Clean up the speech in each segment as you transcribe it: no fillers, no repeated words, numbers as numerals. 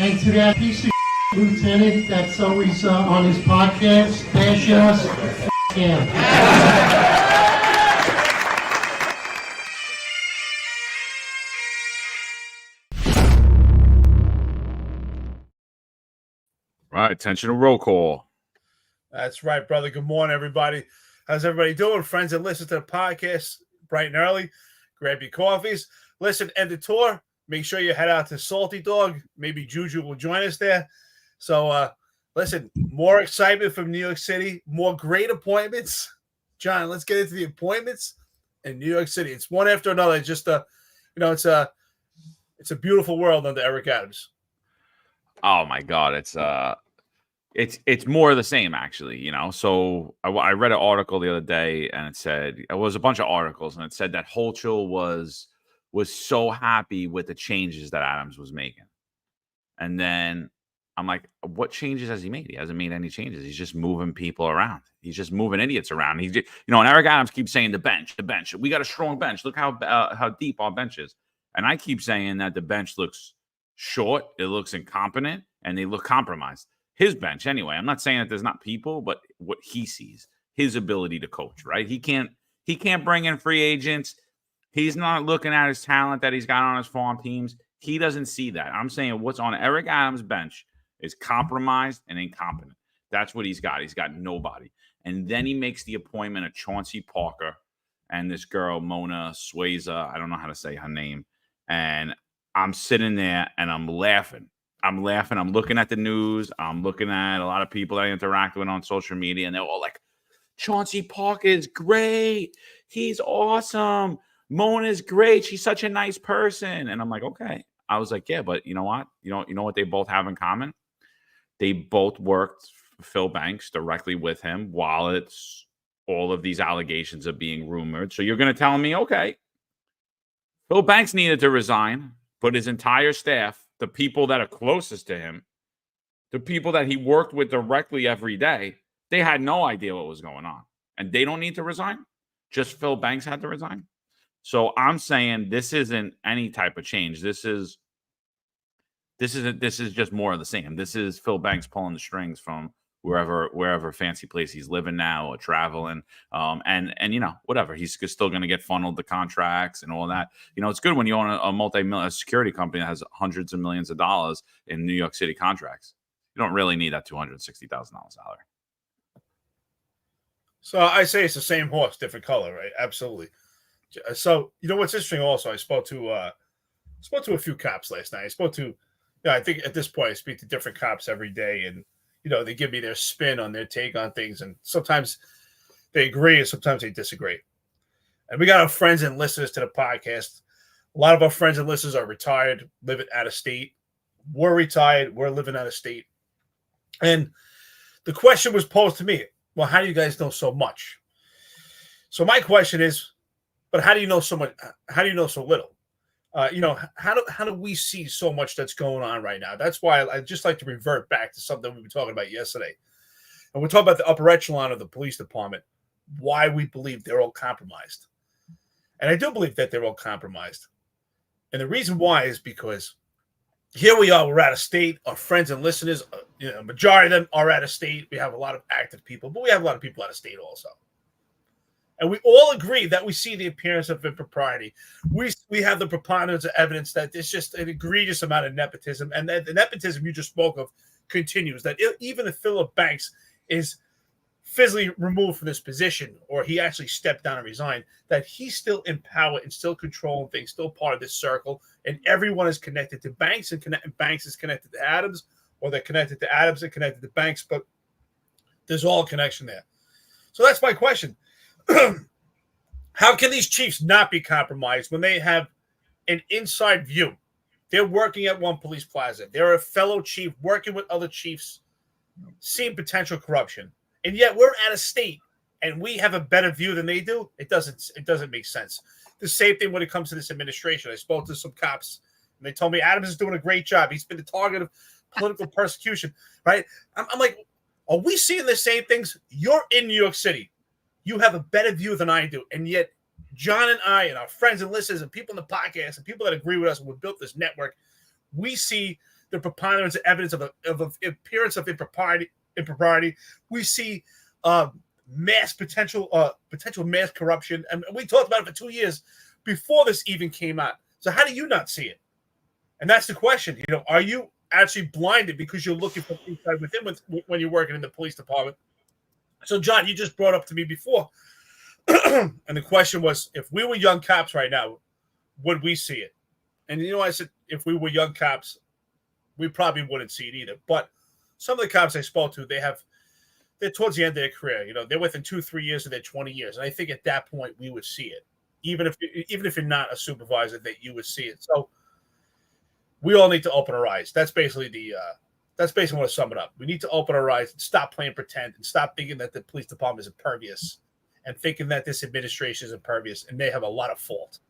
And to that piece of lieutenant that's always on his podcast, bash us, him. Right, attention to roll call. That's right, brother. Good morning, everybody. How's everybody doing? Friends that listen to the podcast bright and early, grab your coffees. Listen, end the tour. Make sure you head out to Salty Dog. Maybe Juju will join us there. So, listen, more excitement from New York City, more great appointments. John, let's get into the appointments in New York City. It's one after another. It's just it's a beautiful world under Eric Adams. Oh my God, it's more of the same, actually. So I read an article the other day, and it was a bunch of articles, and it said that Hochul was so happy with the changes that Adams was making. And then I'm like, what changes has he made? He hasn't made any changes. He's just moving people around. He's just moving idiots around. And Eric Adams keeps saying the bench. We got a strong bench. Look how deep our bench is. And I keep saying that the bench looks short, it looks incompetent, and they look compromised. His bench, anyway. I'm not saying that there's not people, but what he sees, his ability to coach, right? He can't bring in free agents. He's not looking at his talent that he's got on his farm teams. He doesn't see that. I'm saying what's on Eric Adams' bench is compromised and incompetent. That's what he's got. He's got nobody. And then he makes the appointment of Chauncey Parker and this girl, Mona Sueza. I don't know how to say her name. And I'm sitting there and I'm laughing. I'm looking at the news. I'm looking at a lot of people that I interact with on social media, and they're all like, Chauncey Parker is great. He's awesome. Mona's great. She's such a nice person. And I'm like, okay. I was like, yeah, but you know what? You know what they both have in common? They both worked for Phil Banks directly with him while it's all of these allegations are being rumored. So you're going to tell me, okay, Phil Banks needed to resign, but his entire staff, the people that are closest to him, the people that he worked with directly every day, they had no idea what was going on. And they don't need to resign? Just Phil Banks had to resign? So I'm saying this isn't any type of change. This is just more of the same. This is Phil Banks pulling the strings from wherever fancy place he's living now or traveling. And whatever. He's still going to get funneled the contracts and all that. It's good when you own a multi-million security company that has hundreds of millions of dollars in New York City contracts. You don't really need that $260,000 salary. So I say it's the same horse, different color, right? Absolutely. So what's interesting also, I spoke to a few cops last night. I spoke to, I think at this point I speak to different cops every day, and they give me their spin on their take on things, and sometimes they agree and sometimes they disagree. And we got our friends and listeners to the podcast. A lot of our friends and listeners are retired, living out of state. We're retired, we're living out of state. And the question was posed to me, well, how do you guys know so much? So my question is, but how do you know so much? How do you know so little? How do we see so much that's going on right now? That's why I just like to revert back to something we were talking about yesterday. And we're talking about the upper echelon of the police department, why we believe they're all compromised. And I do believe that they're all compromised. And the reason why is because here we are, we're out of state. Our friends and listeners, a majority of them are out of state. We have a lot of active people, but we have a lot of people out of state also. And we all agree that we see the appearance of impropriety. We have the preponderance of evidence that there's just an egregious amount of nepotism. And that the nepotism you just spoke of continues. That even if Philip Banks is physically removed from this position, or he actually stepped down and resigned, that he's still in power and still controlling things, still part of this circle. And everyone is connected to Banks, and Banks is connected to Adams, or they're connected to Adams and connected to Banks. But there's all a connection there. So that's my question. How can these chiefs not be compromised when they have an inside view? They're working at one police plaza. They're a fellow chief working with other chiefs, seeing potential corruption. And yet we're out of state and we have a better view than they do. It doesn't make sense. The same thing when it comes to this administration. I spoke to some cops and they told me Adams is doing a great job. He's been the target of political persecution, right? I'm like, are we seeing the same things? You're in New York City. You have a better view than I do. And yet John and I and our friends and listeners and people in the podcast and people that agree with us, and we built this network, we see the preponderance of evidence of appearance of impropriety. We see potential mass corruption, and we talked about it for 2 years before this even came out. So how do you not see it? And that's the question. Are you actually blinded because you're looking from inside within when you're working in the police department? So, John, you just brought up to me before, and the question was, if we were young cops right now, would we see it? And I said, if we were young cops, we probably wouldn't see it either. But some of the cops I spoke to, they're towards the end of their career. They're within 2-3 years of their 20 years, and I think at that point we would see it, even if you're not a supervisor, that you would see it. So we all need to open our eyes. That's basically what I sum it up. We need to open our eyes and stop playing pretend and stop thinking that the police department is impervious and thinking that this administration is impervious, and they have a lot of fault.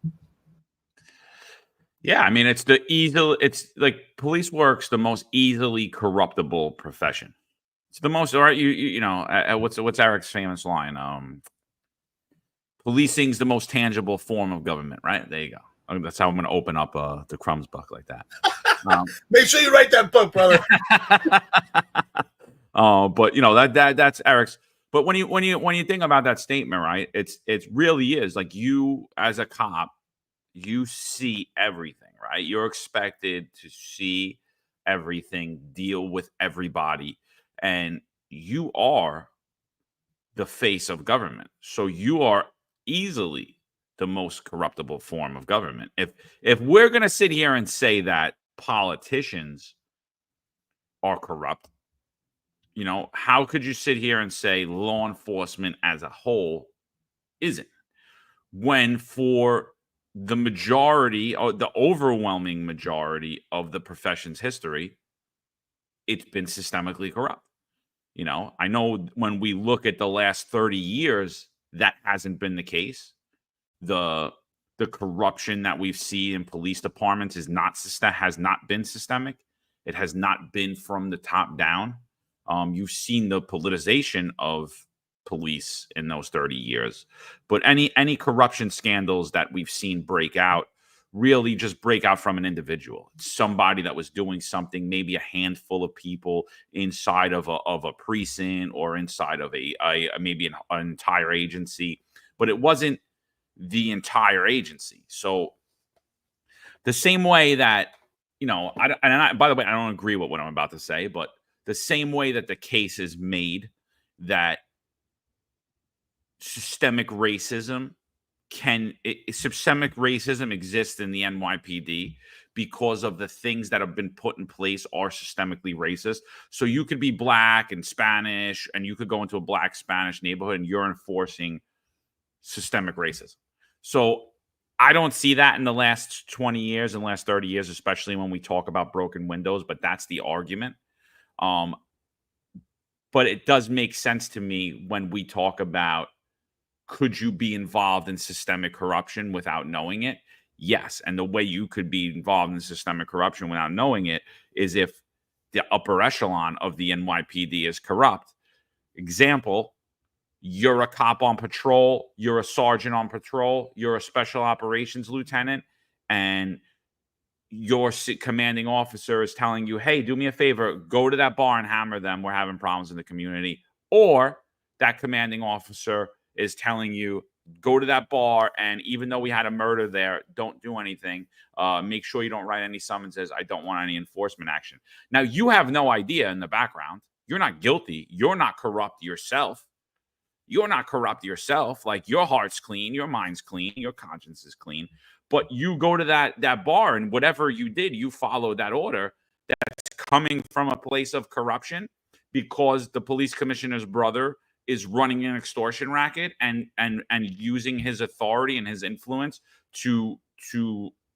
Yeah, I mean, it's like police work's the most easily corruptible profession. It's the most, or what's Eric's famous line? Policing's the most tangible form of government, right? There you go. That's how I'm going to open up the Crumbs book like that. Make sure you write that book, brother. But that's Eric's. But when you think about that statement, right? It really is like, you as a cop, you see everything, right? You're expected to see everything, deal with everybody, and you are the face of government. So you are easily the most corruptible form of government. If we're going to sit here and say that politicians are corrupt, how could you sit here and say law enforcement as a whole isn't? When for the majority, or the overwhelming majority of the profession's history, it's been systemically corrupt. I know when we look at the last 30 years, that hasn't been the case. The corruption that we've seen in police departments has not been systemic. It has not been from the top down. You've seen the politicization of police in those 30 years, but any corruption scandals that we've seen break out really just break out from an individual. It's somebody that was doing something, maybe a handful of people inside of a precinct or inside of maybe an entire agency, but it wasn't the entire agency. So the same way that, by the way, I don't agree with what I'm about to say, but the same way that the case is made that systemic racism exists in the NYPD because of the things that have been put in place are systemically racist. So you could be black and Spanish, and you could go into a black Spanish neighborhood and you're enforcing systemic racism. So I don't see that in the last 20 years and last 30 years, especially when we talk about broken windows, but that's the argument. But it does make sense to me when we talk about, could you be involved in systemic corruption without knowing it? Yes. And the way you could be involved in systemic corruption without knowing it is if the upper echelon of the NYPD is corrupt. Example, you're a cop on patrol, you're a sergeant on patrol, you're a special operations lieutenant, and your commanding officer is telling you, hey, do me a favor, go to that bar and hammer them. We're having problems in the community. Or that commanding officer is telling you, go to that bar, and even though we had a murder there, don't do anything. Make sure you don't write any summonses. I don't want any enforcement action. Now, you have no idea in the background. You're not guilty. You're not corrupt yourself. You're not corrupt yourself. Like, your heart's clean, your mind's clean, your conscience is clean. But you go to that bar, and whatever you did, you follow that order that's coming from a place of corruption because the police commissioner's brother is running an extortion racket and using his authority and his influence to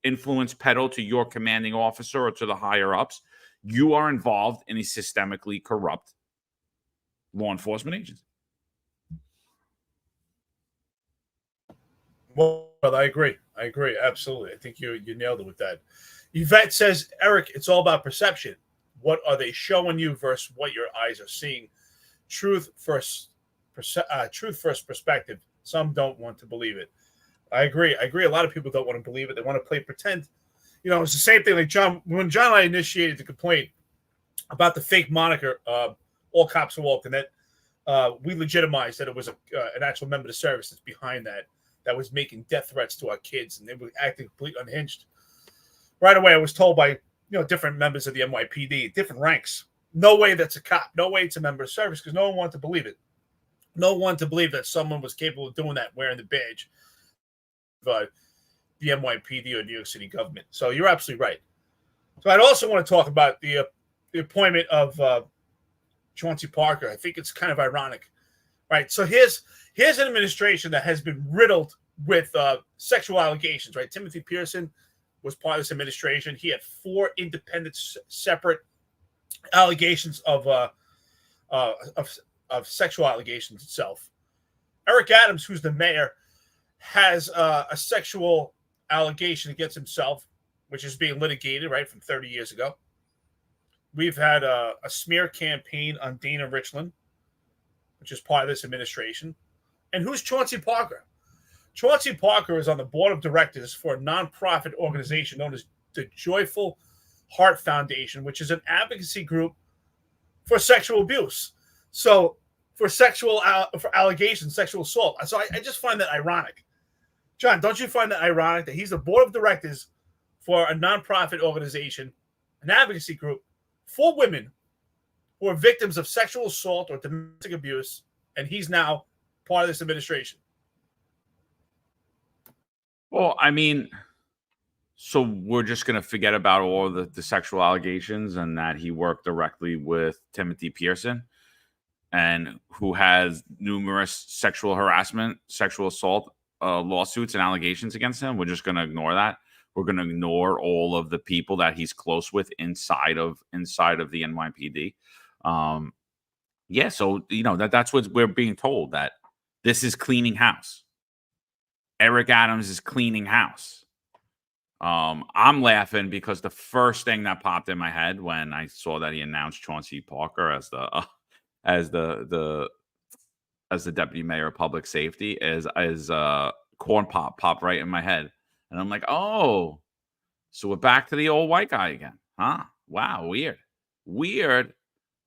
influence peddle to your commanding officer or to the higher ups. You are involved in a systemically corrupt law enforcement agency. Well, I agree. Absolutely. I think you nailed it with that. Yvette says, Eric, it's all about perception. What are they showing you versus what your eyes are seeing? Truth first perspective. Some don't want to believe it. I agree. A lot of people don't want to believe it. They want to play pretend. You know, it's the same thing. Like when John and I initiated the complaint about the fake moniker, all cops are woke, and that we legitimized that it was an actual member of the service that's behind that was making death threats to our kids, and they were acting completely unhinged. Right away, I was told by different members of the NYPD, different ranks, no way that's a cop, no way it's a member of service, because no one wanted to believe it. No one to believe that someone was capable of doing that wearing the badge of the NYPD or New York City government. So you're absolutely right. So I'd also want to talk about the appointment of Chauncey Parker. I think it's kind of ironic, right? So here's an administration that has been riddled with sexual allegations, right? Timothy Pearson was part of this administration. He had 4 independent, separate allegations of sexual allegations itself. Eric Adams, who's the mayor, has a sexual allegation against himself, which is being litigated, right, from 30 years ago. We've had a smear campaign on Dana Richland, which is part of this administration. And who's Chauncey Parker? Chauncey Parker is on the board of directors for a nonprofit organization known as the Joyful Heart Foundation, which is an advocacy group for sexual abuse. So for for allegations, sexual assault. So I just find that ironic. John, don't you find that ironic that he's the board of directors for a nonprofit organization, an advocacy group for women who are victims of sexual assault or domestic abuse, and he's now part of this administration? Well, I mean, so we're just going to forget about all the sexual allegations and that he worked directly with Timothy Pearson, and who has numerous sexual harassment, sexual assault lawsuits and allegations against him. We're just going to ignore that. We're going to ignore all of the people that he's close with inside of the NYPD. Yeah, so that's what we're being told, that this is cleaning house. Eric Adams is cleaning house. I'm laughing because the first thing that popped in my head when I saw that he announced Chauncey Parker as the deputy mayor of public safety is corn pop popped right in my head, and I'm like, oh, so we're back to the old white guy again, huh? Wow, weird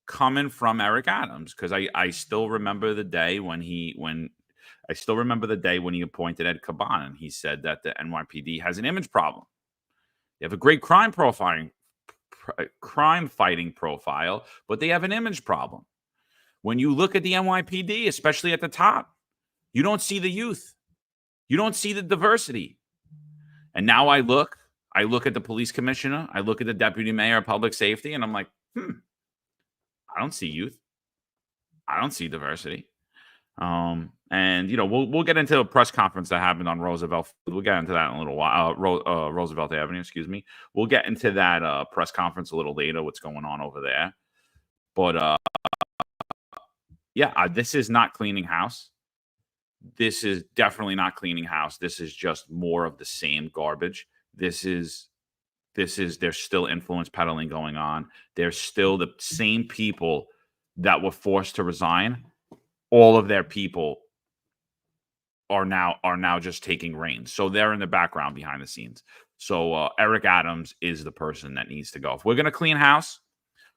coming from Eric Adams, because I still remember the day when he appointed Ed Caban, and he said that the NYPD has an image problem. They have a great crime fighting profile, but they have an image problem. When you look at the NYPD, especially at the top, you don't see the youth. You don't see the diversity. And now I look at the police commissioner, I look at the deputy mayor of public safety, and I'm like, I don't see youth. I don't see diversity. And we'll get into a press conference that happened on Roosevelt. We'll get into that in a little while. Roosevelt Avenue, excuse me. We'll get into that press conference a little later. What's going on over there? But this is not cleaning house. This is definitely not cleaning house. This is just more of the same garbage. There's still influence peddling going on. There's still the same people that were forced to resign. All of their people are now just taking reins. So they're in the background behind the scenes. So Eric Adams is the person that needs to go. If we're going to clean house,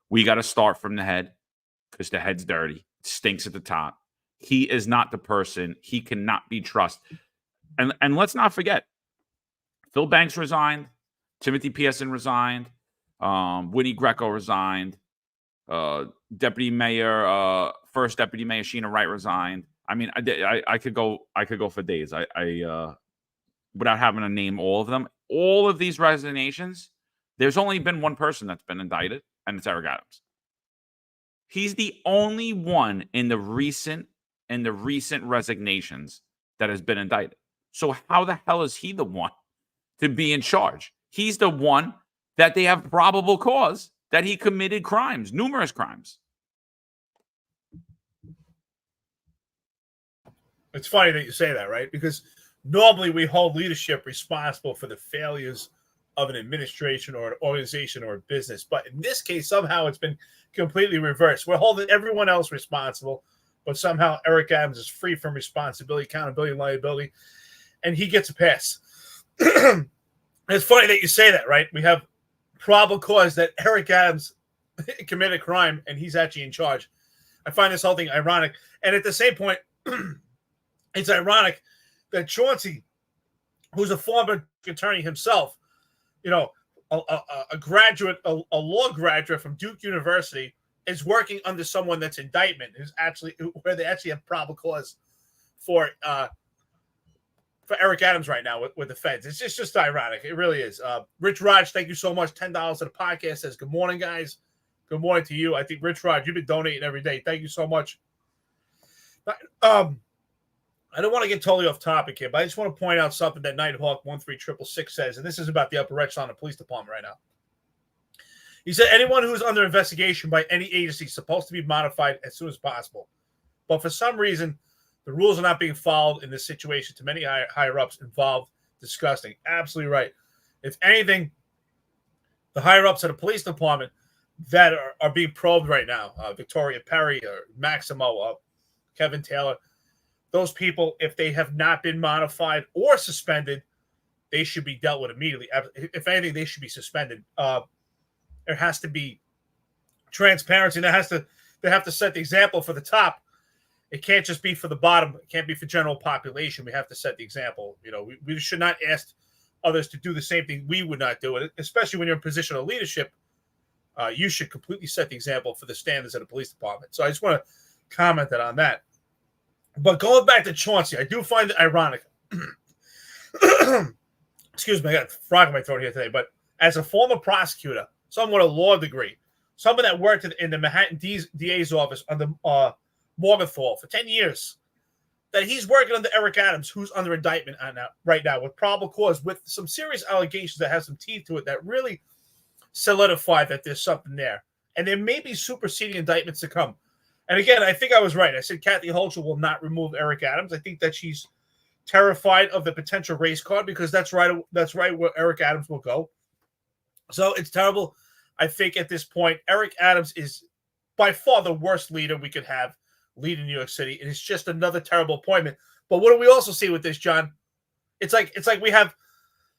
we got to start from the head, because the head's dirty. It stinks at the top. He is not the person. He cannot be trusted. And let's not forget, Phil Banks resigned. Timothy Pearson resigned. Winnie Greco resigned. Deputy Mayor, first Deputy Mayor Sheena Wright resigned. I mean, I could go for days. I without having to name all of them. All of these resignations, there's only been one person that's been indicted, and it's Eric Adams. He's the only one in the recent resignations that has been indicted. So how the hell is he the one to be in charge? He's the one that they have probable cause that he committed crimes, numerous crimes. It's funny that you say that, right? Because normally we hold leadership responsible for the failures of an administration or an organization or a business. But in this case, somehow it's been completely reversed. We're holding everyone else responsible, but somehow Eric Adams is free from responsibility, accountability, and liability, and he gets a pass. It's funny that you say that, right? We have probable cause that Eric Adams committed a crime and he's actually in charge. I find this whole thing ironic. And at the same point, it's ironic that Chauncey, who's a former attorney himself, you know, a graduate, a law graduate from Duke University, is working under someone that's indictment, where they actually have probable cause for Eric Adams right now with the feds. It's just ironic. It really is. Rich Raj, thank you so much. $10 to the podcast. Says good morning, guys. Good morning to you. I think Rich Raj, you've been donating every day. Thank you so much. But, I don't want to get totally off topic here, but I just want to point out something that Nighthawk 13666 says, and this is about the upper echelon of the police department right now. He said anyone who is under investigation by any agency is supposed to be modified as soon as possible. But for some reason, the rules are not being followed in this situation to many higher-ups involved. Disgusting. Absolutely right. If anything, the higher-ups of the police department that are being probed right now, Victoria Perry or Maximo, Kevin Taylor, those people, if they have not been modified or suspended, they should be dealt with immediately. If anything, they should be suspended. There has to be transparency. They have to set the example for the top. It can't just be for the bottom. It can't be for general population. We have to set the example. You know, we should not ask others to do the same thing we would not do. It, especially when you're in a position of leadership. You should completely set the example for the standards of the police department. So I just want to comment on that. But going back to Chauncey, I do find it ironic. Excuse me, I got a frog in my throat here today. But as a former prosecutor, someone with a law degree, someone that worked in the Manhattan DA's office under Morgenthau for 10 years, that he's working under Eric Adams, who's under indictment right now with probable cause, with some serious allegations that have some teeth to it that really solidify that there's something there. And there may be superseding indictments to come. And again, I think I was right. I said Kathy Hochul will not remove Eric Adams. I think that she's terrified of the potential race card because that's right where Eric Adams will go. So it's terrible. I think at this point, Eric Adams is by far the worst leader we could have lead in New York City. And it's just another terrible appointment. But what do we also see with this, John? It's like we have,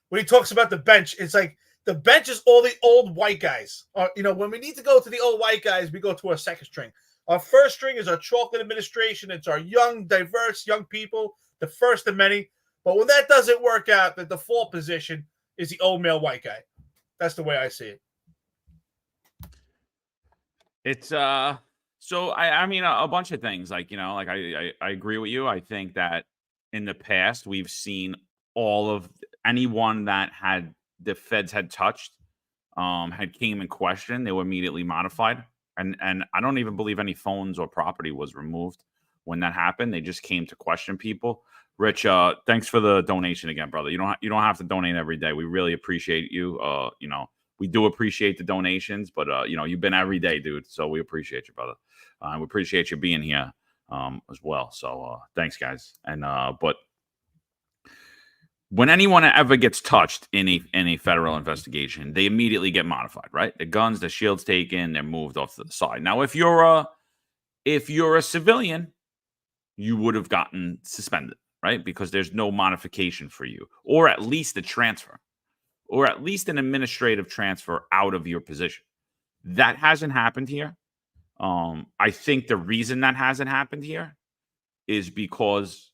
when he talks about the bench, it's like the bench is all the old white guys. When we need to go to the old white guys, we go to our second string. Our first string is our chocolate administration. It's our young, diverse young people, the first of many. But when that doesn't work out, the default position is the old male white guy. That's the way I see it. It's so I mean a bunch of things I agree with you. I think that in the past we've seen all of anyone that had the feds had touched had came in question, they were immediately modified. And I don't even believe any phones or property was removed when that happened. They just came to question people. Rich, thanks for the donation again, brother. You don't have to donate every day. We really appreciate you. We do appreciate the donations, but you've been every day, dude. So we appreciate you, brother. We appreciate you being here as well. So thanks, guys. And but when anyone ever gets touched in a federal investigation, they immediately get modified, right? The guns, the shields taken, they're moved off to the side. Now, if you're a civilian, you would have gotten suspended, right? Because there's no modification for you, or at least a transfer, or at least an administrative transfer out of your position. That hasn't happened here. I think the reason that hasn't happened here is because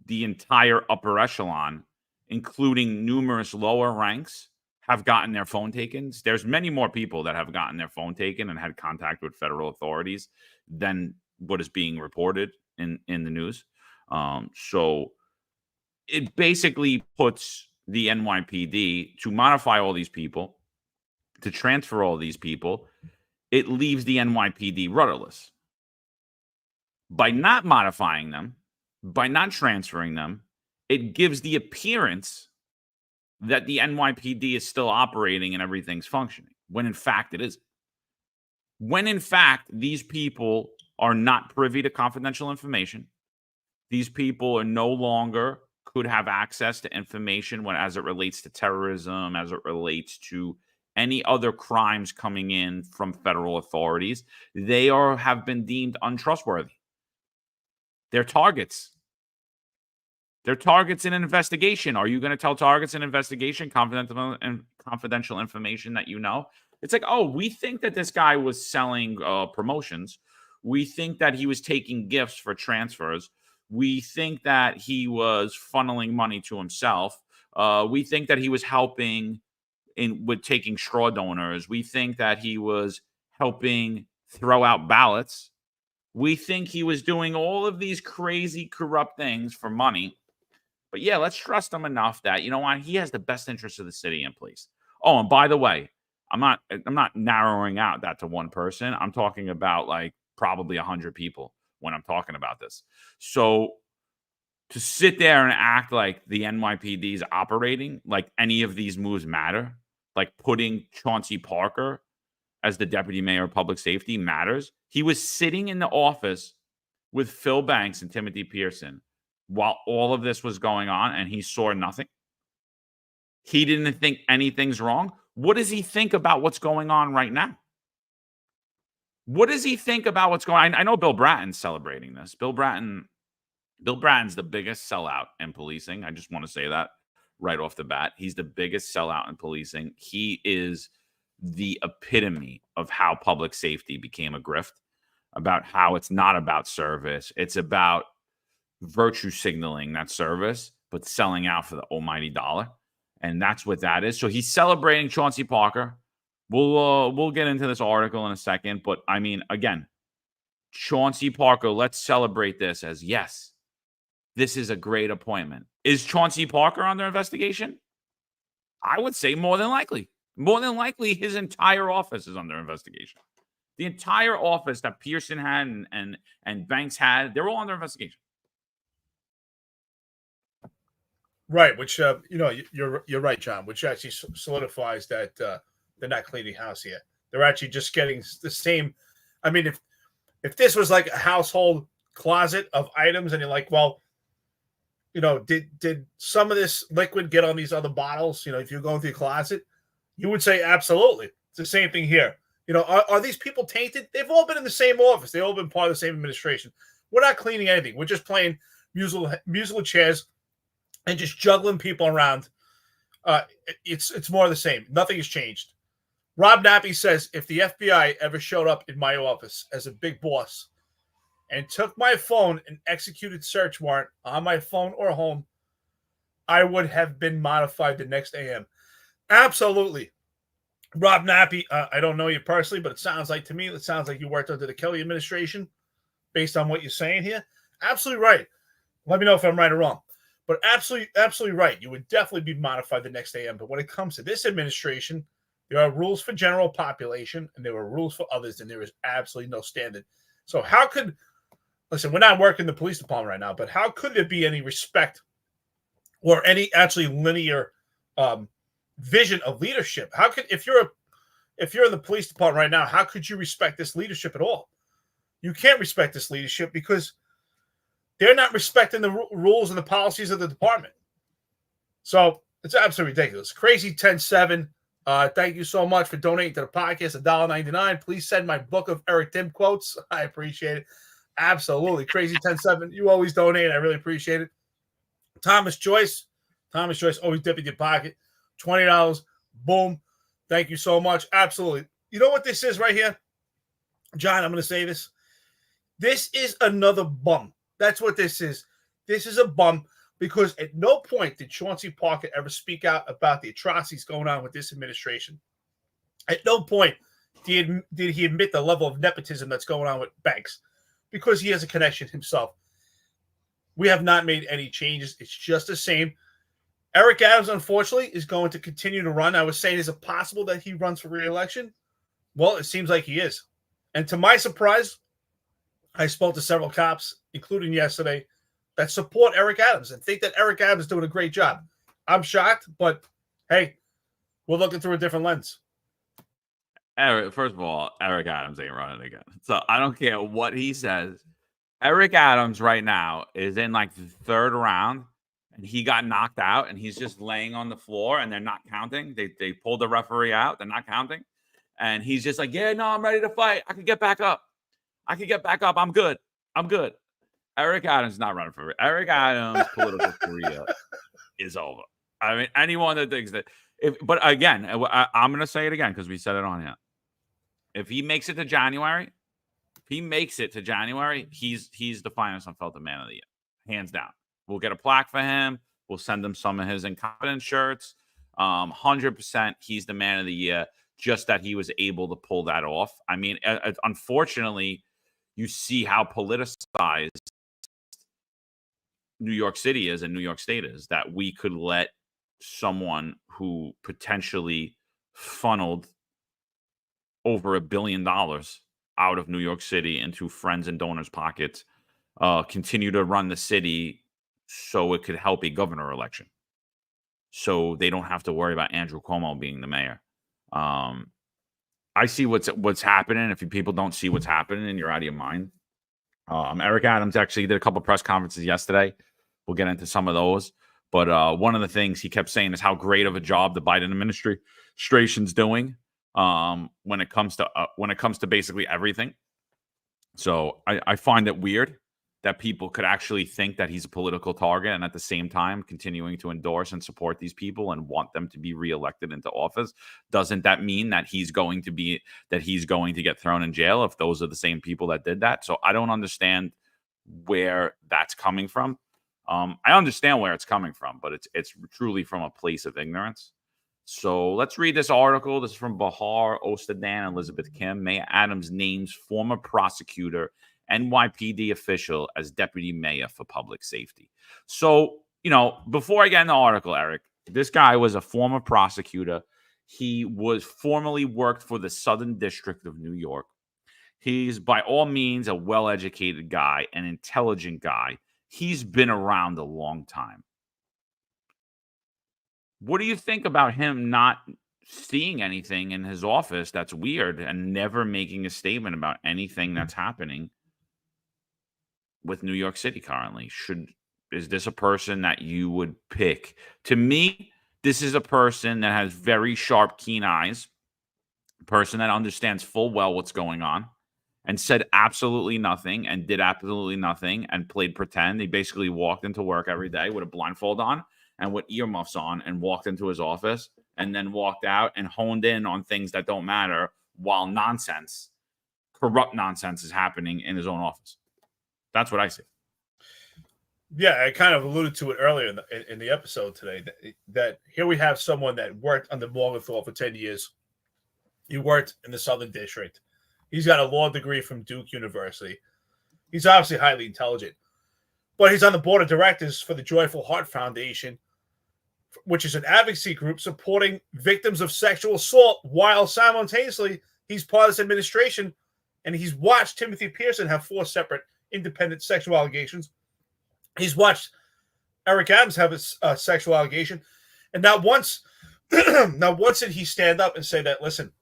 the entire upper echelon, including numerous lower ranks, have gotten their phone taken. There's many more people that have gotten their phone taken and had contact with federal authorities than what is being reported in the news. So it basically puts the NYPD to modify all these people, to transfer all these people. It leaves the NYPD rudderless. By not modifying them, by not transferring them, it gives the appearance that the NYPD is still operating and everything's functioning, when in fact it isn't. When in fact these people are not privy to confidential information, these people are no longer could have access to information as it relates to terrorism, as it relates to any other crimes coming in from federal authorities. They have been deemed untrustworthy. They're targets. They're targets in an investigation. Are you going to tell targets in an investigation confidential information that you know? It's like, oh, we think that this guy was selling promotions. We think that he was taking gifts for transfers. We think that he was funneling money to himself. We think that he was helping with taking straw donors. We think that he was helping throw out ballots. We think he was doing all of these crazy, corrupt things for money. But yeah, let's trust him enough that, you know what, he has the best interest of the city in place. Oh, and by the way, I'm not narrowing out that to one person. I'm talking about like probably 100 people when I'm talking about this. So to sit there and act like the NYPD is operating like any of these moves matter, like putting Chauncey Parker as the deputy mayor of public safety matters. He was sitting in the office with Phil Banks and Timothy Pearson while all of this was going on, and he saw nothing. He didn't think anything's wrong. What does he think about what's going on right now? What does he think about what's going on? I know Bill Bratton's celebrating this. Bill Bratton's the biggest sellout in policing. I just want to say that right off the bat. He's the biggest sellout in policing. He is the epitome of how public safety became a grift, about how it's not about service. It's about virtue signaling that service, but selling out for the almighty dollar. And that's what that is. So he's celebrating Chauncey Parker. We'll get into this article in a second. But I mean, again, Chauncey Parker, let's celebrate this as, yes, this is a great appointment. Is Chauncey Parker under investigation? I would say more than likely. More than likely, his entire office is under investigation. The entire office that Pearson had and Banks had, they're all under investigation. Right, which you're right, John. Which actually solidifies that they're not cleaning house here. They're actually just getting the same. I mean, if this was like a household closet of items, and you're like, well, did some of this liquid get on these other bottles? If you're going through your closet, you would say absolutely. It's the same thing here. Are these people tainted? They've all been in the same office. They've all been part of the same administration. We're not cleaning anything. We're just playing musical chairs and just juggling people around. It's more of the same. Nothing has changed. Rob Nappy says, if the FBI ever showed up in my office as a big boss and took my phone and executed search warrant on my phone or home, I would have been modified the next AM. Absolutely. Rob Nappy, I don't know you personally, but it sounds like you worked under the Kelly administration based on what you're saying here. Absolutely right. Let me know if I'm right or wrong. But absolutely right. You would definitely be modified the next AM. But when it comes to this administration, there are rules for general population and there are rules for others, and there is absolutely no standard. So listen, we're not working the police department right now, but how could there be any respect or any actually linear vision of leadership? How could, if you're in the police department right now, how could you respect this leadership at all? You can't respect this leadership because they're not respecting the rules and the policies of the department. So it's absolutely ridiculous. Crazy 10-7. Thank you so much for donating to the podcast, $1.99. Please send my book of Eric Tim quotes. I appreciate it. Absolutely. Crazy 10-7. You always donate. I really appreciate it. Thomas Joyce, always dip in your pocket. $20. Boom. Thank you so much. Absolutely. You know what this is right here? John, I'm going to say this. This is another bum. That's what this is. This is a bum because at no point did Chauncey Parker ever speak out about the atrocities going on with this administration. At no point did he admit the level of nepotism that's going on with Banks because he has a connection himself. We have not made any changes. It's just the same. Eric Adams, unfortunately, is going to continue to run. I was saying, is it possible that he runs for re-election? Well, it seems like he is. And to my surprise, I spoke to several cops, including yesterday, that support Eric Adams and think that Eric Adams is doing a great job. I'm shocked, but hey, we're looking through a different lens. First of all, Eric Adams ain't running again. So I don't care what he says. Eric Adams right now is in like the third round, and he got knocked out, and he's just laying on the floor, and they're not counting. They pulled the referee out. They're not counting. And he's just like, yeah, no, I'm ready to fight. I can get back up. I'm good. Eric Adams not running for it. Eric Adams' political career is over. I mean, anyone that thinks that, but again, I'm going to say it again because we said it on here. If he makes it to January, he's the finest unfiltered man of the year, hands down. We'll get a plaque for him. We'll send him some of his incompetence shirts. 100%, he's the man of the year. Just that he was able to pull that off. I mean, unfortunately, you see how politicized New York City is and New York State is, that we could let someone who potentially funneled over $1 billion out of New York City into friends and donors' pockets continue to run the city so it could help a governor election. So they don't have to worry about Andrew Cuomo being the mayor. I see what's happening. If people don't see what's happening, and you're out of your mind. Eric Adams actually did a couple of press conferences yesterday. We'll get into some of those. But one of the things he kept saying is how great of a job the Biden administration's doing when it comes to basically everything. So I find it weird that people could actually think that he's a political target and at the same time continuing to endorse and support these people and want them to be reelected into office. Doesn't that mean that he's going to get thrown in jail if those are the same people that did that? So I don't understand where that's coming from. I understand where it's coming from, but it's truly from a place of ignorance. So let's read this article. This is from Bahar Ostadan, Elizabeth Kim. Mayor Adams names former prosecutor, NYPD official as deputy mayor for public safety. So, before I get in the article, Eric, this guy was a former prosecutor. He was formerly worked for the Southern District of New York. He's by all means a well-educated guy, an intelligent guy. He's been around a long time. What do you think about him not seeing anything in his office that's weird and never making a statement about anything that's happening with New York City currently? Is this a person that you would pick? To me, this is a person that has very sharp, keen eyes, a person that understands full well what's going on, and said absolutely nothing and did absolutely nothing and played pretend. He basically walked into work every day with a blindfold on and with earmuffs on and walked into his office and then walked out and honed in on things that don't matter while corrupt nonsense is happening in his own office. That's what I see. Yeah, I kind of alluded to it earlier in the episode today, that here we have someone that worked under Morgenthau for 10 years. He worked in the Southern District. He's got a law degree from Duke University. He's obviously highly intelligent. But he's on the board of directors for the Joyful Heart Foundation, which is an advocacy group supporting victims of sexual assault, while simultaneously he's part of this administration, and he's watched Timothy Pearson have 4 separate independent sexual allegations. He's watched Eric Adams have a sexual allegation, and not once did he stand up and say that, listen,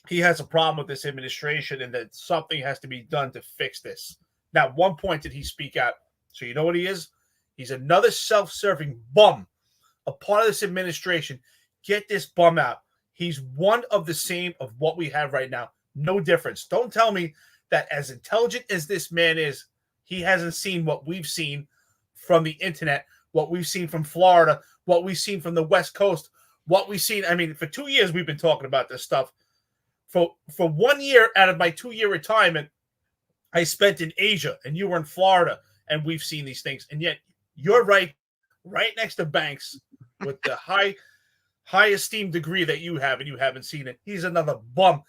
he has a problem with this administration and that something has to be done to fix this. Not one point did he speak out. So you know what he is? He's another self-serving bum, a part of this administration. Get this bum out. He's one of the same of what we have right now. No difference. Don't tell me that as intelligent as this man is, he hasn't seen what we've seen from the internet, what we've seen from Florida, what we've seen from the West Coast, what we've seen. I mean, for 2 years, we've been talking about this stuff. For 1 year out of my 2-year retirement, I spent in Asia and you were in Florida, and we've seen these things. And yet you're right next to Banks with the high esteemed degree that you have, and you haven't seen it. He's another bum.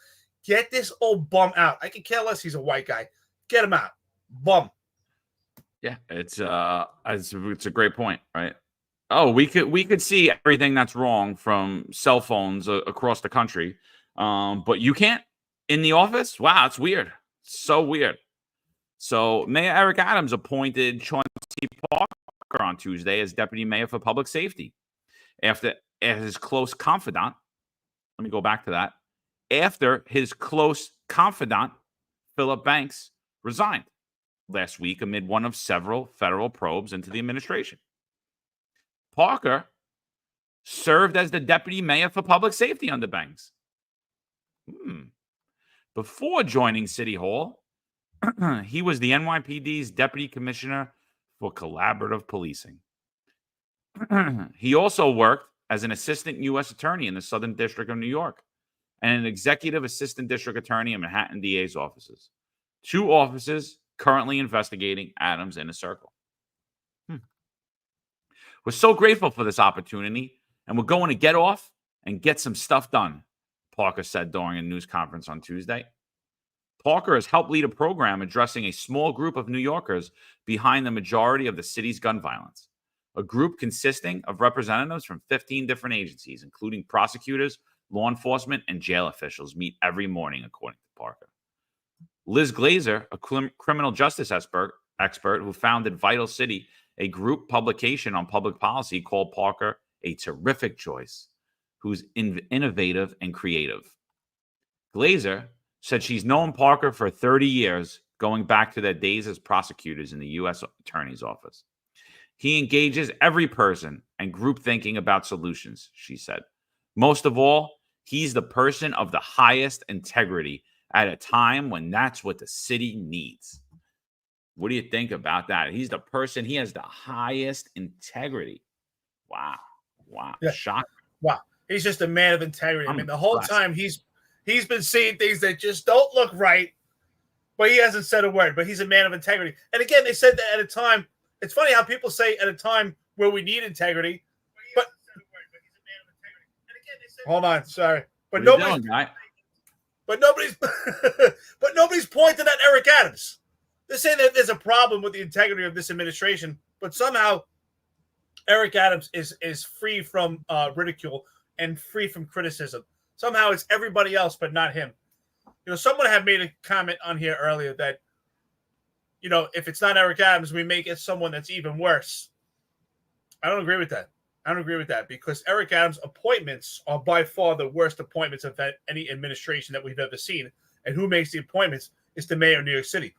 Get this old bum out. I can care less. He's a white guy. Get him out. Bum. Yeah, it's a great point, right? Oh, we could see everything that's wrong from cell phones across the country, but you can't in the office. Wow, it's weird. So weird. So Mayor Eric Adams appointed Chauncey Parker on Tuesday as deputy mayor for public safety after his close confidant. Let me go back to that. After his close confidant, Philip Banks, resigned last week amid one of several federal probes into the administration. Parker served as the deputy mayor for public safety under Banks. Before joining City Hall, He was the NYPD's deputy commissioner for collaborative policing. He also worked as an assistant U.S. attorney in the Southern District of New York and an executive assistant district attorney in Manhattan DA's offices. 2 offices currently investigating Adams' inner circle. We're so grateful for this opportunity, and we're going to get off and get some stuff done, Parker said during a news conference on Tuesday. Parker has helped lead a program addressing a small group of New Yorkers behind the majority of the city's gun violence, a group consisting of representatives from 15 different agencies, including prosecutors, law enforcement, and jail officials, meet every morning, according to Parker. Liz Glazer, a criminal justice expert who founded Vital City, a group publication on public policy, called Parker a terrific choice who's innovative and creative. Glazer said she's known Parker for 30 years, going back to their days as prosecutors in the U.S. Attorney's Office. He engages every person and group thinking about solutions, she said. Most of all, he's the person of the highest integrity at a time when that's what the city needs. What do you think about that? He's the person, he has the highest integrity. Wow. Yeah. Shocking. Wow. He's just a man of integrity. I mean, the whole impressed. time he's been saying things that just don't look right, but he hasn't said a word. But he's a man of integrity. And again, they said that at a time. It's funny how people say at a time where we need integrity. But hold on, sorry. But nobody's but nobody's pointing at Eric Adams. They're saying that there's a problem with the integrity of this administration, but somehow Eric Adams is free from ridicule and free from criticism. Somehow it's everybody else, but not him. You know, someone had made a comment on here earlier that, you know, if it's not Eric Adams, we may get someone that's even worse. I don't agree with that. I don't agree with that because Eric Adams' appointments are by far the worst appointments of any administration that we've ever seen. And who makes the appointments is the mayor of New York City.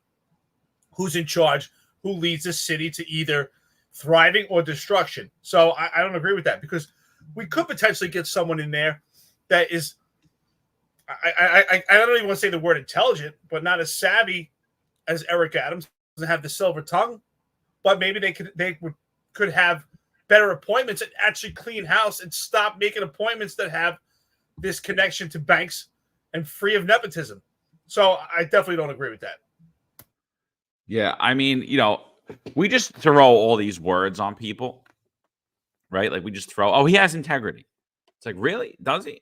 Who's in charge, who leads the city to either thriving or destruction. So I don't agree with that because we could potentially get someone in there that is, I don't even want to say the word intelligent, but not as savvy as Eric Adams, doesn't have the silver tongue, but maybe they could have better appointments and actually clean house and stop making appointments that have this connection to banks and free of nepotism. So I definitely don't agree with that. Yeah, I mean, you know, we just throw all these words on people, right? Like we just throw, oh, he has integrity. It's like, really? Does he?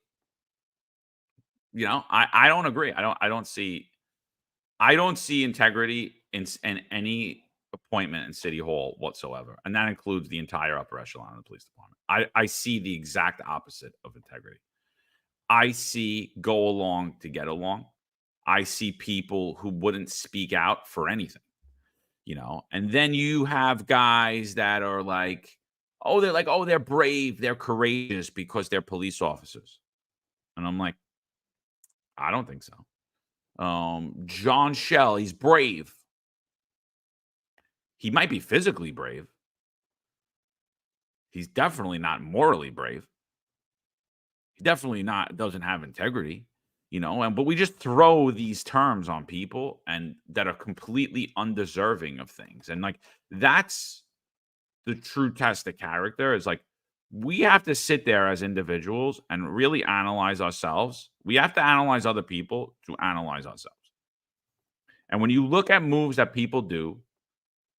You know, I don't agree. I don't see integrity in any appointment in City Hall whatsoever. And that includes the entire upper echelon of the police department. I see the exact opposite of integrity. I see go along to get along. I see people who wouldn't speak out for anything, you know, and then you have guys that are like, they're brave, they're courageous because they're police officers. And I'm like, I don't think so. John Shell, he's brave. He might be physically brave. He's definitely not morally brave. He definitely doesn't have integrity, you know, but we just throw these terms on people and that are completely undeserving of things. And like, that's the true test of character is like, we have to sit there as individuals and really analyze ourselves. We have to analyze other people to analyze ourselves. And when you look at moves that people do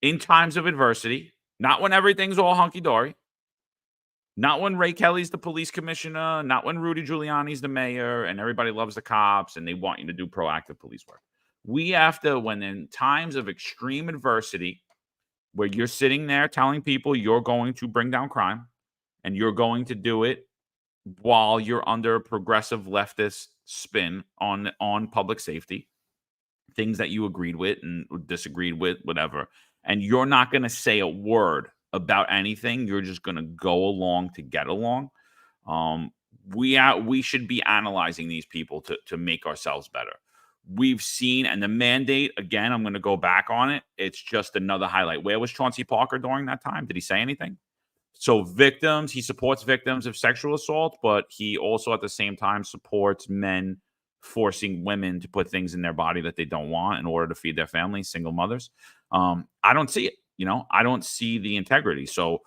in times of adversity, not when everything's all hunky-dory, not when Ray Kelly's the police commissioner, not when Rudy Giuliani's the mayor and everybody loves the cops and they want you to do proactive police work. We have to, when in times of extreme adversity, where you're sitting there telling people you're going to bring down crime and you're going to do it while you're under a progressive leftist spin on public safety, things that you agreed with and disagreed with, whatever, and you're not going to say a word about anything. You're just going to go along to get along. We should be analyzing these people to make ourselves better. We've seen, and the mandate, again, I'm going to go back on it. It's just another highlight. Where was Chauncey Parker during that time? Did he say anything? So he supports victims of sexual assault, but he also at the same time supports men forcing women to put things in their body that they don't want in order to feed their families, single mothers. I don't see it. I don't see the integrity. So,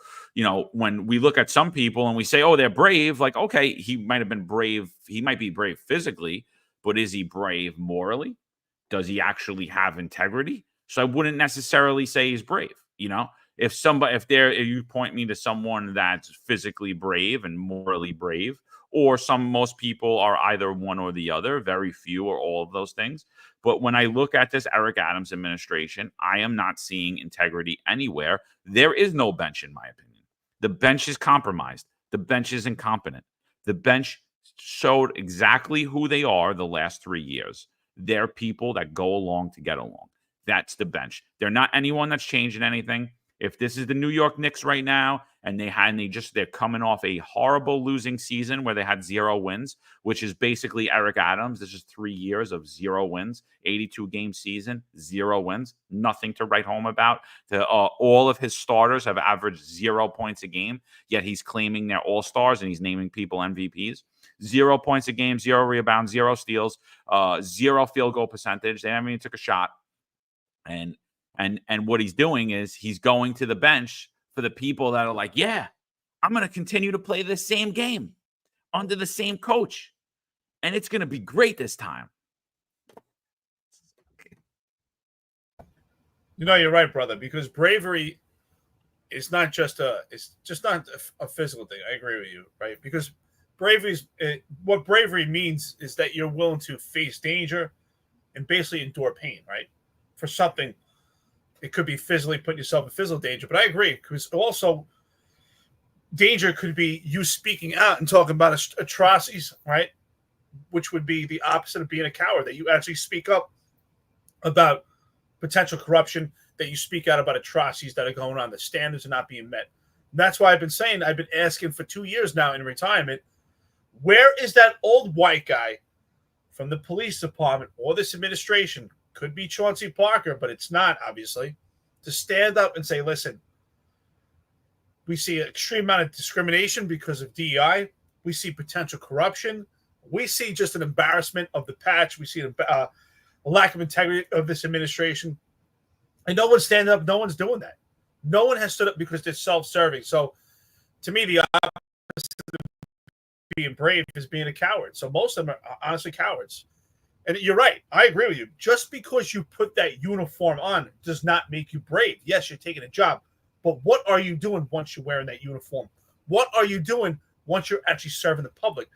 when we look at some people and we say, oh, they're brave, like, okay, he might have been brave. He might be brave physically, but is he brave morally? Does he actually have integrity? So I wouldn't necessarily say he's brave. If you point me to someone that's physically brave and morally brave, or most people are either one or the other, very few or all of those things. But when I look at this Eric Adams administration, I am not seeing integrity anywhere. There is no bench, in my opinion. The bench is compromised. The bench is incompetent. The bench showed exactly who they are the last 3 years. They're people that go along to get along. That's the bench. They're not anyone that's changing anything. If this is the New York Knicks right now, and they're coming off a horrible losing season where they had 0 wins, which is basically Eric Adams. This is 3 years of 0 wins, 82-game season, 0 wins, nothing to write home about. All of his starters have averaged 0 points a game, yet he's claiming they're all-stars and he's naming people MVPs. 0 points a game, 0 rebounds, 0 steals, 0 field goal percentage. They haven't even took a shot. And what he's doing is he's going to the bench for the people that are like, yeah, I'm going to continue to play the same game under the same coach, and it's going to be great this time. You're right, brother, because bravery is not just it's just not a physical thing. I agree with you, right? Because what bravery means is that you're willing to face danger and basically endure pain, right? For something. It could be physically putting yourself in physical danger. But I agree, because also danger could be you speaking out and talking about atrocities, right? Which would be the opposite of being a coward, that you actually speak up about potential corruption, that you speak out about atrocities that are going on, the standards are not being met. And that's why I've been asking for 2 years now in retirement, where is that old white guy from the police department or this administration? Could be Chauncey Parker, but it's not, obviously, to stand up and say, listen, we see an extreme amount of discrimination because of DEI. We see potential corruption. We see just an embarrassment of the patch. We see a lack of integrity of this administration. And no one's standing up. No one's doing that. No one has stood up because they're self-serving. So to me, the opposite of being brave is being a coward. So most of them are honestly cowards. And you're right. I agree with you. Just because you put that uniform on does not make you brave. Yes, you're taking a job. But what are you doing once you're wearing that uniform? What are you doing once you're actually serving the public?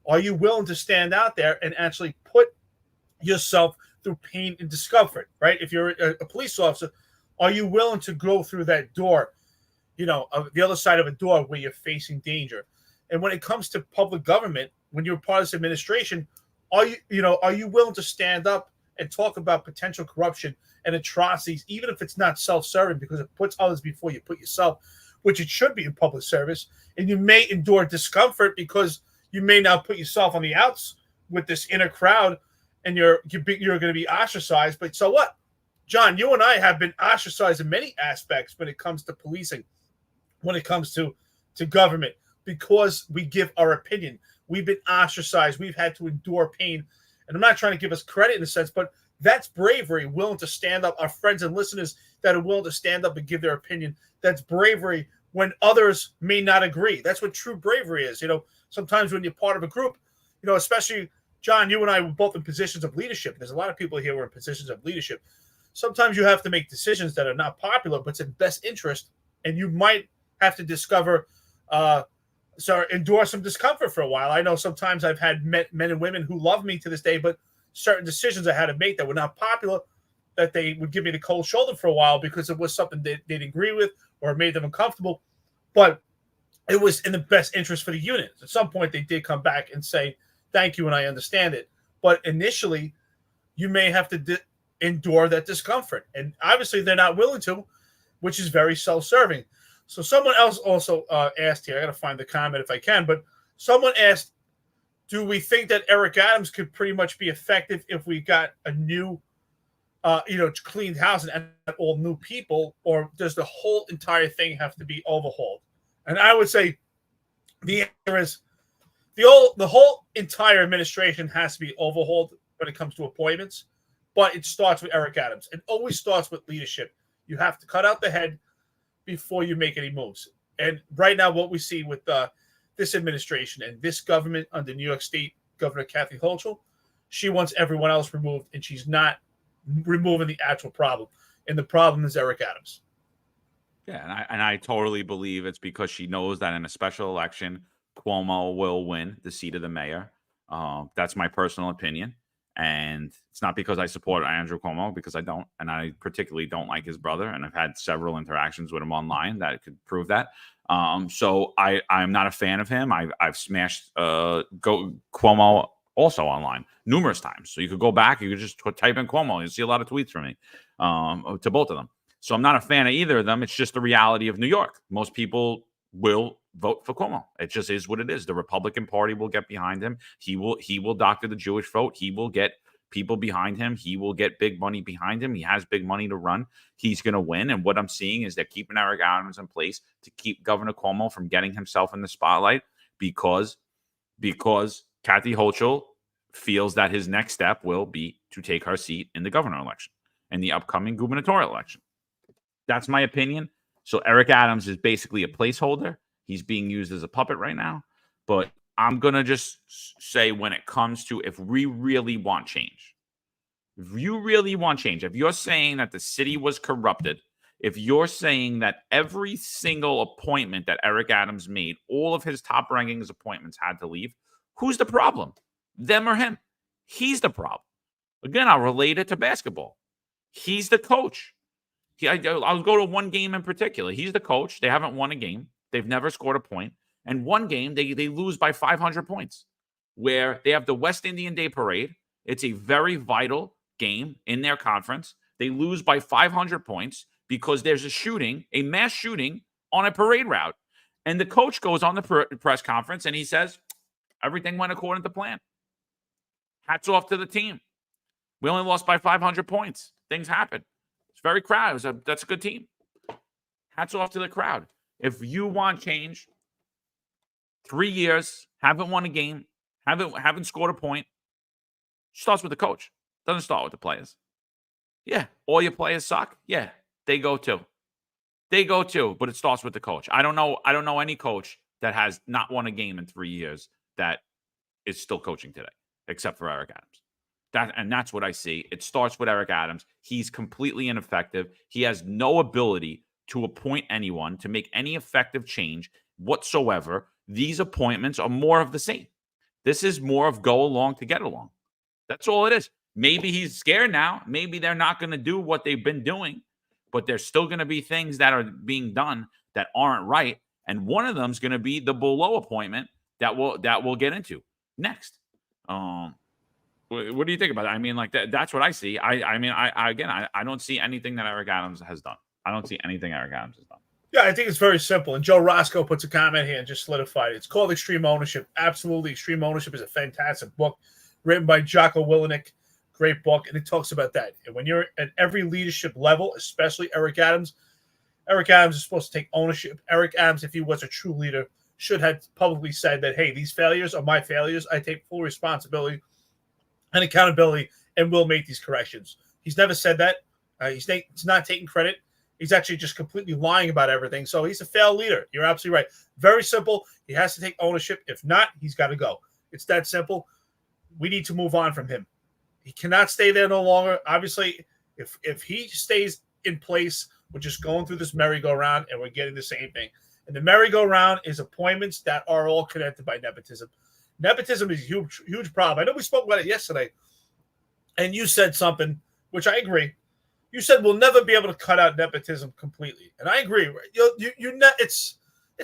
Are you willing to stand out there and actually put yourself through pain and discomfort, right? If you're a police officer, are you willing to go through that door, the other side of a door where you're facing danger? And when it comes to public government, when you're part of this administration, are you willing to stand up and talk about potential corruption and atrocities, even if it's not self-serving, because it puts others before you put yourself, which it should be in public service. And you may endure discomfort because you may now put yourself on the outs with this inner crowd, and you're going to be ostracized. But so what? John, you and I have been ostracized in many aspects when it comes to policing, when it comes to government, because we give our opinion. We've been ostracized. We've had to endure pain. And I'm not trying to give us credit in a sense, but that's bravery, willing to stand up. Our friends and listeners that are willing to stand up and give their opinion. That's bravery when others may not agree. That's what true bravery is. Sometimes when you're part of a group, especially, John, you and I were both in positions of leadership. There's a lot of people here who are in positions of leadership. Sometimes you have to make decisions that are not popular, but it's in best interest. And you might have to endure some discomfort for a while. I know sometimes I've had men and women who love me to this day, but certain decisions I had to make that were not popular, that they would give me the cold shoulder for a while because it was something they didn't agree with or it made them uncomfortable. But it was in the best interest for the unit. At some point, they did come back and say, thank you, and I understand it. But initially, you may have to endure that discomfort. And obviously, they're not willing to, which is very self-serving. So someone else also asked here, I got to find the comment if I can, but someone asked, do we think that Eric Adams could pretty much be effective if we got a new, cleaned house and all new people, or does the whole entire thing have to be overhauled? And I would say the answer is the whole entire administration has to be overhauled when it comes to appointments, but it starts with Eric Adams. It always starts with leadership. You have to cut out the head before you make any moves. And right now, what we see with this administration and this government under New York State Governor Kathy Hochul, she wants everyone else removed, and she's not removing the actual problem. And the problem is Eric Adams. Yeah, and I totally believe it's because she knows that in a special election, Cuomo will win the seat of the mayor. That's my personal opinion. And it's not because I support Andrew Cuomo, because I don't. And I particularly don't like his brother. And I've had several interactions with him online that could prove that. So I'm not a fan of him. I've smashed Cuomo also online numerous times. So you could go back, you could just type in Cuomo. You'll see a lot of tweets from me to both of them. So I'm not a fan of either of them. It's just the reality of New York. Most people will vote for Cuomo. It just is what it is. The Republican Party will get behind him. He will doctor the Jewish vote. He will get people behind him. He will get big money behind him. He has big money to run. He's going to win. And what I'm seeing is they're keeping Eric Adams in place to keep Governor Cuomo from getting himself in the spotlight because Kathy Hochul feels that his next step will be to take her seat in the governor election and the upcoming gubernatorial election. That's my opinion. So Eric Adams is basically a placeholder. He's being used as a puppet right now. But I'm going to just say when it comes to if we really want change, if you really want change, if you're saying that the city was corrupted, if you're saying that every single appointment that Eric Adams made, all of his top rankings appointments had to leave, who's the problem? Them or him? He's the problem. Again, I'll relate it to basketball. He's the coach. I'll go to one game in particular. He's the coach. They haven't won a game. They've never scored a point. And one game, they lose by 500 points, where they have the West Indian Day Parade. It's a very vital game in their conference. They lose by 500 points because there's a mass shooting on a parade route. And the coach goes on the press conference and he says, everything went according to plan. Hats off to the team. We only lost by 500 points. Things happen. It's very crowd. That's a good team. Hats off to the crowd. If you want change, 3 years, haven't won a game, haven't scored a point, starts with the coach. Doesn't start with the players. Yeah, all your players suck. Yeah, they go too. But it starts with the coach. I don't know any coach that has not won a game in 3 years that is still coaching today, except for Eric Adams. That's what I see. It starts with Eric Adams. He's completely ineffective. He has no ability to appoint anyone, to make any effective change whatsoever. These appointments are more of the same. This is more of go along to get along. That's all it is. Maybe he's scared now. Maybe they're not going to do what they've been doing, but there's still going to be things that are being done that aren't right. And one of them is going to be the below appointment that we'll get into next. What do you think about that? I mean, like that's what I see. I don't see anything that Eric Adams has done. I don't see anything Eric Adams has done. Yeah, I think it's very simple. And Joe Roscoe puts a comment here and just solidified it. It's called Extreme Ownership. Absolutely. Extreme Ownership is a fantastic book written by Jocko Willenick. Great book. And it talks about that. And when you're at every leadership level, especially Eric Adams is supposed to take ownership. Eric Adams, if he was a true leader, should have publicly said that, hey, these failures are my failures. I take full responsibility and accountability and will make these corrections. He's never said that. He's not taking credit. He's actually just completely lying about everything. So he's a failed leader. You're absolutely right. Very simple. He has to take ownership. If not, he's got to go. It's that simple. We need to move on from him. He cannot stay there no longer. Obviously, if he stays in place, we're just going through this merry-go-round and we're getting the same thing. And the merry-go-round is appointments that are all connected by nepotism. Nepotism is a huge, huge problem. I know we spoke about it yesterday, and you said something, which I agree. You said we'll never be able to cut out nepotism completely, and I agree. It's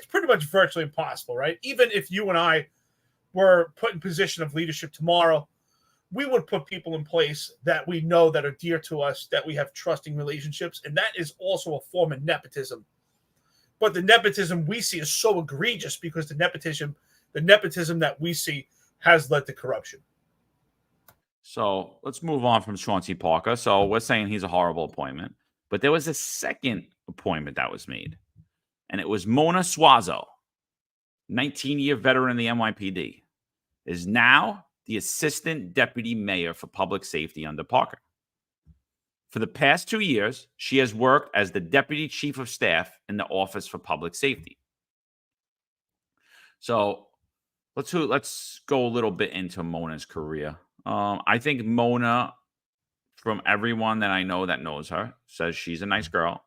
pretty much virtually impossible, right? Even if you and I were put in position of leadership tomorrow, we would put people in place that we know that are dear to us, that we have trusting relationships, and that is also a form of nepotism. But the nepotism we see is so egregious because the nepotism that we see has led to corruption. So let's move on from Chauncey Parker. So we're saying he's a horrible appointment, but there was a second appointment that was made, and it was Mona Suazo, 19-year veteran in the NYPD. is now the assistant deputy mayor for public safety under Parker. For the past 2 years, she has worked as the deputy chief of staff in the Office for Public Safety. So let's go a little bit into Mona's career. I think Mona, from everyone that I know that knows her, says she's a nice girl.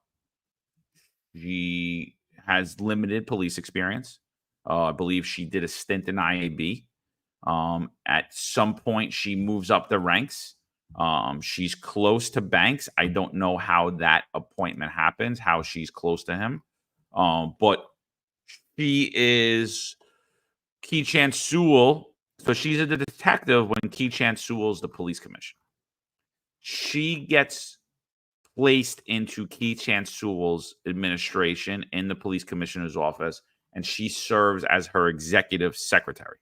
She has limited police experience. I believe she did a stint in IAB. At some point, she moves up the ranks. She's close to Banks. I don't know how that appointment happens, how she's close to him. But she is Keechan Sewell. So she's a detective when Keechan Sewell's the police commissioner. She gets placed into Keechan Sewell's administration in the police commissioner's office, and she serves as her executive secretary.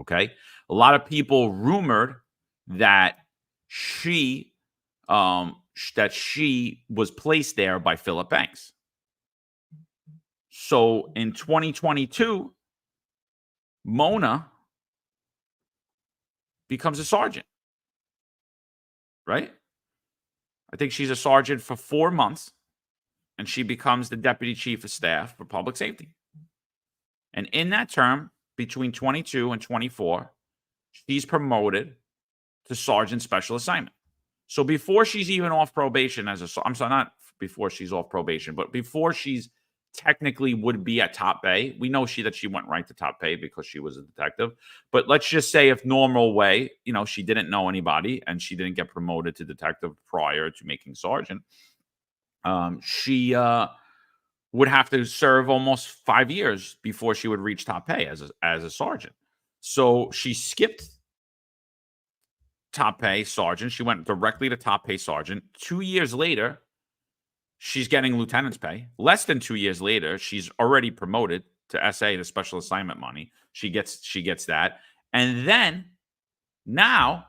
Okay. A lot of people rumored that she was placed there by Philip Banks. So in 2022, Mona becomes a sergeant, right? I think she's a sergeant for 4 months, and she becomes the deputy chief of staff for public safety. And in that term, between 22 and 24, she's promoted to sergeant special assignment. So before she's even off probation I'm sorry, not before she's off probation, but before she's technically would be at top pay. We know that she went right to top pay because she was a detective. But let's just say if normal way, she didn't know anybody and she didn't get promoted to detective prior to making sergeant, she would have to serve almost 5 years before she would reach top pay as a sergeant. So she skipped top pay sergeant. She went directly to top pay sergeant. 2 years later, she's getting lieutenant's pay. Less than 2 years later, she's already promoted to SA, to special assignment money. She gets that. And then now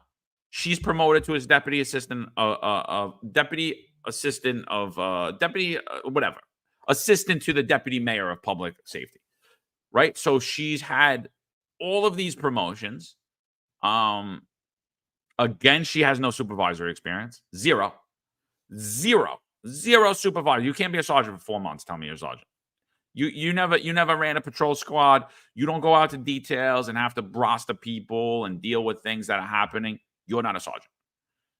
she's promoted to as deputy assistant assistant to the deputy mayor of public safety. Right? So she's had all of these promotions. Again, she has no supervisory experience. Zero supervisor. You can't be a sergeant for 4 months. Tell me you're a sergeant. You never ran a patrol squad. You don't go out to details and have to roster people and deal with things that are happening. You're not a sergeant.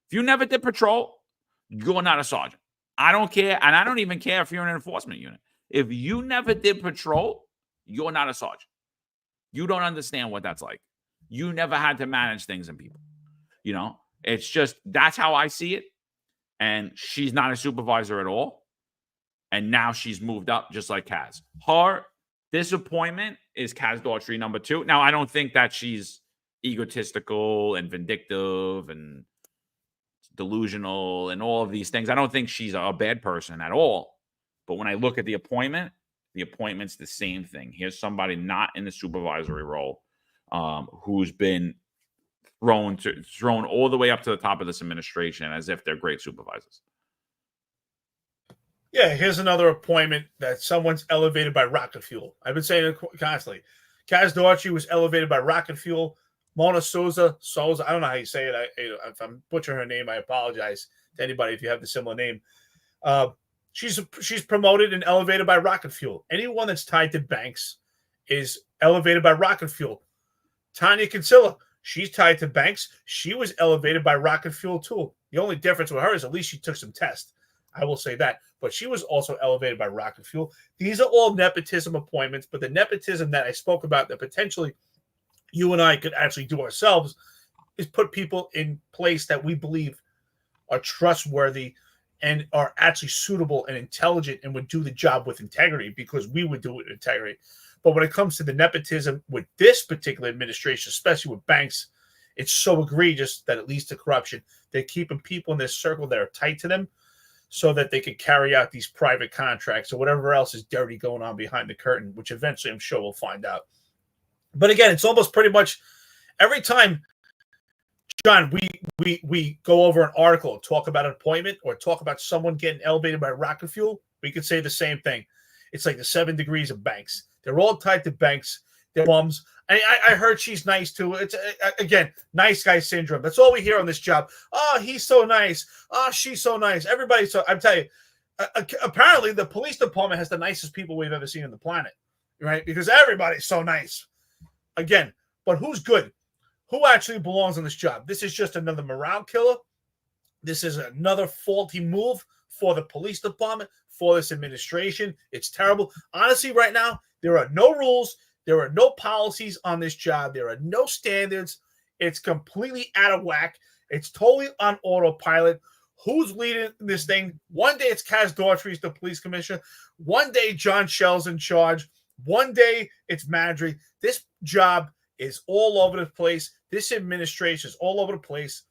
If you never did patrol, you're not a sergeant. I don't care, and I don't even care if you're in an enforcement unit. If you never did patrol, you're not a sergeant. You don't understand what that's like. You never had to manage things and people. It's just, that's how I see it. And she's not a supervisor at all. And now she's moved up just like Kaz. Her disappointment is Kaz Daughtry number 2. Now, I don't think that she's egotistical and vindictive and delusional and all of these things. I don't think she's a bad person at all. But when I look at the appointment's the same thing. Here's somebody not in the supervisory role who's been thrown all the way up to the top of this administration as if they're great supervisors. Yeah, here's another appointment that someone's elevated by rocket fuel. I've been saying it constantly. Kaz Daughtry was elevated by rocket fuel. Mona Souza, I don't know how you say it. If I'm butchering her name, I apologize to anybody if you have the similar name. She's promoted and elevated by rocket fuel. Anyone that's tied to Banks is elevated by rocket fuel. Tanya Kinsella, she's tied to Banks. She was elevated by rocket fuel too. The only difference with her is at least she took some tests. I will say that. But she was also elevated by rocket fuel. These are all nepotism appointments, but the nepotism that I spoke about that potentially you and I could actually do ourselves is put people in place that we believe are trustworthy and are actually suitable and intelligent and would do the job with integrity, because we would do it with integrity. But when it comes to the nepotism with this particular administration, especially with Banks, it's so egregious that it leads to corruption. They're keeping people in this circle that are tight to them so that they can carry out these private contracts or whatever else is dirty going on behind the curtain, which eventually I'm sure we'll find out. But again, it's almost pretty much every time, John, we go over an article, talk about an appointment, or talk about someone getting elevated by rocket fuel, we could say the same thing. It's like the 7 degrees of Banks. They're all tied to Banks. They're bums. I heard she's nice too. It's again, nice guy syndrome. That's all we hear on this job. Oh, he's so nice. Oh, she's so nice. Everybody's so. I'm telling you, apparently the police department has the nicest people we've ever seen on the planet, right? Because everybody's so nice. Again, but who's good? Who actually belongs on this job? This is just another morale killer. This is another faulty move for the police department, for this administration. It's terrible. Honestly, right now, there are no rules. There are no policies on this job. There are no standards. It's completely out of whack. It's totally on autopilot. Who's leading this thing? One day it's Kaz Daughtry's the police commissioner. One day John Schell's in charge. One day it's Madry. This job is all over the place. This administration is all over the place.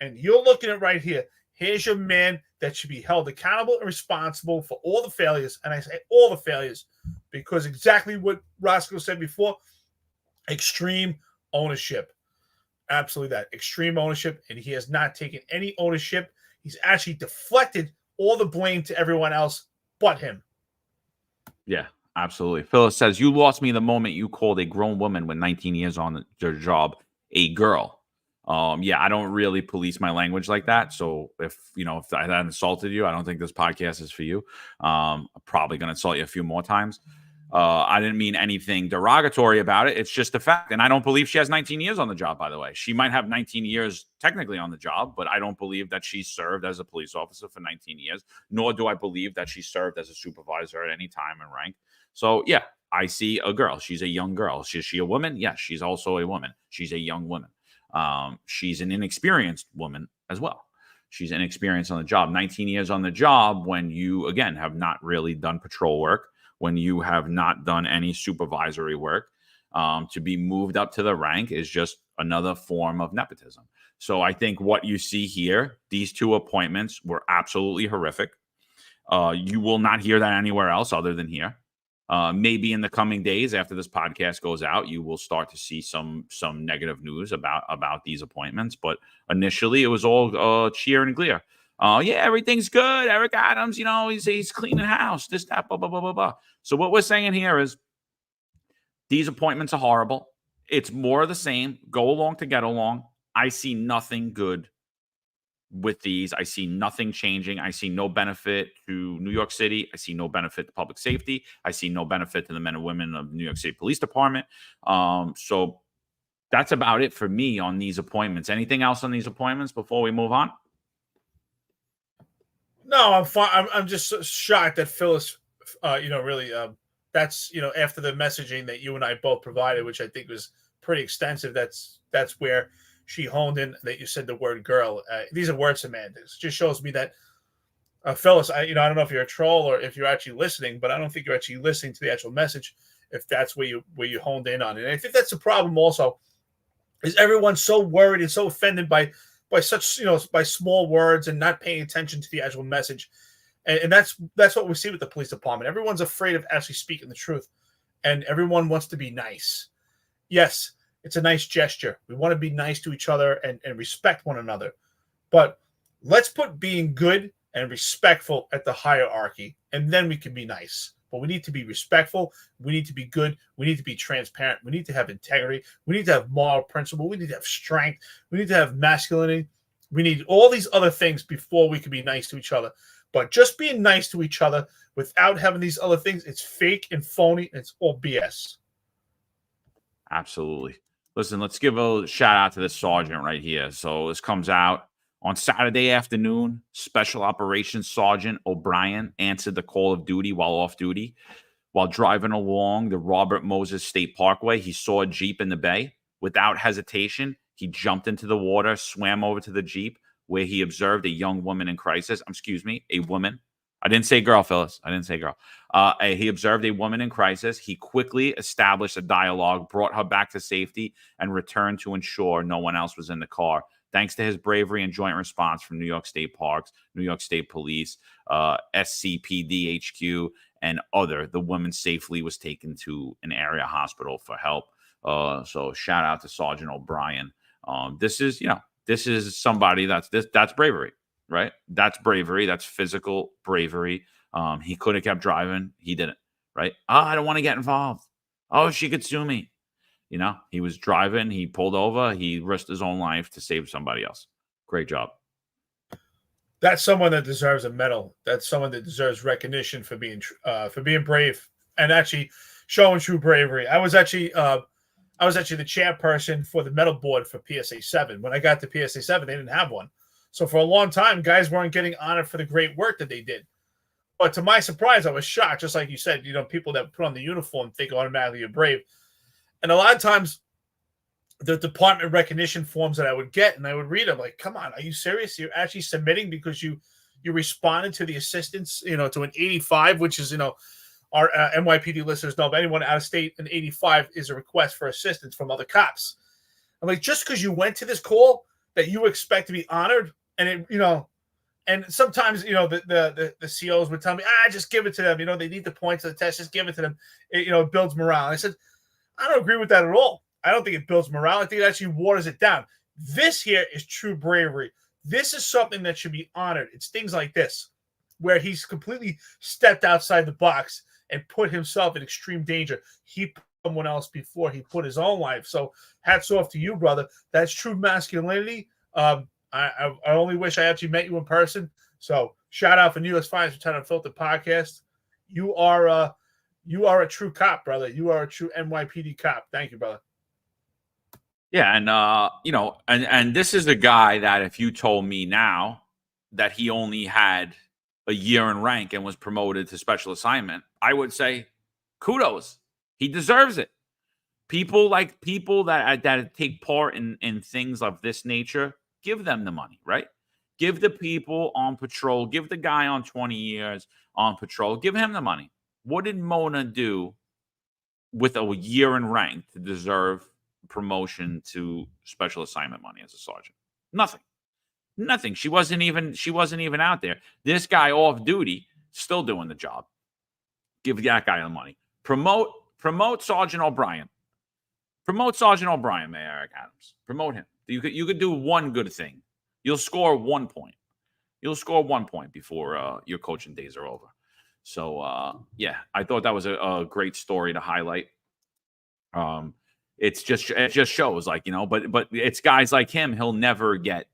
And you're looking at right here. Here's your man that should be held accountable and responsible for all the failures. And I say all the failures because exactly what Roscoe said before, extreme ownership. Absolutely that. Extreme ownership. And he has not taken any ownership. He's actually deflected all the blame to everyone else but him. Yeah, absolutely. Phyllis says, you lost me the moment you called a grown woman with 19 years on their job a girl. Yeah, I don't really police my language like that. So if I had insulted you, I don't think this podcast is for you. I'm probably going to insult you a few more times. I didn't mean anything derogatory about it. It's just a fact. And I don't believe she has 19 years on the job, by the way. She might have 19 years technically on the job, but I don't believe that she served as a police officer for 19 years, nor do I believe that she served as a supervisor at any time in rank. So, yeah, I see a girl. She's a young girl. Is she a woman? Yes, she's also a woman. She's a young woman. She's an inexperienced woman as well. She's inexperienced on the job. 19 years on the job when you, again, have not really done patrol work, when you have not done any supervisory work. To be moved up to the rank is just another form of nepotism. So I think what you see here, these two appointments were absolutely horrific. You will not hear that anywhere else other than here. Maybe in the coming days after this podcast goes out, you will start to see some negative news about these appointments. But initially, it was all cheer and glee. Yeah, everything's good. Eric Adams, he's cleaning house. This, that, blah, blah, blah, blah, blah. So what we're saying here is these appointments are horrible. It's more of the same. Go along to get along. I see nothing good with these. I see nothing changing. I see no benefit to New York City. I see no benefit to public safety. I see no benefit to the men and women of New York City Police Department. So that's about it for me on these appointments. Anything else on these appointments before we move on? No, I'm fine. I'm just so shocked that Phyllis, really, that's, after the messaging that you and I both provided, which I think was pretty extensive. That's where she honed in that you said the word girl. These are word semantics. It just shows me that Phyllis, I don't know if you're a troll or if you're actually listening, but I don't think you're actually listening to the actual message if that's where you honed in on it. And I think that's the problem also, is everyone's so worried and so offended by such, by small words and not paying attention to the actual message. And that's what we see with the police department. Everyone's afraid of actually speaking the truth, and everyone wants to be nice. Yes, it's a nice gesture. We want to be nice to each other and respect one another. But let's put being good and respectful at the hierarchy, and then we can be nice. But we need to be respectful. We need to be good. We need to be transparent. We need to have integrity. We need to have moral principle. We need to have strength. We need to have masculinity. We need all these other things before we can be nice to each other. But just being nice to each other without having these other things, it's fake and phony. And it's all BS. Absolutely. Listen, let's give a shout out to this sergeant right here. So this comes out on Saturday afternoon. Special Operations Sergeant O'Brien answered the call of duty while off duty. While driving along the Robert Moses State Parkway, he saw a Jeep in the bay. Without hesitation, he jumped into the water, swam over to the Jeep, where he observed a young woman in crisis. A woman. I didn't say girl, Phyllis. I didn't say girl. He observed a woman in crisis. He quickly established a dialogue, brought her back to safety, and returned to ensure no one else was in the car. Thanks to his bravery and joint response from New York State Parks, New York State Police, SCPD HQ, and the woman safely was taken to an area hospital for help. So shout out to Sergeant O'Brien. This is somebody that's bravery. Right? That's bravery. That's physical bravery. He could have kept driving. He didn't. Right? I don't want to get involved. Oh, she could sue me. You know, he was driving, he pulled over, he risked his own life to save somebody else. Great job. That's someone that deserves a medal. That's someone that deserves recognition for being brave and actually showing true bravery. I was actually the chairperson for the medal board for PSA 7. When I got to PSA 7, they didn't have one. So for a long time, guys weren't getting honored for the great work that they did. But to my surprise, I was shocked. Just like you said, you know, people that put on the uniform think automatically you're brave. And a lot of times, the department recognition forms that I would get, and I would read them like, come on, are you serious? You're actually submitting because you responded to the assistance, you know, to an 85, which is, you know, our NYPD listeners know, if anyone out of state, an 85 is a request for assistance from other cops. I'm like, just because you went to this call that you expect to be honored, and it, you know, and sometimes, you know, the COs would tell me, just give it to them. You know, they need the points of the test, just give it to them. You know, it builds morale. And I said, I don't agree with that at all. I don't think it builds morale. I think it actually waters it down. This here is true bravery. This is something that should be honored. It's things like this, where he's completely stepped outside the box and put himself in extreme danger. He put someone else before he put his own life. So hats off to you, brother. That's true masculinity. I only wish I actually met you in person. So shout out for New York's Finest for Unfiltered podcast. You are a true cop, brother. You are a true NYPD cop. Thank you, brother. Yeah, and you know, and this is a guy that if you told me now that he only had a year in rank and was promoted to special assignment, I would say kudos. He deserves it. People that take part in things of this nature, give them the money, right? Give the people on patrol, give the guy on 20 years on patrol, give him the money. What did Mona do with a year in rank to deserve promotion to special assignment money as a sergeant? Nothing. She wasn't even out there. This guy off duty, still doing the job. Give that guy the money. Promote Sergeant O'Brien. Promote Sergeant O'Brien, Mayor Eric Adams. Promote him. You could do one good thing. You'll score 1 point. You'll score 1 point before your coaching days are over. So yeah, I thought that was a great story to highlight. It just shows, like, you know, but it's guys like him. He'll never get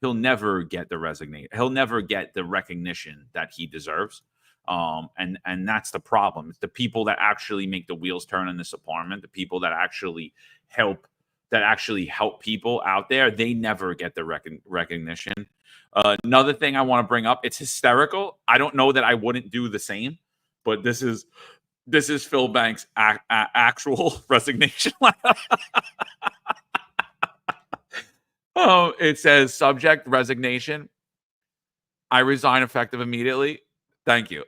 the resignation. He'll never get the recognition that he deserves. And that's the problem. It's the people that actually make the wheels turn in this department, the people that actually help people out there. They never get the recognition. Another thing I want to bring up, it's hysterical. I don't know that I wouldn't do the same, but this is Phil Banks' actual resignation. Oh, it says subject resignation. I resign effective immediately. Thank you.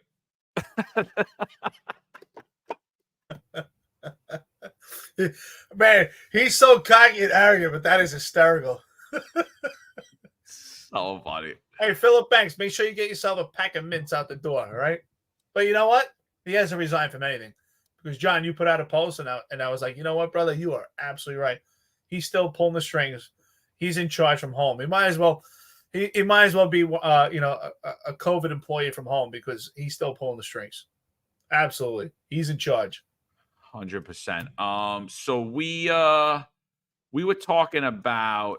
Man, he's so cocky and arrogant, but that is hysterical. So funny. Hey, Philip Banks, make sure you get yourself a pack of mints out the door, all right? But you know what? He hasn't resigned from anything. Because, John, you put out a post, and I was like, you know what, brother? You are absolutely right. He's still pulling the strings. He's in charge from home. He might as well be, a COVID employee from home, because he's still pulling the strings. Absolutely. He's in charge. 100%. So we were talking about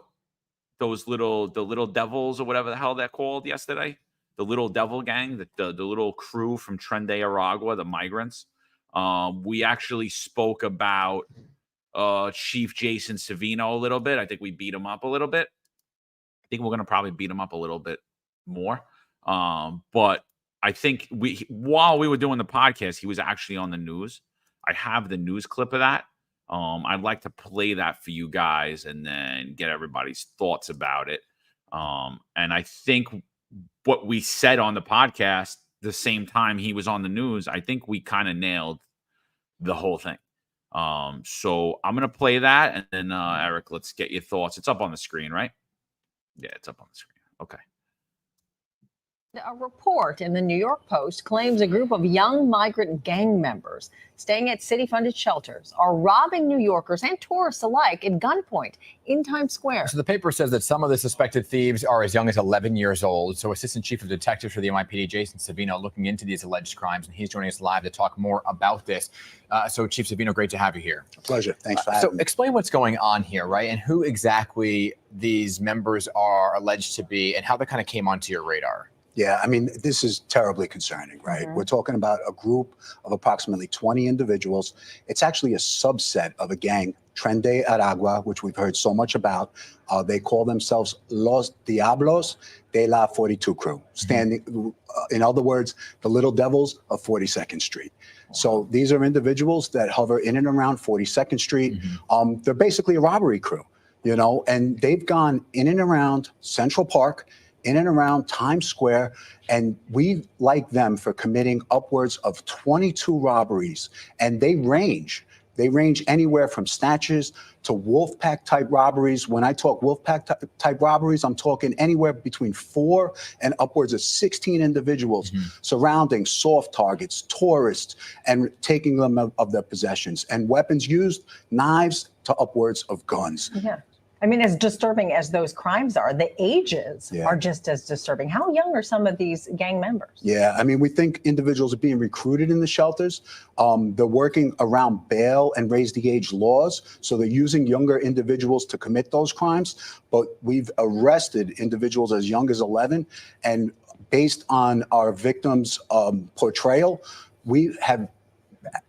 the little devils or whatever the hell they're called yesterday. The little devil gang, the little crew from Tren de Aragua, the migrants. We actually spoke about Chief Jason Savino a little bit. I think we beat him up a little bit. I think we're going to probably beat him up a little bit more. But I think while we were doing the podcast, he was actually on the news. I have the news clip of that. I'd like to play that for you guys and then get everybody's thoughts about it. And I think what we said on the podcast the same time he was on the news, I think we kind of nailed the whole thing. So I'm going to play that. And then, Eric, let's get your thoughts. It's up on the screen, right? Yeah, it's up on the screen. Okay. A report in the New York Post claims a group of young migrant gang members staying at city-funded shelters are robbing New Yorkers and tourists alike at gunpoint in Times Square. So the paper says that some of the suspected thieves are as young as 11 years old. So Assistant Chief of Detectives for the NYPD, Jason Savino, looking into these alleged crimes, and he's joining us live to talk more about this. So Chief Savino, great to have you here. A pleasure. Thanks for having me. So explain what's going on here, right? And who exactly these members are alleged to be and how they kind of came onto your radar. Yeah, I mean, this is terribly concerning, right? We're talking about a group of approximately 20 individuals. It's actually a subset of a gang, Tren de Aragua, which we've heard so much about. They call themselves Los Diablos de la 42 Crew, standing, in other words, the little devils of 42nd Street. So these are individuals that hover in and around 42nd Street. They're basically a robbery crew, you know, and they've gone in and around Central Park, in and around Times Square, and we like them for committing upwards of 22 robberies. And they range anywhere from snatches to wolf pack type robberies. When I talk wolf pack type robberies, I'm talking anywhere between 4 and upwards of 16 individuals surrounding soft targets, tourists, and taking them of their possessions. And weapons used, knives to upwards of guns. Yeah. I mean, as disturbing as those crimes are, the ages are just as disturbing. How young are some of these gang members? Yeah, I mean, we think individuals are being recruited in the shelters. They're working around bail and raise the age laws. So they're using younger individuals to commit those crimes. But we've arrested individuals as young as 11. And based on our victims' portrayal, we have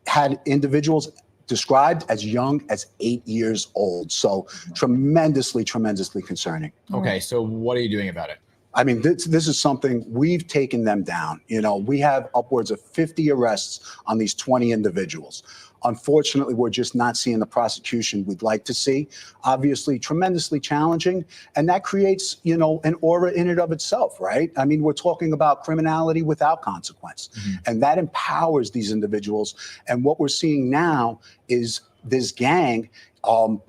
had individuals described as young as 8 years old. So tremendously concerning. Okay, so what are you doing about it? I mean, this is something we've taken them down. You know, we have upwards of 50 arrests on these 20 individuals. Unfortunately, we're just not seeing the prosecution we'd like to see. Obviously, tremendously challenging. And that creates, you know, an aura in and of itself, right? I mean, we're talking about criminality without consequence. And that empowers these individuals. And what we're seeing now is this gang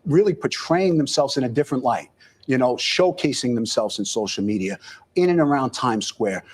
really portraying themselves in a different light, you know, showcasing themselves in social media, in and around Times Square,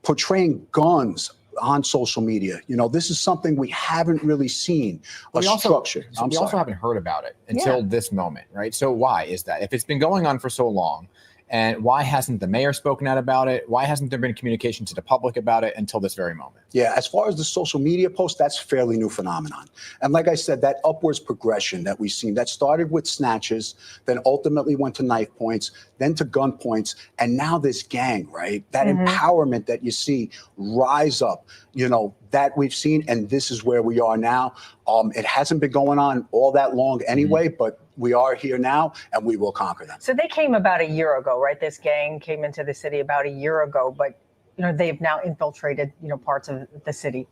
portraying guns on social media. You know, this is something we haven't really seen. We also haven't heard about it until this moment, right? So why is that? If it's been going on for so long, and why hasn't the mayor spoken out about it? Why hasn't there been communication to the public about it until this very moment? Yeah, as far as the social media post, that's a fairly new phenomenon. And like I said, that upwards progression that we've seen, that started with snatches, then ultimately went to knife points, then to gun points, and now this gang, right? That empowerment that you see rise up, you know, that we've seen, and this is where we are now. It hasn't been going on all that long anyway, but we are here now, and we will conquer them. So they came about a year ago, right? This gang came into the city about a year ago, but you know they've now infiltrated, you know, parts of the city.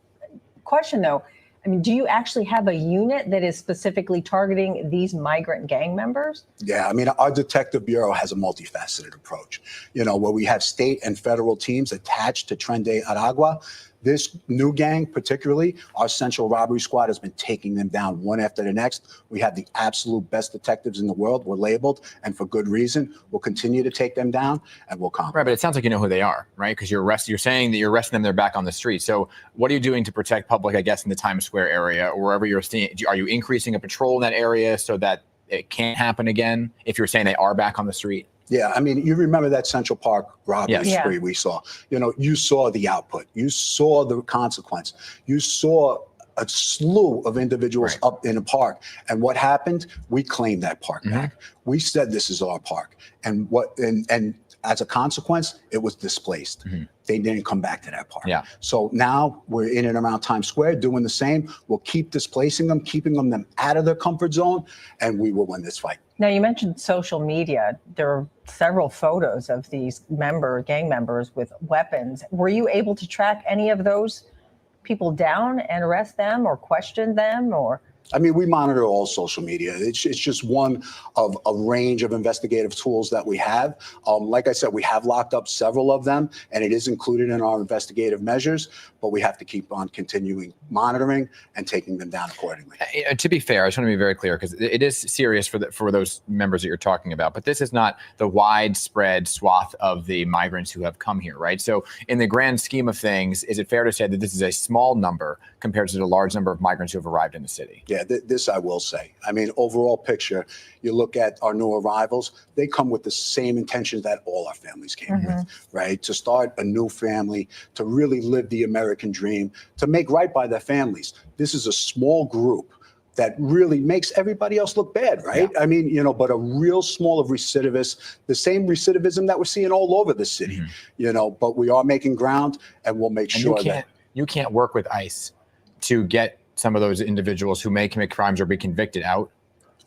Question though, I mean, do you actually have a unit that is specifically targeting these migrant gang members? Yeah, I mean, our detective bureau has a multifaceted approach, you know, where we have state and federal teams attached to Tren de Aragua. This new gang, particularly, our Central Robbery Squad has been taking them down one after the next. We have the absolute best detectives in the world. We're labeled, and for good reason. We'll continue to take them down, and we'll conquer. Right, but it sounds like you know who they are, right? Because you're saying that you're arresting them, they're back on the street. So what are you doing to protect public, I guess, in the Times Square area or wherever you're seeing? Are you increasing a patrol in that area so that it can't happen again if you're saying they are back on the street? Yeah, I mean, you remember that Central Park robbery spree we saw. You know, you saw the output. You saw the consequence. You saw a slew of individuals up in a park. And what happened? We claimed that park back. We said this is our park. And and as a consequence, it was displaced. They didn't come back to that park. So now we're in and around Times Square doing the same. We'll keep displacing them, keeping them out of their comfort zone, and we will win this fight. Now, you mentioned social media. There are several photos of these gang members with weapons. Were you able to track any of those people down and arrest them or question them or? I mean, we monitor all social media. It's just one of a range of investigative tools that we have. Like I said, we have locked up several of them, and it is included in our investigative measures, but we have to keep on continuing monitoring and taking them down accordingly. To be fair, I just want to be very clear, because it is serious for those members that you're talking about, but this is not the widespread swath of the migrants who have come here, right? So in the grand scheme of things, is it fair to say that this is a small number compared to the large number of migrants who have arrived in the city? Yeah, this I will say. I mean, overall picture, you look at our new arrivals, they come with the same intention that all our families came with, right? To start a new family, to really live the American dream, to make right by their families. This is a small group that really makes everybody else look bad, right? Yeah. I mean, you know, but a real small of recidivists, the same recidivism that we're seeing all over the city, you know, but we are making ground, and we'll make sure that you can't work with ICE to get some of those individuals who may commit crimes or be convicted out?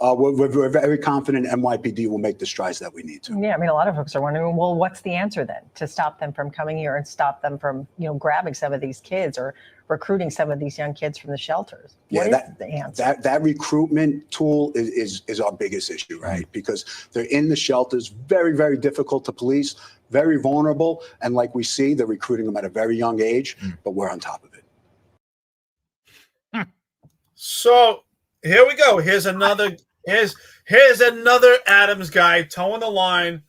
We're very confident NYPD will make the strides that we need to. Yeah, I mean, a lot of folks are wondering, well, what's the answer then to stop them from coming here and stop them from, you know, grabbing some of these kids or recruiting some of these young kids from the shelters? Yeah, what is the answer? That recruitment tool is our biggest issue, right? Because they're in the shelters, very, very difficult to police, very vulnerable, and like we see, they're recruiting them at a very young age, but we're on top of it. So here we go. Here's another Adams guy towing the line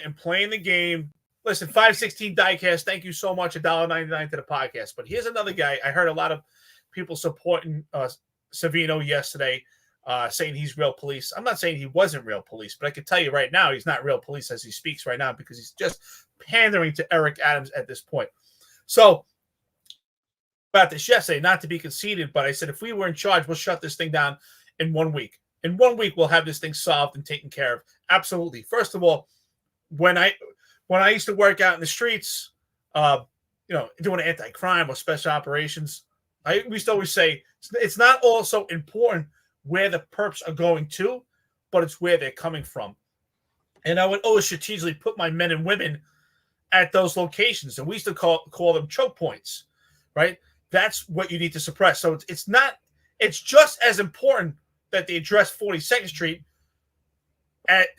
and playing the game. Listen, 516 Diecast, thank you so much. $1.99 to the podcast. But here's another guy. I heard a lot of people supporting Savino yesterday, saying he's real police. I'm not saying he wasn't real police, but I can tell you right now he's not real police as he speaks right now, because he's just pandering to Eric Adams at this point. So about this yesterday, not to be conceited, but I said, if we were in charge, we'll shut this thing down in 1 week. In 1 week, we'll have this thing solved and taken care of. Absolutely. First of all, when I used to work out in the streets, doing anti-crime or special operations, we used to always say it's not also important where the perps are going to, but it's where they're coming from. And I would always strategically put my men and women at those locations, and we used to call them choke points, right? That's what you need to suppress. So it's just as important that they address 42nd Street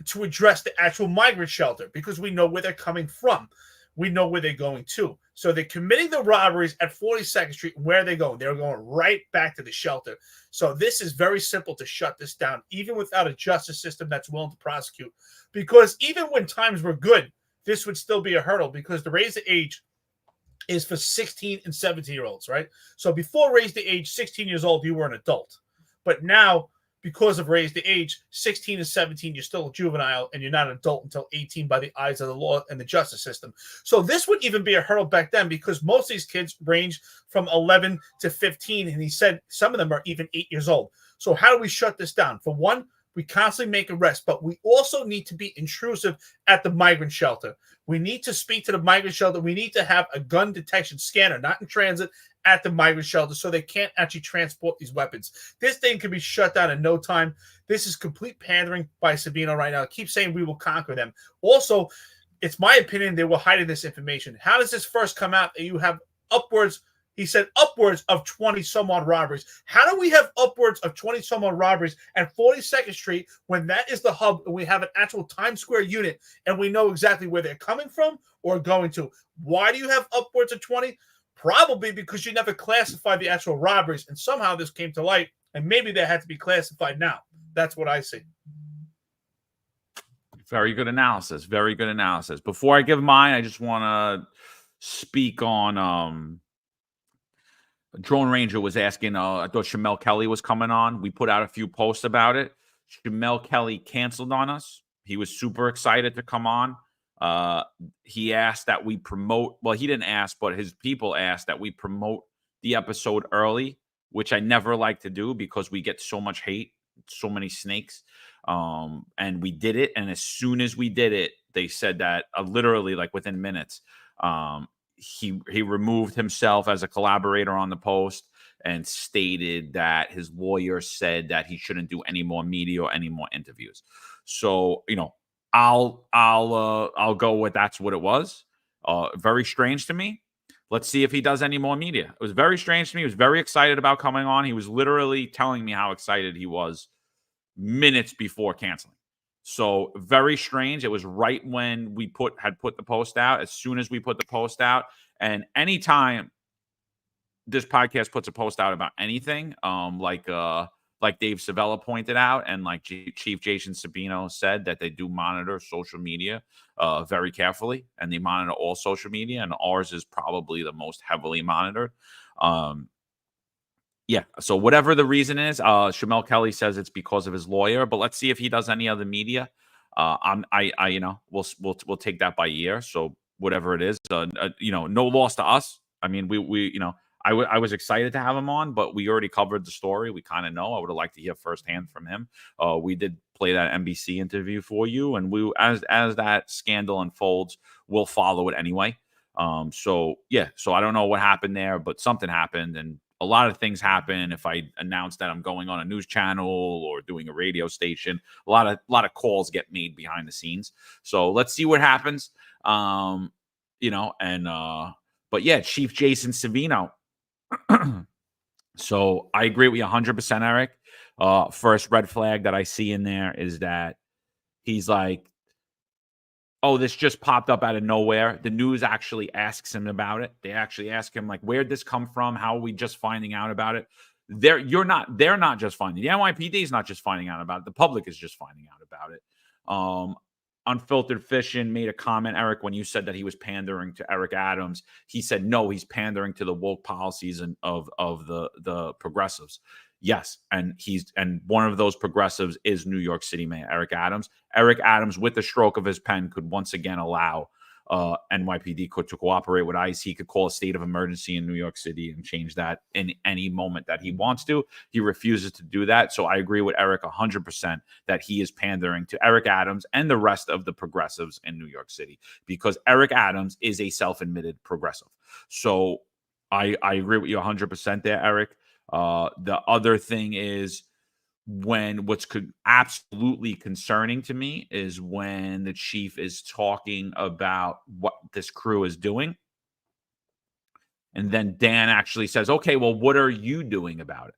to address the actual migrant shelter, because we know where they're coming from. We know where they're going to. So they're committing the robberies at 42nd Street. Where are they going? They're going right back to the shelter. So this is very simple to shut this down, even without a justice system that's willing to prosecute. Because even when times were good, this would still be a hurdle, because the raise the age is for 16 and 17-year-olds, right? So before raise the age, 16 years old, you were an adult. But now, because of raise the age, 16 and 17, you're still a juvenile, and you're not an adult until 18 by the eyes of the law and the justice system. So this would even be a hurdle back then, because most of these kids range from 11 to 15, and he said some of them are even 8 years old. So how do we shut this down? For one, we constantly make arrests, but we also need to be intrusive at the migrant shelter. We need to speak to the migrant shelter. We need to have a gun detection scanner, not in transit, at the migrant shelter, so they can't actually transport these weapons. This thing can be shut down in no time. This is complete pandering by Savino right now. Keep saying we will conquer them. Also, it's my opinion they were hiding this information. How does this first come out that you have upwards, he said, upwards of 20 some odd robberies? How do we have upwards of 20 some odd robberies at 42nd Street when that is the hub, and we have an actual Times Square unit, and we know exactly where they're coming from or going to? Why do you have upwards of 20? Probably because you never classified the actual robberies, and somehow this came to light, and maybe they had to be classified now. That's what I see. Very good analysis. Very good analysis. Before I give mine, I just want to speak on Drone Ranger was asking, I thought Shamel Kelly was coming on. We put out a few posts about it. Shamel Kelly canceled on us. He was super excited to come on. He asked that we promote, well, he didn't ask, but his people asked that we promote the episode early, which I never like to do because we get so much hate, so many snakes. And we did it. And as soon as we did it, they said that literally like within minutes, he removed himself as a collaborator on the post and stated that his lawyer said that he shouldn't do any more media or any more interviews. So, I'll go with that's what it was. Very strange to me, Let's see if he does any more media. It was very strange to me. He was very excited about coming on. He was literally telling me how excited he was minutes before canceling. So very strange. It was right when we had put the post out. As soon as we put the post out, and anytime this podcast puts a post out about anything, like Dave Savella pointed out, and like Chief Jason Sabino said, that they do monitor social media very carefully, and they monitor all social media, and ours is probably the most heavily monitored. Yeah. So whatever the reason is, Shamel Kelly says it's because of his lawyer, but let's see if he does any other media. We'll take that by ear. So whatever it is, no loss to us. I mean, I was excited to have him on, but we already covered the story. We kind of know. I would have liked to hear firsthand from him. We did play that NBC interview for you, and as that scandal unfolds, we'll follow it anyway. So I don't know what happened there, but something happened, and a lot of things happen. If I announce that I'm going on a news channel or doing a radio station, a lot of calls get made behind the scenes. So let's see what happens. But yeah, Chief Jason Savino. So I agree with you 100%, Eric. First red flag that I see in there is that he's like, oh, this just popped up out of nowhere. The news actually asks him about it. They actually ask him, like, where'd this come from? How are we just finding out about it? They're not just finding. The NYPD is not just finding out about it. The public is just finding out about it. Unfiltered Fishing made a comment, Eric, when you said that he was pandering to Eric Adams. He said, no, he's pandering to the woke policies of the progressives. Yes, and one of those progressives is New York City Mayor Eric Adams. Eric Adams, with the stroke of his pen, could once again allow NYPD to cooperate with ICE. He could call a state of emergency in New York City and change that in any moment that he wants to. He refuses to do that. So I agree with Eric 100% that he is pandering to Eric Adams and the rest of the progressives in New York City, because Eric Adams is a self-admitted progressive. So I agree with you 100% there, Eric. The other thing is, what's absolutely concerning to me is when the chief is talking about what this crew is doing. And then Dan actually says, okay, well, what are you doing about it?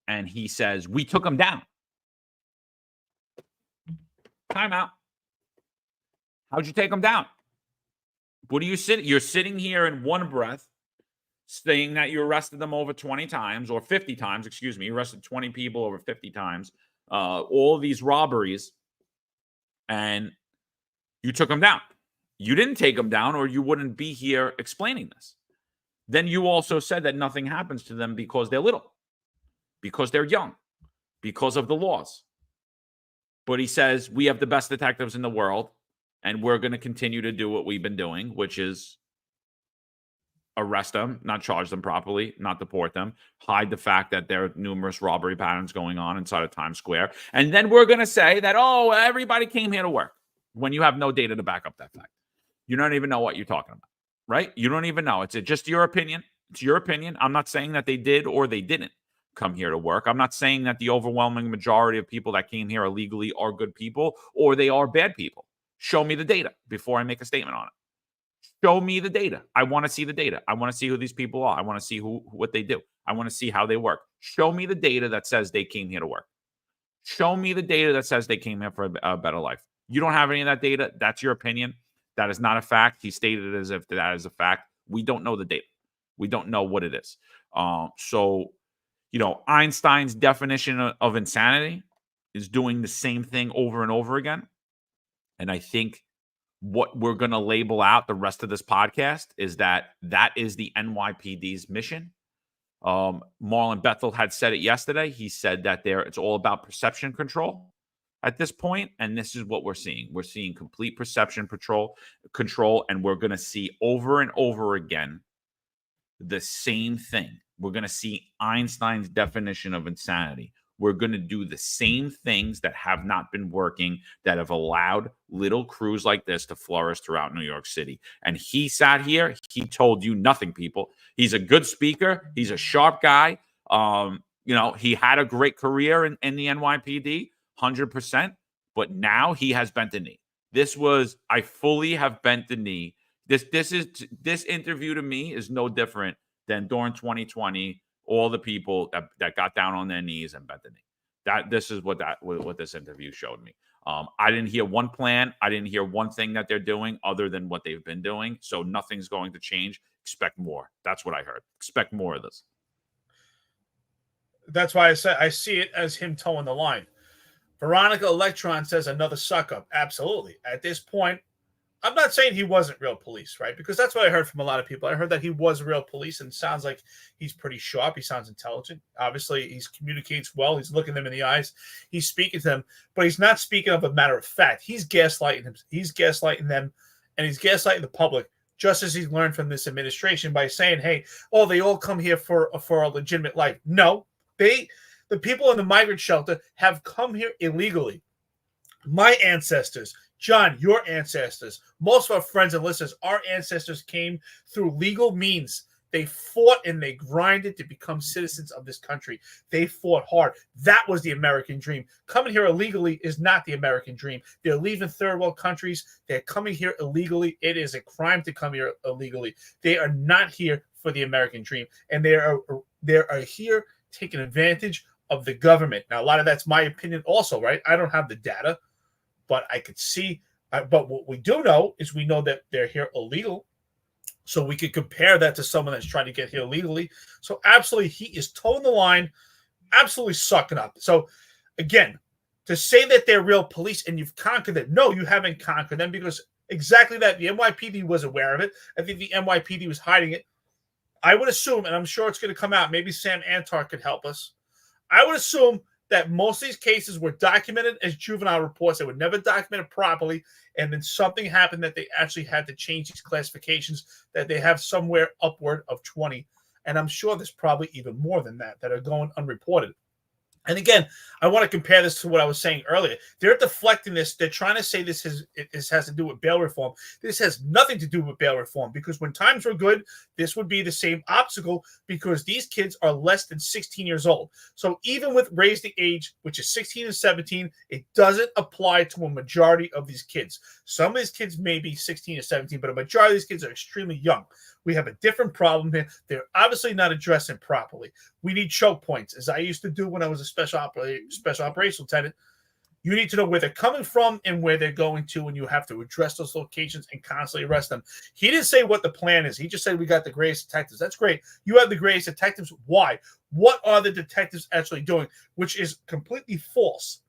And he says, we took them down. Time out. How'd you take them down? What are you sitting? You're sitting here in one breath saying that you arrested them over 20 times or 50 times, excuse me, you arrested 20 people over 50 times, all of these robberies, and you took them down. You didn't take them down, or you wouldn't be here explaining this. Then you also said that nothing happens to them because they're little, because they're young, because of the laws. But he says, we have the best detectives in the world, and we're going to continue to do what we've been doing, which is arrest them, not charge them properly, not deport them, hide the fact that there are numerous robbery patterns going on inside of Times Square. And then we're going to say that, oh, everybody came here to work, when you have no data to back up that fact. You don't even know what you're talking about, right? You don't even know. It's just your opinion. It's your opinion. I'm not saying that they did or they didn't come here to work. I'm not saying that the overwhelming majority of people that came here illegally are good people or they are bad people. Show me the data before I make a statement on it. Show me the data. I want to see the data. I want to see who these people are. I want to see what they do. I want to see how they work. Show me the data that says they came here to work. Show me the data that says they came here for a better life. You don't have any of that data. That's your opinion. That is not a fact. He stated it as if that is a fact. We don't know the data. We don't know what it is. Einstein's definition of insanity is doing the same thing over and over again. And I think what we're going to label out the rest of this podcast is that is the NYPD's mission. Marlon Bethel had said it yesterday. He said that it's all about perception control at this point, and this is what we're seeing. We're seeing complete perception control, and we're going to see over and over again the same thing. We're going to see Einstein's definition of insanity. We're going to do the same things that have not been working, that have allowed little crews like this to flourish throughout New York City. And he sat here. He told you nothing, people. He's a good speaker. He's a sharp guy. He had a great career in the NYPD, 100%. But now he has bent the knee. I fully have bent the knee This interview to me is no different than during 2020, all the people that got down on their knees and bent the knee. This is what this interview showed me. I didn't hear one plan. I didn't hear one thing that they're doing other than what they've been doing. So nothing's going to change. Expect more. That's what I heard. Expect more of this. That's why I said I see it as him towing the line. Veronica Electron says another suck up. Absolutely. At this point, I'm not saying he wasn't real police, right? Because that's what I heard from a lot of people. I heard that he was real police and sounds like he's pretty sharp. He sounds intelligent. Obviously, he communicates well. He's looking them in the eyes. He's speaking to them, but he's not speaking of a matter of fact. He's gaslighting them. He's gaslighting them, and he's gaslighting the public, just as he's learned from this administration by saying, hey, oh, they all come here for a legitimate life. No, the people in the migrant shelter have come here illegally. My ancestors, John, your ancestors, most of our friends and listeners, our ancestors came through legal means. They fought and they grinded to become citizens of this country. They fought hard. That was the American dream. Coming here illegally is not the American dream. They're leaving third world countries. They're coming here illegally. It is a crime to come here illegally. They are not here for the American dream. And they are here taking advantage of the government. Now, a lot of that's my opinion also, right? I don't have the data, but I could see. But what we do know is we know that they're here illegal. So we could compare that to someone that's trying to get here legally. So absolutely, he is towing the line, absolutely sucking up. So again, to say that they're real police and you've conquered them, no, you haven't conquered them, because exactly that. The NYPD was aware of it. I think the NYPD was hiding it. I would assume, and I'm sure it's going to come out, maybe Sam Antar could help us. I would assume that most of these cases were documented as juvenile reports. They were never documented properly, and then something happened that they actually had to change these classifications, that they have somewhere upward of 20. And I'm sure there's probably even more than that are going unreported. And again, I want to compare this to what I was saying earlier. They're deflecting this. They're trying to say this has to do with bail reform. This has nothing to do with bail reform, because when times were good, this would be the same obstacle, because these kids are less than 16 years old. So even with raised the age, which is 16 and 17, it doesn't apply to a majority of these kids. Some of these kids may be 16 or 17, but a majority of these kids are extremely young. We have a different problem here. They're obviously not addressing properly. We need choke points, as I used to do when I was a special operations lieutenant. You need to know where they're coming from and where they're going to, and you have to address those locations and constantly arrest them. He didn't say what the plan is. He just said we got the greatest detectives. That's great. You have the greatest detectives. Why? What are the detectives actually doing? Which is completely false.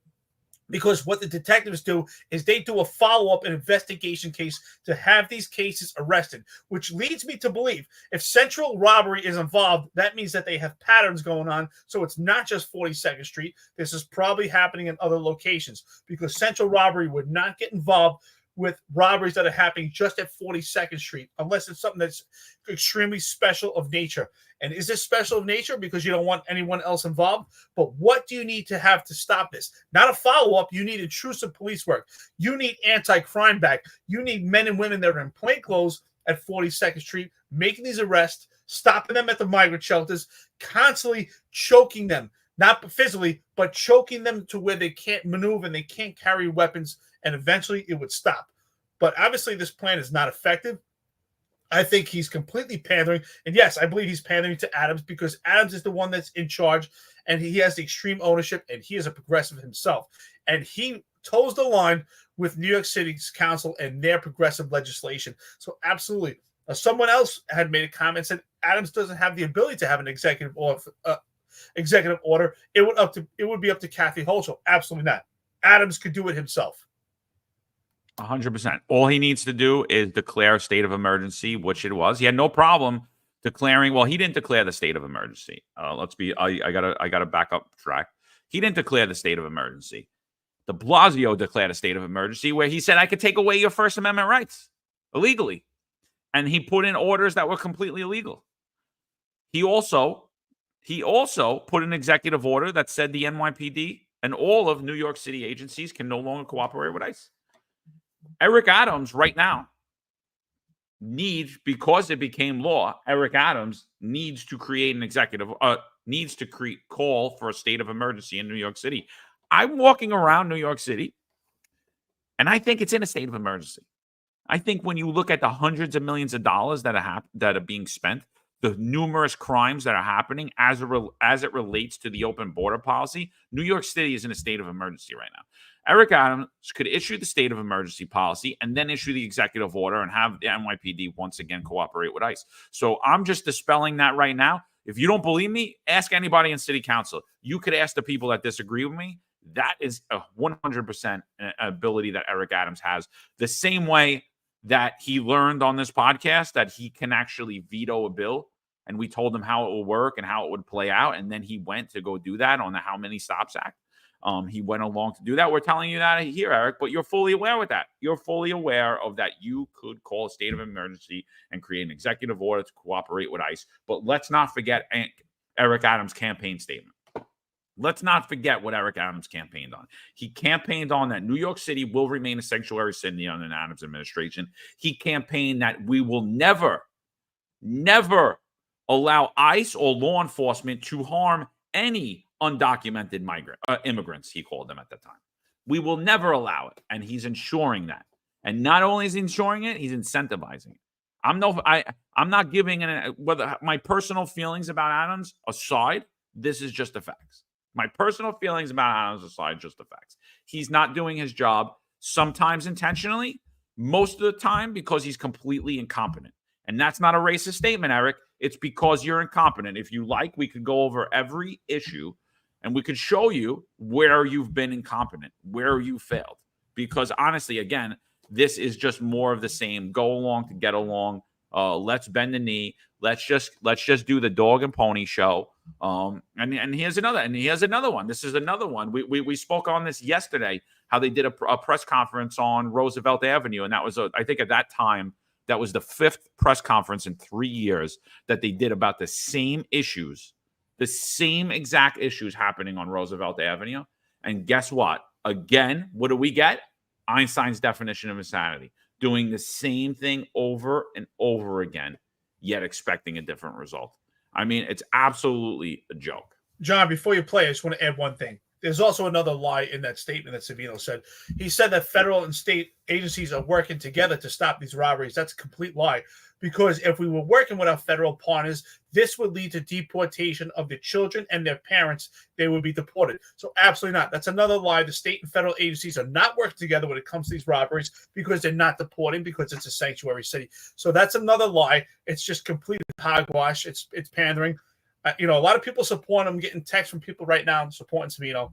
Because what the detectives do is they do a follow-up and investigation case to have these cases arrested, which leads me to believe if central robbery is involved, that means that they have patterns going on. So it's not just 42nd Street. This is probably happening in other locations, because central robbery would not get involved with robberies that are happening just at 42nd Street, unless it's something that's extremely special of nature. And is this special of nature because you don't want anyone else involved? But what do you need to have to stop this? Not a follow-up. You need intrusive police work. You need anti-crime back. You need men and women that are in plainclothes at 42nd Street, making these arrests, stopping them at the migrant shelters, constantly choking them, not physically, but choking them to where they can't maneuver and they can't carry weapons, and eventually it would stop. But obviously this plan is not effective. I think he's completely pandering. And yes, I believe he's pandering to Adams, because Adams is the one that's in charge, and he has the extreme ownership, and he is a progressive himself. And he toes the line with New York City's council and their progressive legislation. So absolutely. Someone else had made a comment, said Adams doesn't have the ability to have an executive order. It would be up to Kathy Hochul. Absolutely not. Adams could do it himself. 100%. All he needs to do is declare a state of emergency, which it was. He had no problem declaring. Well, he didn't declare the state of emergency. I gotta back up track. He didn't declare the state of emergency. De Blasio declared a state of emergency where he said, I could take away your First Amendment rights illegally. And he put in orders that were completely illegal. He also put an executive order that said the NYPD and all of New York City agencies can no longer cooperate with ICE. Eric Adams right now because it became law, Eric Adams needs to create an call for a state of emergency in New York City. I'm walking around New York City, and I think it's in a state of emergency. I think when you look at the hundreds of millions of dollars that are being spent, the numerous crimes that are happening as it relates to the open border policy, New York City is in a state of emergency right now. Eric Adams could issue the state of emergency policy and then issue the executive order and have the NYPD once again cooperate with ICE. So I'm just dispelling that right now. If you don't believe me, ask anybody in city council. You could ask the people that disagree with me. That is a 100% ability that Eric Adams has. The same way that he learned on this podcast that he can actually veto a bill, and we told him how it will work and how it would play out, and then he went to go do that on the How Many Stops Act. He went along to do that. We're telling you that here, Eric, but you're fully aware with that. You're fully aware of that. You could call a state of emergency and create an executive order to cooperate with ICE. But let's not forget Eric Adams' campaign statement. Let's not forget what Eric Adams campaigned on. He campaigned on that New York City will remain a sanctuary city under the Adams administration. He campaigned that we will never allow ICE or law enforcement to harm any undocumented immigrants, he called them at the time. We will never allow it. And he's ensuring that. And not only is he ensuring it, he's incentivizing it. I'm not giving whether my personal feelings about Adams aside, this is just the facts. My personal feelings about Adams aside, just the facts. He's not doing his job, sometimes intentionally, most of the time because he's completely incompetent. And that's not a racist statement, Eric. It's because you're incompetent. If you like, we could go over every issue and we could show you where you've been incompetent, where you failed. Because honestly, again, this is just more of the same. Go along to get along. Let's bend the knee. Let's just do the dog and pony show. And here's another one. This is another one. We spoke on this yesterday, how they did a press conference on Roosevelt Avenue. And that was, I think at that time, that was the 5th press conference in 3 years that they did about the same issues, the same exact issues happening on Roosevelt Avenue. And guess what? Again, what do we get? Einstein's definition of insanity. Doing the same thing over and over again, yet expecting a different result. I mean, it's absolutely a joke. John, before you play, I just want to add one thing. There's also another lie in that statement that Savino said. He said that federal and state agencies are working together to stop these robberies. That's a complete lie. Because if we were working with our federal partners, this would lead to deportation of the children and their parents. They would be deported. So absolutely not. That's another lie. The state and federal agencies are not working together when it comes to these robberies because they're not deporting because it's a sanctuary city. So that's another lie. It's just complete hogwash. It's pandering. A lot of people support him. I'm getting texts from people right now supporting Savino.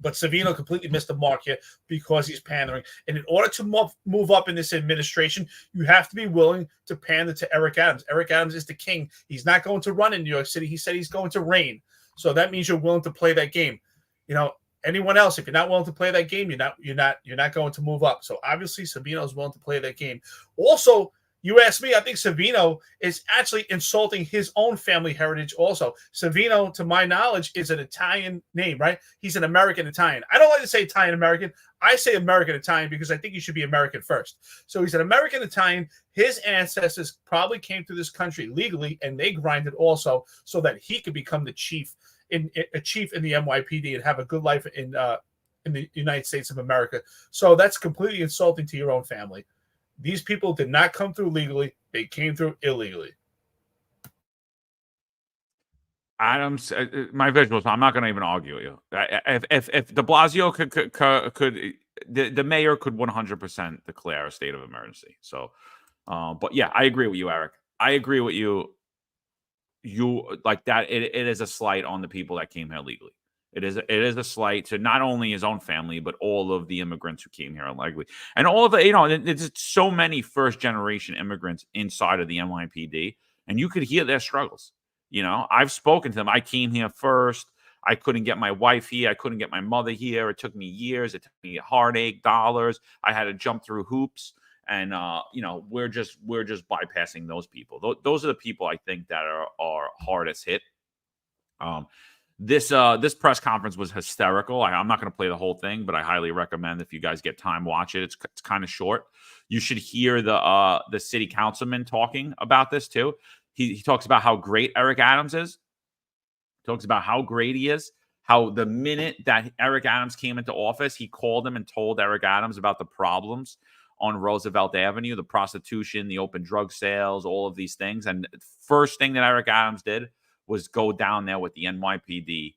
But Savino completely missed the mark here because he's pandering. And in order to move up in this administration, you have to be willing to pander to Eric Adams. Eric Adams is the king. He's not going to run in New York City. He said he's going to reign. So that means you're willing to play that game. Anyone else, if you're not willing to play that game, you're not going to move up. So obviously Savino is willing to play that game. Also, you asked me, I think Savino is actually insulting his own family heritage also. Savino, to my knowledge, is an Italian name, right? He's an American Italian. I don't like to say Italian American. I say American Italian because I think you should be American first. So he's an American Italian. His ancestors probably came to this country legally, and they grinded also so that he could become the chief in the NYPD and have a good life in the United States of America. So that's completely insulting to your own family. These people did not come through legally. They came through illegally. Adams, my visuals, I'm not going to even argue with you. If de Blasio could the mayor could 100% declare a state of emergency. So, but yeah, I agree with you, Eric. I agree with you. You like that. It is a slight on the people that came here legally. It is a slight to not only his own family, but all of the immigrants who came here illegally. And all of the, there's so many first-generation immigrants inside of the NYPD, and you could hear their struggles. I've spoken to them. I came here first. I couldn't get my wife here. I couldn't get my mother here. It took me years. It took me heartache, dollars. I had to jump through hoops. And, we're just bypassing those people. Those are the people I think that are hardest hit. This press conference was hysterical. I'm not going to play the whole thing, but I highly recommend if you guys get time, watch it. It's kind of short. You should hear the city councilman talking about this too. He talks about how great Eric Adams is. Talks about how great he is. How the minute that Eric Adams came into office, he called him and told Eric Adams about the problems on Roosevelt Avenue, the prostitution, the open drug sales, all of these things. And first thing that Eric Adams did was go down there with the NYPD,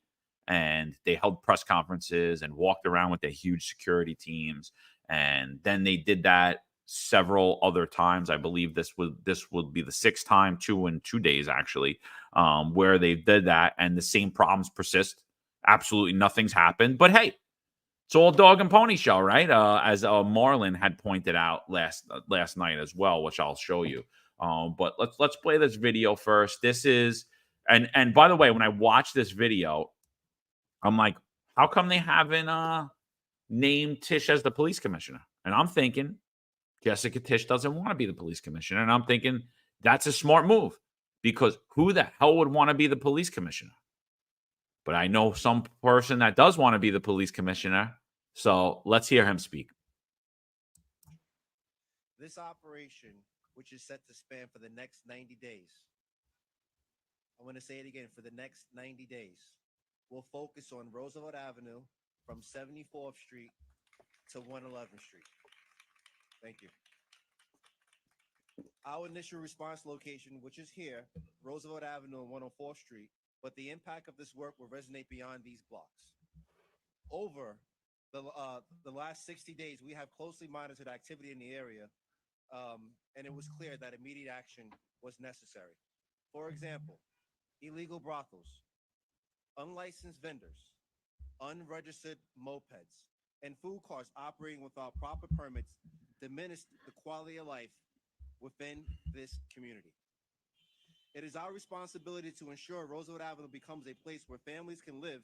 and they held press conferences and walked around with their huge security teams. And then they did that several other times. I believe this would be the sixth time, 2 in 2 days actually, where they did that, and the same problems persist. Absolutely nothing's happened. But hey, it's all dog and pony show, right? As Marlon had pointed out last night as well, which I'll show you. But let's play this video first. This is and by the way, when I watch this video, I'm like, how come they haven't named Tish as the police commissioner? And I'm thinking Jessica Tish doesn't want to be the police commissioner. And I'm thinking that's a smart move, because who the hell would want to be the police commissioner? But I know some person that does want to be the police commissioner. So let's hear him speak. This operation, which is set to span for the next 90 days, I'm going to say it again, for the next 90 days, will focus on Roosevelt Avenue from 74th Street to 111th Street. Thank you. Our initial response location, which is here, Roosevelt Avenue and 104th Street, but the impact of this work will resonate beyond these blocks. Over the last 60 days, we have closely monitored activity in the area, and it was clear that immediate action was necessary. For example, illegal brothels, unlicensed vendors, unregistered mopeds, and food carts operating without proper permits diminish the quality of life within this community. It is our responsibility to ensure Roosevelt Avenue becomes a place where families can live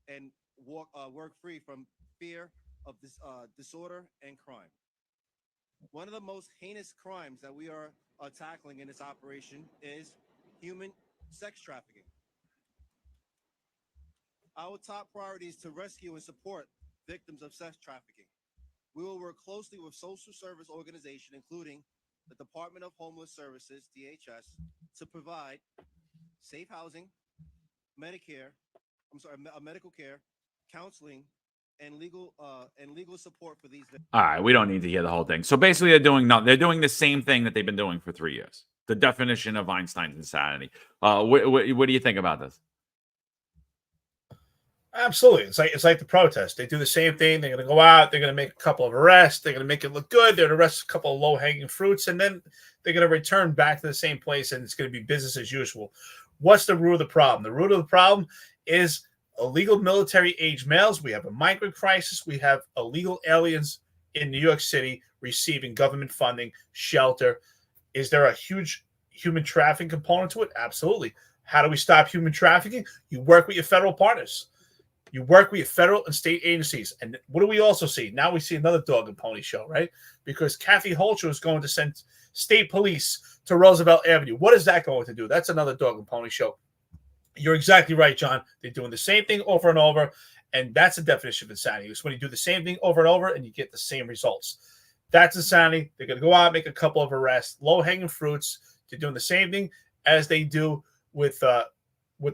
and work free from fear of this disorder and crime. One of the most heinous crimes that we are tackling in this operation is human sex trafficking. Our top priority is to rescue and support victims of sex trafficking. We will work closely with social service organizations, including the Department of Homeless Services, DHS, to provide safe housing, medical care, counseling, and legal support for these victims. All right, we don't need to hear the whole thing. So basically, they're doing the same thing that they've been doing for 3 years. The definition of Einstein's insanity. What do you think about this? Absolutely. It's like the protest. They do the same thing. They're going to go out. They're going to make a couple of arrests. They're going to make it look good. They're going to arrest a couple of low-hanging fruits, and then they're going to return back to the same place, and it's going to be business as usual. What's the root of the problem? The root of the problem is illegal military-age males. We have a migrant crisis. We have illegal aliens in New York City receiving government funding, shelter. Is there a huge human trafficking component to it? Absolutely. How do we stop human trafficking? You work with your federal partners. You work with your federal and state agencies. And what do we also see? Now we see another dog and pony show, right? Because Kathy Hochul is going to send state police to Roosevelt Avenue. What is that going to do? That's another dog and pony show. You're exactly right, John. They're doing the same thing over and over, and that's the definition of insanity. It's when you do the same thing over and over and you get the same results. That's insanity. They're going to go out, make a couple of arrests, low-hanging fruits. They're doing the same thing as they do with the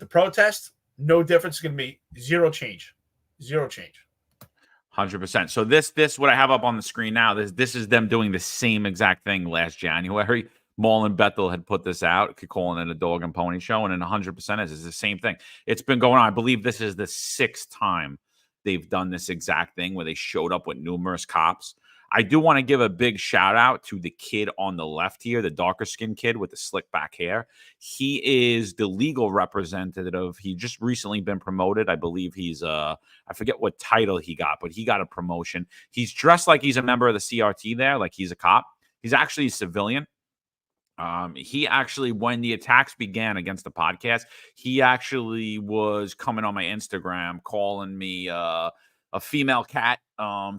protest. No difference. Is going to be zero change. 100%. So this what I have up on the screen now, this is them doing the same exact thing last January. Marlon Bethel had put this out, calling it a dog and pony show, and then 100% is the same thing. It's been going on. I believe this is the 6th time they've done this exact thing where they showed up with numerous cops. I do want to give a big shout out to the kid on the left here, the darker skinned kid with the slick back hair. He is the legal representative. He just recently been promoted. I believe he's I forget what title he got, but he got a promotion. He's dressed like he's a member of the CRT there, like he's a cop. He's actually a civilian. He actually, when the attacks began against the podcast, he actually was coming on my Instagram, calling me a female cat,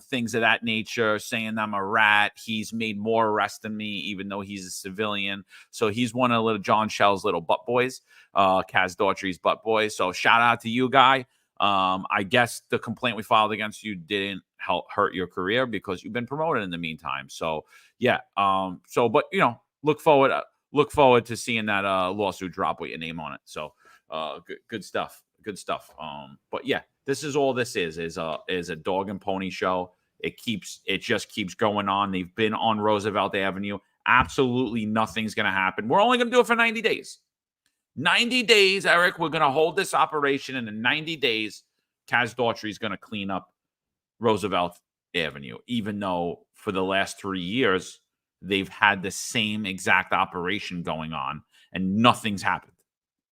things of that nature, saying I'm a rat. He's made more arrests than me, even though he's a civilian. So he's one of little John Shell's little butt boys, Kaz Daughtry's butt boys. So shout out to you, guy. I guess the complaint we filed against you didn't hurt your career because you've been promoted in the meantime. So yeah. But you know, look forward to seeing that lawsuit drop with your name on it. So good stuff. But yeah, this is all this is a dog and pony show. It just keeps going on. They've been on Roosevelt Avenue. Absolutely nothing's going to happen. We're only going to do it for 90 days. 90 days, Eric. We're going to hold this operation, and in 90 days, Kaz Daughtry is going to clean up Roosevelt Avenue, even though for the last 3 years, they've had the same exact operation going on, and nothing's happened.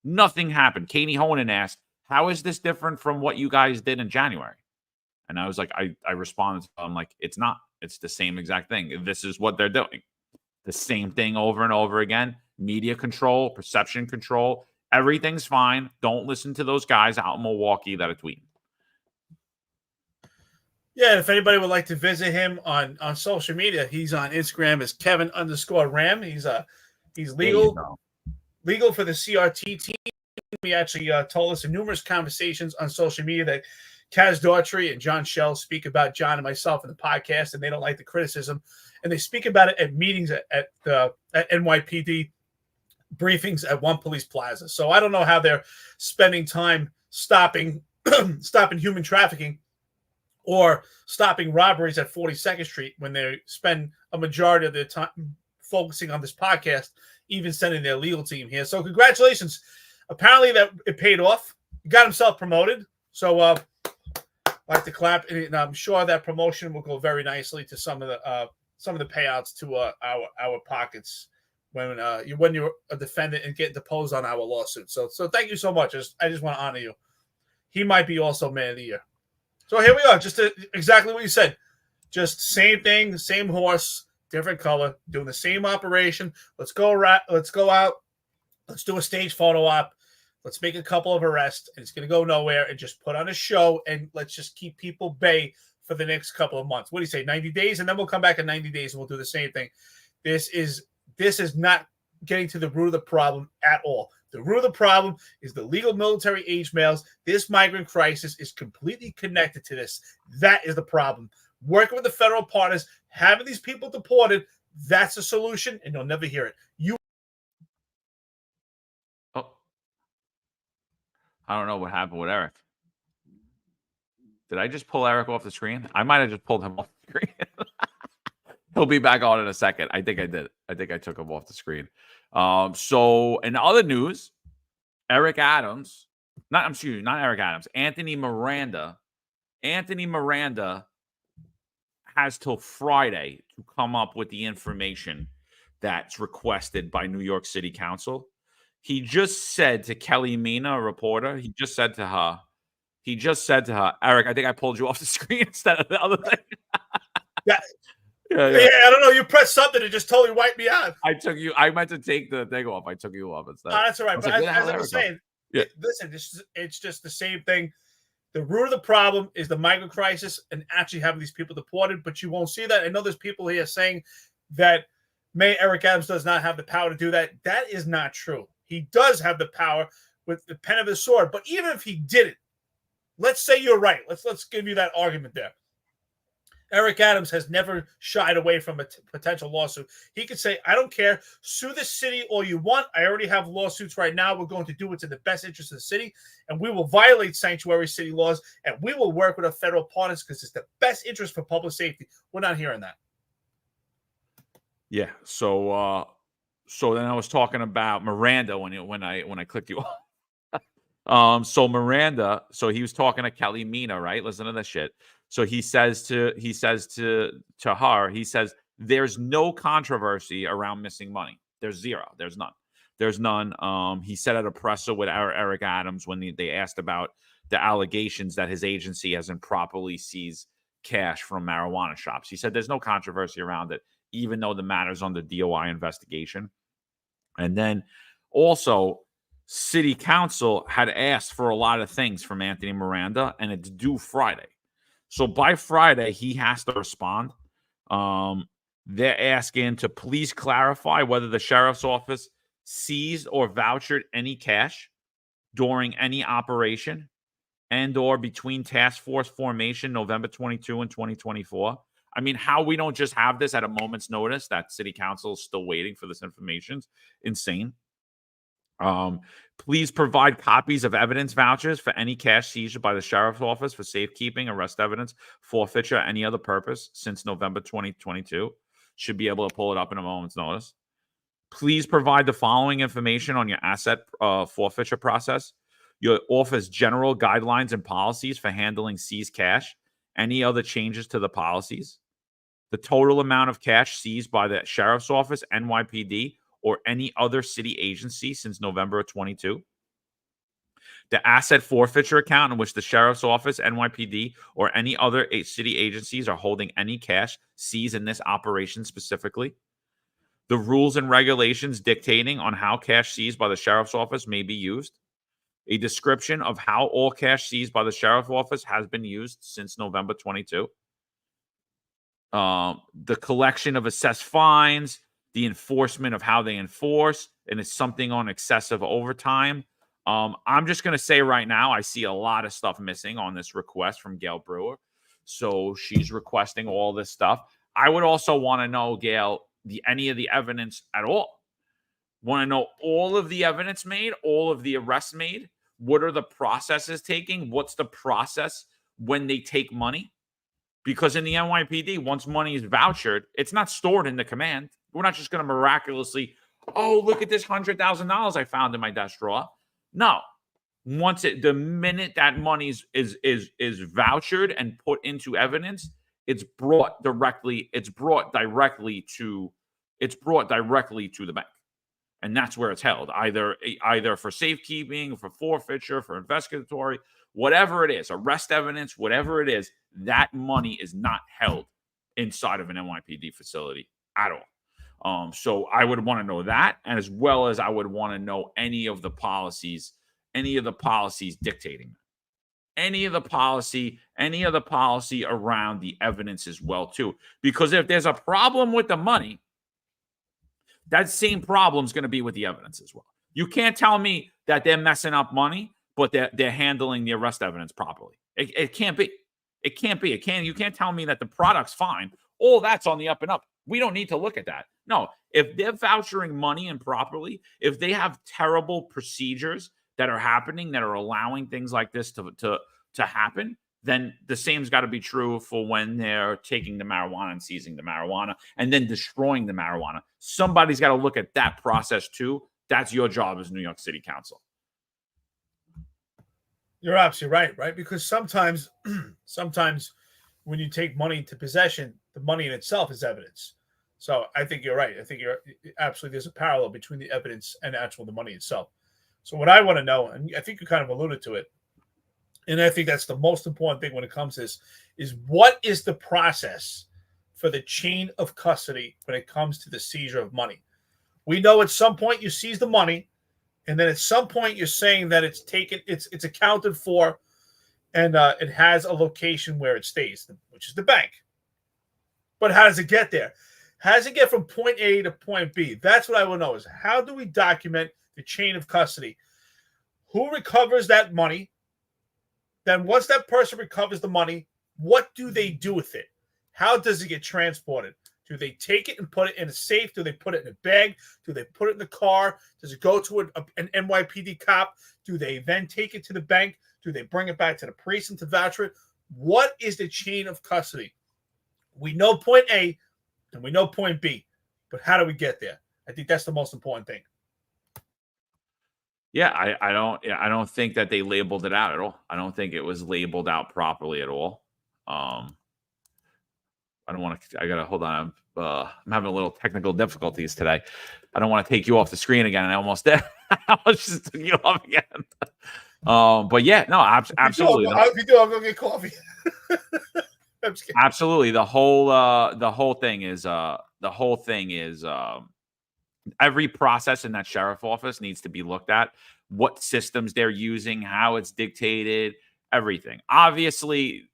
Nothing happened. Katie Honan asked, how is this different from what you guys did in January? And I was like, I responded, I'm like, it's not. It's the same exact thing. This is what they're doing. The same thing over and over again. Media control, perception control. Everything's fine. Don't listen to those guys out in Milwaukee that are tweeting. Yeah, if anybody would like to visit him on social media, he's on Instagram as Kevin_Ram. He's legal for the CRT team. He actually told us in numerous conversations on social media that Kaz Daughtry and John Shell speak about John and myself in the podcast, and they don't like the criticism. And they speak about it at meetings at NYPD briefings at One Police Plaza. So I don't know how they're spending time stopping human trafficking or stopping robberies at 42nd Street when they spend a majority of their time focusing on this podcast, even sending their legal team here. So congratulations. Apparently that it paid off. He got himself promoted. So I'd like to clap. And I'm sure that promotion will go very nicely to some of the payouts to our pockets when you're a defendant and get deposed on our lawsuit. So thank you so much. I just want to honor you. He might be also Man of the Year. So here we are, just exactly what you said. Just same thing, same horse, different color, doing the same operation. Let's go out. Let's do a stage photo op. Let's make a couple of arrests, and it's going to go nowhere, and just put on a show, and let's just keep people bay for the next couple of months. What do you say, 90 days? And then we'll come back in 90 days, and we'll do the same thing. This is not getting to the root of the problem at all. The root of the problem is the legal military age males. This migrant crisis is completely connected to this. That is the problem. Working with the federal partners, having these people deported, that's the solution, and you'll never hear it. I don't know what happened with Eric. Did I just pull Eric off the screen? I might have just pulled him off the screen. He'll be back on in a second. I think I did. I think I took him off the screen. So in other news, Anthony Miranda. Anthony Miranda has till Friday to come up with the information that's requested by New York City Council. He just said to Kelly Mina, a reporter, he just said to her, Eric, I think I pulled you off the screen instead of the other thing. Yeah. Yeah, I don't know. You pressed something and just totally wiped me out. I meant to take the thing off. I took you off instead. That's all right. But as I was saying, listen, it's just the same thing. The root of the problem is the migrant crisis and actually having these people deported, but you won't see that. I know there's people here saying that Mayor Eric Adams does not have the power to do that. That is not true. He does have the power with the pen of his sword. But even if he didn't, let's say you're right. Let's give you that argument there. Eric Adams has never shied away from a potential lawsuit. He could say, I don't care. Sue the city all you want. I already have lawsuits right now. We're going to do what's in the best interest of the city, and we will violate sanctuary city laws, and we will work with our federal partners because it's the best interest for public safety. We're not hearing that. Yeah. So then I was talking about Miranda when I clicked you off. So Miranda, so he was talking to Kelly Mina, right? Listen to this shit. So he says to her, there's no controversy around missing money. There's zero. There's none. He said at a presser with Eric Adams when they asked about the allegations that his agency has improperly seized cash from marijuana shops. He said there's no controversy around it, even though the matter's under DOI investigation. And then also, City Council had asked for a lot of things from Anthony Miranda, and it's due Friday. So by Friday, he has to respond. They're asking to please clarify whether the sheriff's office seized or vouchered any cash during any operation and or between task force formation November 22 and 2024. I mean, how we don't just have this at a moment's notice that City Council is still waiting for this information is insane. Please provide copies of evidence vouchers for any cash seizure by the sheriff's office for safekeeping, arrest evidence, forfeiture, any other purpose since November 2022. Should be able to pull it up in a moment's notice. Please provide the following information on your asset forfeiture process. Your office general guidelines and policies for handling seized cash. Any other changes to the policies. The total amount of cash seized by the sheriff's office, NYPD, or any other city agency since November of 22. The asset forfeiture account in which the sheriff's office, NYPD, or any other city agencies are holding any cash seized in this operation specifically. The rules and regulations dictating on how cash seized by the sheriff's office may be used. A description of how all cash seized by the sheriff's office has been used since November 22. The collection of assessed fines, the enforcement of how they enforce, and it's something on excessive overtime. I'm just going to say right now, I see a lot of stuff missing on this request from Gail Brewer. So she's requesting all this stuff. I would also want to know, Gail, any of the evidence at all. Want to know all of the evidence made, all of the arrests made. What are the processes taking? What's the process when they take money? Because in the NYPD, once money is vouchered, it's not stored in the command. We're not just going to miraculously, oh, look at this $100,000 I found in my desk drawer. No. The minute that money is vouchered and put into evidence, it's brought directly to the bank. And that's where it's held, either for safekeeping, for forfeiture, for investigatory, whatever it is, arrest evidence, whatever it is, that money is not held inside of an NYPD facility at all. So I would want to know that, and as well as I would want to know any of the policies dictating that. Any of the policy around the evidence as well, too. Because if there's a problem with the money, that same problem is going to be with the evidence as well. You can't tell me that they're messing up money, but they're handling the arrest evidence properly. It can't be. It can't be. You can't tell me that the product's fine. All that's on the up and up. We don't need to look at that. No, if they're vouchering money improperly, if they have terrible procedures that are happening that are allowing things like this to happen, then the same's got to be true for when they're taking the marijuana and seizing the marijuana and then destroying the marijuana. Somebody's got to look at that process too. That's your job as New York City Council. You're absolutely right? Because sometimes when you take money into possession, the money in itself is evidence. So I think you're right. I think you're absolutely, there's a parallel between the evidence and the money itself. So what I want to know, and I think you kind of alluded to it, and I think that's the most important thing when it comes to this, is what is the process for the chain of custody when it comes to the seizure of money? We know at some point you seize the money, and then at some point you're saying that it's taken, it's accounted for, and it has a location where it stays, which is the bank. But how does it get there? How does it get from point A to point B? That's what I want to know, is how do we document the chain of custody? Who recovers that money? Then once that person recovers the money, what do they do with it? How does it get transported? Do they take it and put it in a safe? Do they put it in a bag? Do they put it in the car? Does it go to an NYPD cop? Do they then take it to the bank? Do they bring it back to the precinct to voucher it? What is the chain of custody? We know point A and we know point B, but how do we get there? I think that's the most important thing. Yeah, I don't think that they labeled it out at all. I don't think it was labeled out properly at all. I don't want to. I gotta hold on. I'm having a little technical difficulties today. I don't want to take you off the screen again, and I almost did. I was just took you off again. But yeah, no, absolutely. If you do, I'm gonna get coffee. Absolutely. The whole thing is every process in that sheriff office needs to be looked at. What systems they're using, how it's dictated, everything. Obviously,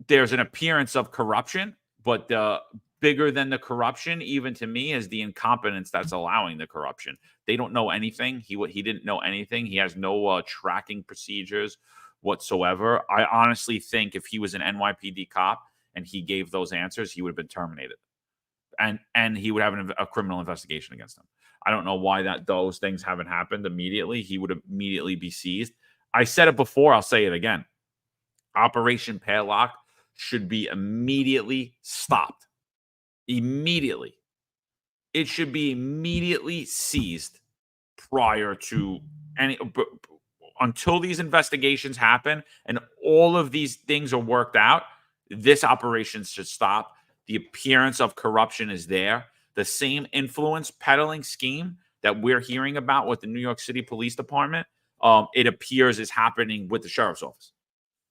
there's an appearance of corruption, but bigger than the corruption, even to me, is the incompetence that's allowing the corruption. They don't know anything. He didn't know anything. He has no tracking procedures whatsoever. I honestly think if he was an NYPD cop and he gave those answers, he would have been terminated. And he would have a criminal investigation against him. I don't know why those things haven't happened immediately. He would immediately be seized. I said it before. I'll say it again. Operation Padlock should be immediately stopped. Immediately. It should be immediately seized prior to until these investigations happen and all of these things are worked out. This operation should stop. The appearance of corruption is there. The same influence peddling scheme that we're hearing about with the New York City Police Department, it appears is happening with the sheriff's office.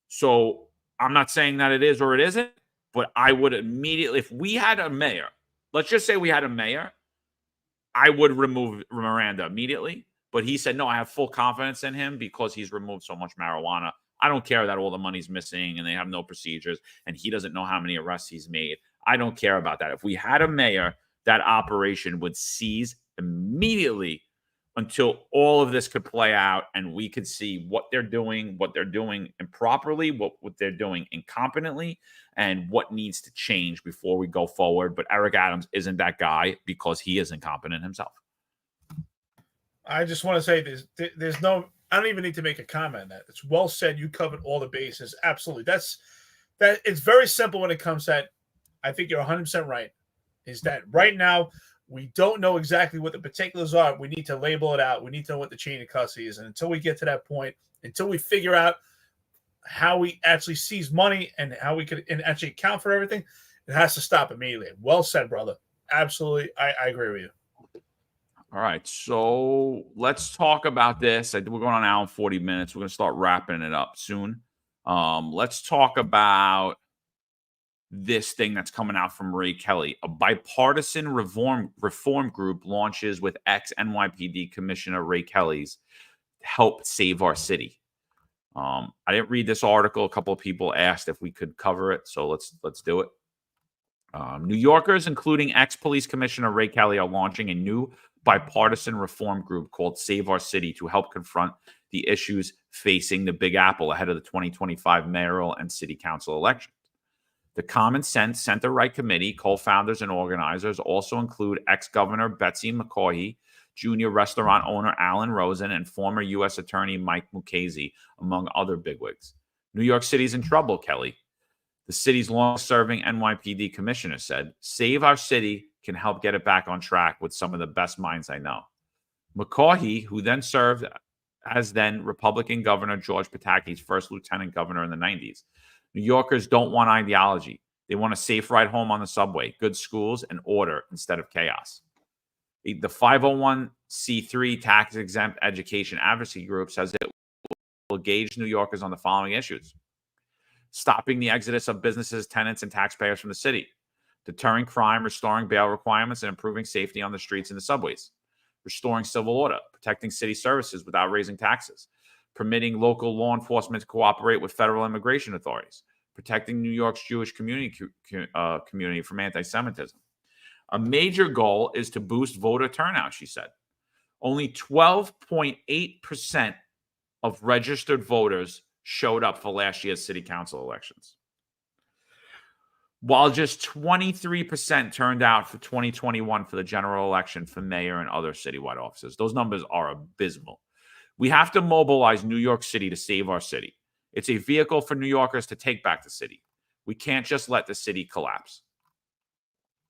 So I'm not saying that it is or it isn't, but I would immediately, if we had a mayor, let's just say we had a mayor, I would remove Miranda immediately. But he said, no, I have full confidence in him because he's removed so much marijuana. I don't care that all the money's missing and they have no procedures and he doesn't know how many arrests he's made. I don't care about that. If we had a mayor, that operation would cease immediately until all of this could play out and we could see what they're doing improperly, what they're doing incompetently, and what needs to change before we go forward. But Eric Adams isn't that guy because he is incompetent himself. I just want to say there's no, I don't even need to make a comment on that. It's well said. You covered all the bases. Absolutely. That it's very simple when it comes to that. I think you're 100% right. Is that right now we don't know exactly what the particulars are. We need to label it out. We need to know what the chain of custody is. And until we get to that point, until we figure out how we actually seize money and how we could actually account for everything, it has to stop immediately. Well said, brother. Absolutely. I agree with you. All right, so let's talk about this. We're going on now in 40 minutes. We're going to start wrapping it up soon. Let's talk about this thing that's coming out from Ray Kelly. A bipartisan reform group launches with ex-NYPD Commissioner Ray Kelly's Help Save Our City. I didn't read this article. A couple of people asked if we could cover it, so let's do it. New Yorkers, including ex-police commissioner Ray Kelly, are launching a new bipartisan reform group called Save Our City to help confront the issues facing the Big Apple ahead of the 2025 mayoral and city council elections. The Common Sense Center-Right Committee co-founders and organizers also include ex-governor Betsy McCaughey, junior restaurant owner Alan Rosen, and former U.S. Attorney Mike Mukasey, among other bigwigs. New York City's in trouble, Kelly. The city's long-serving NYPD commissioner said, Save Our City can help get it back on track with some of the best minds I know. McCaughey, who then served as then Republican Governor George Pataki's first lieutenant governor in the 90s. New Yorkers don't want ideology. They want a safe ride home on the subway, good schools, and order instead of chaos. The 501c3 tax-exempt education advocacy group says it will engage New Yorkers on the following issues. Stopping the exodus of businesses, tenants, and taxpayers from the city. Deterring crime, restoring bail requirements, and improving safety on the streets and the subways. Restoring civil order, protecting city services without raising taxes. Permitting local law enforcement to cooperate with federal immigration authorities. Protecting New York's Jewish community from anti-Semitism. A major goal is to boost voter turnout, she said. Only 12.8% of registered voters showed up for last year's city council elections, while just 23% turned out for 2021 for the general election for mayor and other citywide offices. Those numbers are abysmal. We have to mobilize New York City to save our city. It's a vehicle for New Yorkers to take back the city. We can't just let the city collapse.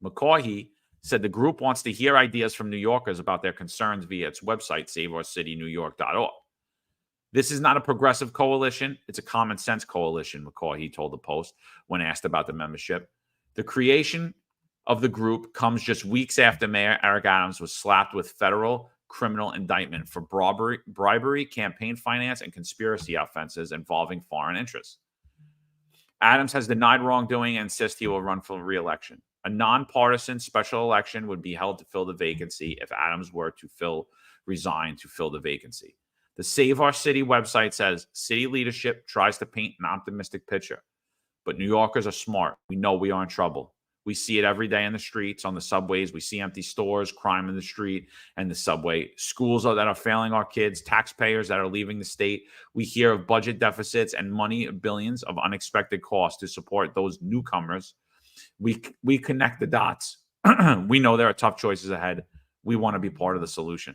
McCaughey said the group wants to hear ideas from New Yorkers about their concerns via its website, saveourcitynewyork.org. This is not a progressive coalition. It's a common sense coalition, McCaughey told the Post when asked about the membership. The creation of the group comes just weeks after Mayor Eric Adams was slapped with federal criminal indictment for bribery, campaign finance, and conspiracy offenses involving foreign interests. Adams has denied wrongdoing and insists he will run for re-election. A nonpartisan special election would be held to fill the vacancy if Adams were to resign to fill the vacancy. The Save Our City website says city leadership tries to paint an optimistic picture, but New Yorkers are smart. We know we are in trouble. We see it every day in the streets, on the subways. We see empty stores, crime in the street and the subway, schools that are failing our kids, taxpayers that are leaving the state. We hear of budget deficits and money, billions of unexpected costs to support those newcomers. We connect the dots. We know there are tough choices ahead. we want to be part of the solution.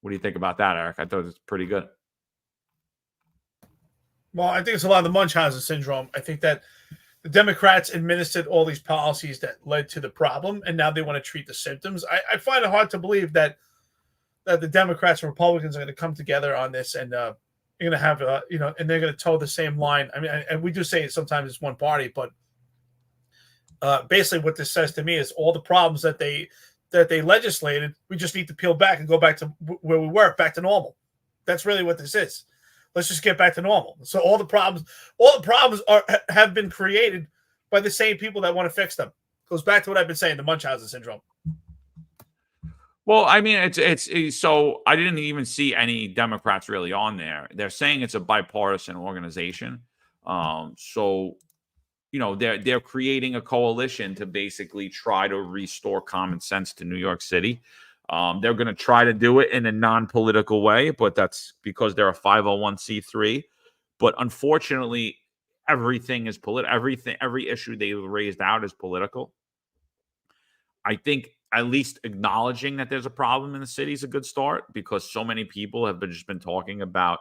What do you think about that, Eric? I thought it was pretty good. Well, I think it's a lot of the Munchausen syndrome. I think that the Democrats administered all these policies that led to the problem, and now they want to treat the symptoms. I find it hard to believe that the Democrats and Republicans are going to come together on this, and you're going to have and they're going to toe the same line. I mean, and we do say sometimes it's one party, but basically what this says to me is all the problems that they legislated, we just need to peel back and go back to where we were, back to normal. That's really what this is. Let's just get back to normal. So all the problems have been created by the same people that want to fix them. Goes back to what I've been saying, the Munchausen syndrome. Well, I mean, it's so I didn't even see any Democrats really on there. They're saying it's a bipartisan organization. So, they're creating a coalition to basically try to restore common sense to New York City. They're going to try to do it in a non-political way, but that's because they're a 501c3. But unfortunately, everything is political. Every issue they've raised out is political. I think at least acknowledging that there's a problem in the city is a good start, because so many people have just been talking about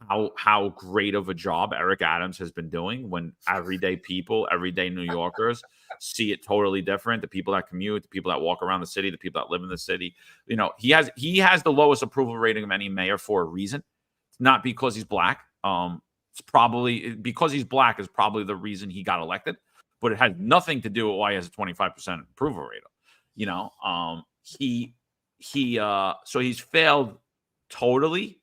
how great of a job Eric Adams has been doing, when everyday New Yorkers see it totally different. The people that commute, the people that walk around the city, the people that live in the city. He has the lowest approval rating of any mayor for a reason. It's not because he's black. It's probably because he's black is probably the reason he got elected, but it has nothing to do with why he has a 25% approval rating. So he's failed totally.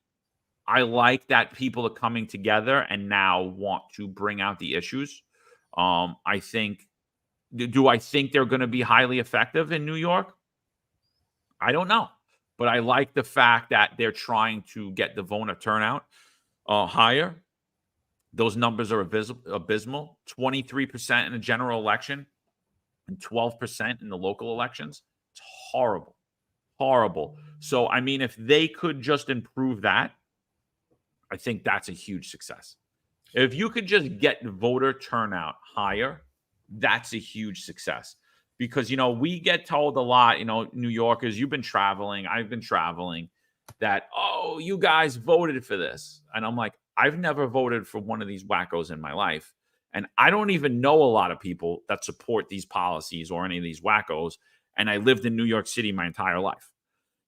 I like that people are coming together and now want to bring out the issues. I think they're going to be highly effective in New York? I don't know. But I like the fact that they're trying to get the voter turnout higher. Those numbers are abysmal. 23% in a general election and 12% in the local elections. It's horrible. Horrible. So, I mean, if they could just improve that, I think that's a huge success. If you could just get voter turnout higher, that's a huge success. Because, we get told a lot, New Yorkers, you've been traveling, I've been traveling, that, oh, you guys voted for this. And I'm like, I've never voted for one of these wackos in my life. And I don't even know a lot of people that support these policies or any of these wackos. And I lived in New York City my entire life.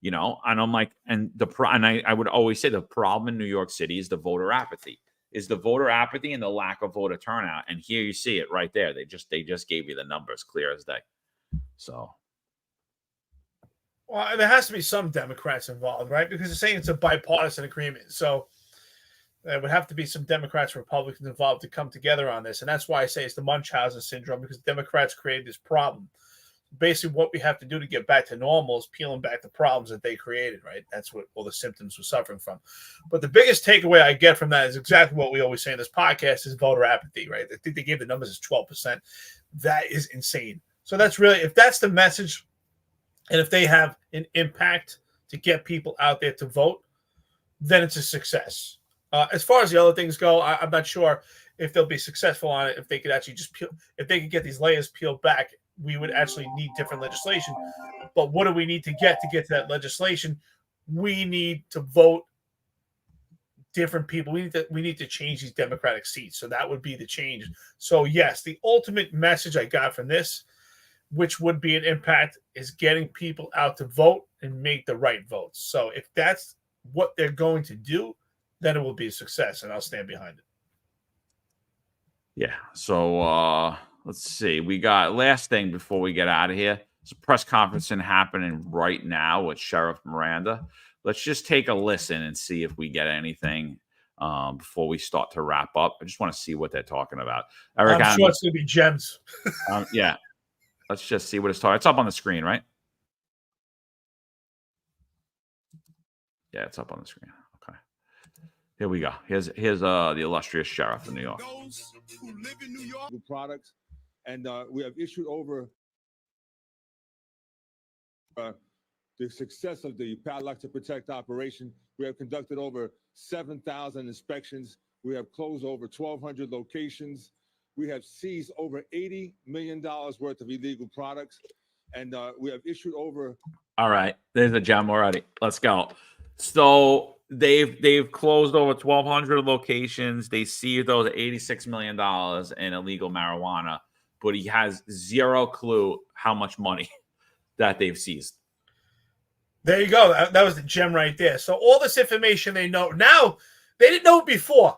And I'm like, and I would always say the problem in New York City is the voter apathy. Is the voter apathy and the lack of voter turnout. And here you see it right there. They just gave you the numbers clear as day. So, well, there has to be some Democrats involved, right? Because they're saying it's a bipartisan agreement. So there would have to be some Democrats and Republicans involved to come together on this. And that's why I say it's the Munchausen syndrome, because Democrats created this problem. Basically, what we have to do to get back to normal is peeling back the problems that they created, right? That's what all the symptoms were suffering from. But the biggest takeaway I get from that is exactly what we always say in this podcast is voter apathy, right? I think they gave the numbers as 12%. That is insane. So that's really, if that's the message, and if they have an impact to get people out there to vote, then it's a success. As far as the other things go, I'm not sure if they'll be successful on it. If they could actually if they could get these layers peeled back, we would actually need different legislation. But what do we need to get to that legislation? We need to vote different people. We need to change these Democratic seats. So that would be the change. So yes, the ultimate message I got from this, which would be an impact, is getting people out to vote and make the right votes. So if that's what they're going to do, then it will be a success, and I'll stand behind it. Yeah. So let's see. We got last thing before we get out of here. There's a press conference happening right now with Sheriff Miranda. Let's just take a listen and see if we get anything before we start to wrap up. I just want to see what they're talking about. Eric, I'm sure it's going to be gems. Yeah. Let's just see what it's talking. It's up on the screen, right? Yeah, it's up on the screen. Okay. Here we go. Here's the illustrious sheriff of New York. Those who live in New York products, and we have issued over the success of the Padlock to Protect operation. We have conducted over 7,000 inspections. We have closed over 1,200 locations. We have seized over $80 million worth of illegal products, and we have issued over All right, there's a gem already. Let's go. So they've closed over 1,200 locations. They seized those $86 million in illegal marijuana, but he has zero clue how much money that they've seized. There you go. That was the gem right there. So all this information they know now, they didn't know it before.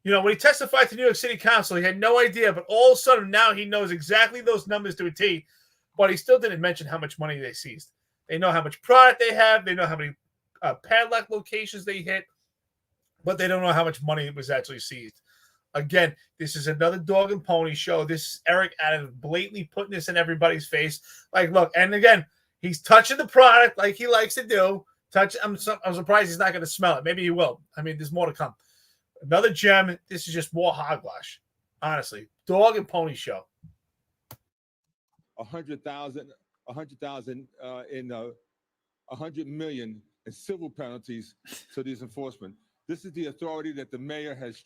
You know, when he testified to New York City Council, he had no idea, but all of a sudden now he knows exactly those numbers to a T, but he still didn't mention how much money they seized. They know how much product they have. They know how many padlock locations they hit, but they don't know how much money was actually seized. Again, this is another dog and pony show. This is Eric Adams blatantly putting this in everybody's face. Like, look, and again, he's touching the product like he likes to do. I'm surprised he's not going to smell it. Maybe he will. I mean, there's more to come. Another gem. This is just more hogwash. Honestly, dog and pony show. 100,000 in 100 million in civil penalties to these enforcement. This is the authority that the mayor has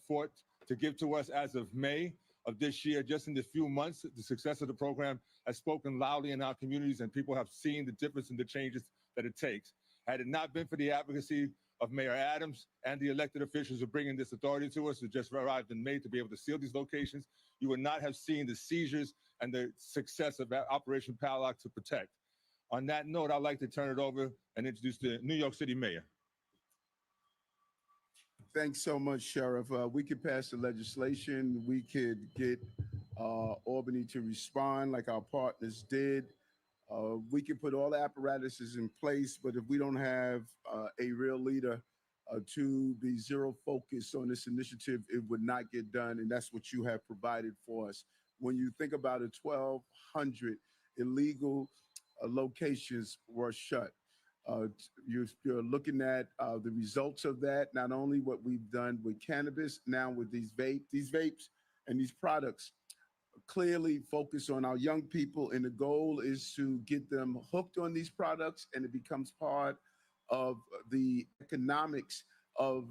fought to give to us as of May of this year. Just in the few months, the success of the program has spoken loudly in our communities, and people have seen the difference in the changes that it takes. Had it not been for the advocacy of Mayor Adams and the elected officials who are bringing this authority to us, who just arrived in May to be able to seal these locations, you would not have seen the seizures and the success of Operation Padlock to protect. On that note, I'd like to turn it over and introduce the New York City Mayor. Thanks so much, Sheriff. We could pass the legislation. We could get Albany to respond like our partners did. We can put all the apparatuses in place, but if we don't have a real leader to be zero focused on this initiative, it would not get done. And that's what you have provided for us. When you think about it, 1,200 illegal locations were shut. You're looking at the results of that, not only what we've done with cannabis, now with these vapes and these products clearly focus on our young people, and the goal is to get them hooked on these products, and it becomes part of the economics of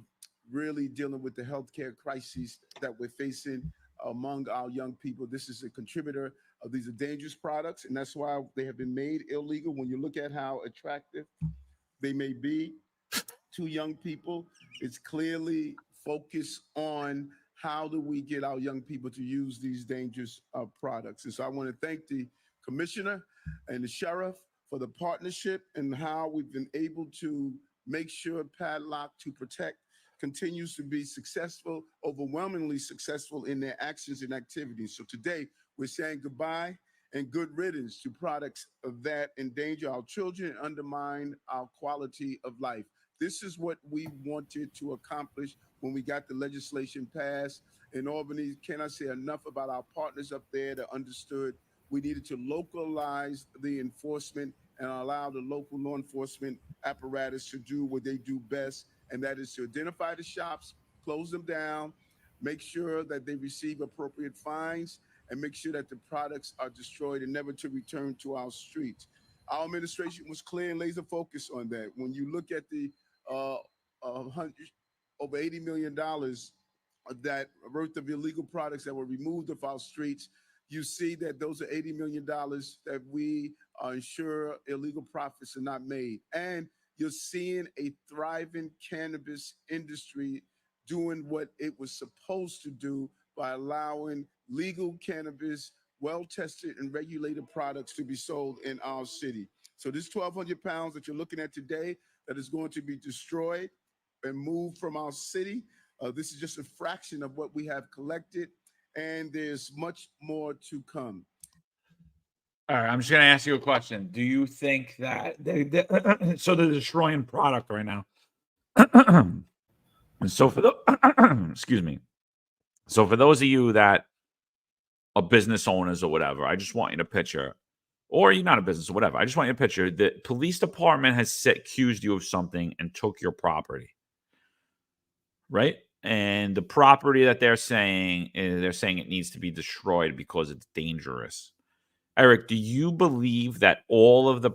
really dealing with the healthcare crises that we're facing among our young people. This is a contributor of these dangerous products, and that's why they have been made illegal. When you look at how attractive they may be to young people, it's clearly focused on how do we get our young people to use these dangerous products. And so I want to thank the commissioner and the sheriff for the partnership and how we've been able to make sure Padlock to Protect continues to be successful, overwhelmingly successful in their actions and activities. So today we're saying goodbye and good riddance to products that endanger our children and undermine our quality of life. This is what we wanted to accomplish when we got the legislation passed in Albany. Can I say enough about our partners up there that understood we needed to localize the enforcement and allow the local law enforcement apparatus to do what they do best, and that is to identify the shops, close them down, make sure that they receive appropriate fines, and make sure that the products are destroyed and never to return to our streets. Our administration was clear and laser focused on that. When you look at the over $80 million that worth of illegal products that were removed off our streets, you see that those are $80 million that we ensure illegal profits are not made. And you're seeing a thriving cannabis industry doing what it was supposed to do by allowing legal cannabis, well-tested and regulated products to be sold in our city. So this 1,200 pounds that you're looking at today that is going to be destroyed and moved from our city, this is just a fraction of what we have collected, and there's much more to come. All right, I'm just going to ask you a question. Do you think that so they're destroying product right now? So for the excuse me. So for those of you that are business owners or whatever, I just want you to picture, or you're not a business or whatever, I just want you to picture the police department has accused you of something and took your property, right? And the property that they're saying it needs to be destroyed because it's dangerous. Eric, do you believe that all of the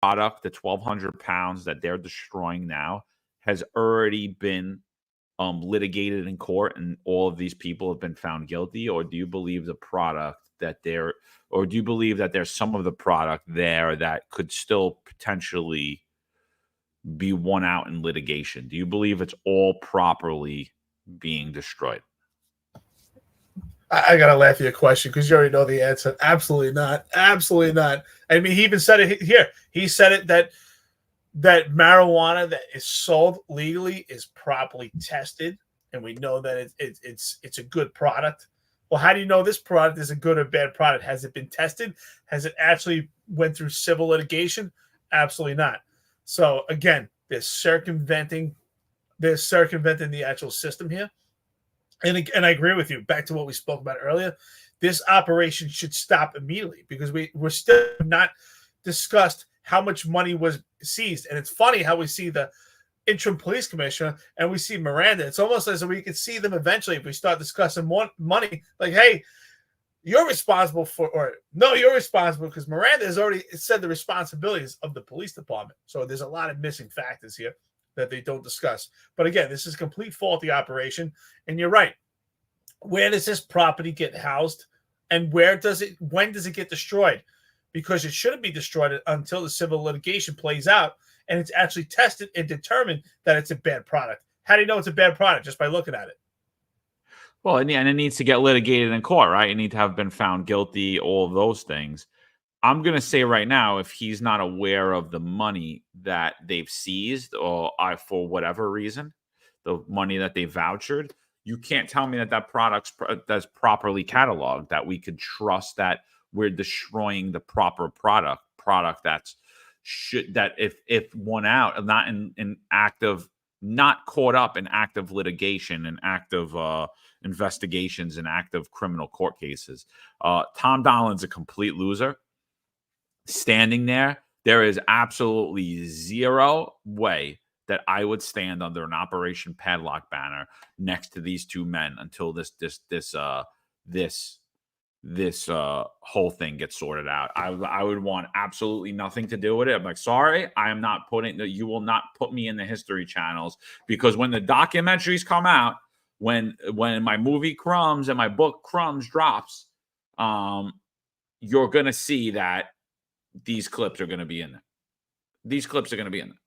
product, the 1,200 pounds that they're destroying now, has already been litigated in court and all of these people have been found guilty, or do you believe the product that they're, or do you believe that there's some of the product there that could still potentially be won out in litigation? Do you believe it's all properly being destroyed? I gotta laugh at your question because you already know the answer. Absolutely not. Absolutely not. I mean, he even said it here. He said it that marijuana that is sold legally is properly tested, and we know that it's a good product. Well, how do you know this product is a good or bad product? Has it been tested? Has it actually went through civil litigation? Absolutely not. So again, they're circumventing the actual system here. And I agree with you. Back to what we spoke about earlier, this operation should stop immediately because we're still not discussed how much money was seized. And it's funny how we see the interim police commissioner and we see Miranda. It's almost as if we could see them eventually if we start discussing more money. Like, hey, you're responsible for, or no, you're responsible because Miranda has already said the responsibilities of the police department. So there's a lot of missing factors here that they don't discuss. But again, this is complete faulty operation. And you're right. Where does this property get housed? And when does it get destroyed? Because it shouldn't be destroyed until the civil litigation plays out and it's actually tested and determined that it's a bad product. How do you know it's a bad product? Just by looking at it. Well, and it needs to get litigated in court, right? You need to have been found guilty, all of those things. I'm going to say right now, if he's not aware of the money that they've seized or for whatever reason, the money that they vouchered, you can't tell me that that product's that's properly cataloged, that we could trust that we're destroying the proper product that's that if won out, not in active, not caught up in active litigation and active investigations and active criminal court cases. Tom Donald's a complete loser. Standing there is absolutely zero way that I would stand under an Operation Padlock banner next to these two men until this whole thing gets sorted out. I would want absolutely nothing to do with it. I'm like, sorry, I am not you will not put me in the history channels, because when the documentaries come out, when my movie Crumbs and my book Crumbs drops, you're going to see that these clips are going to be in there. These clips are going to be in there.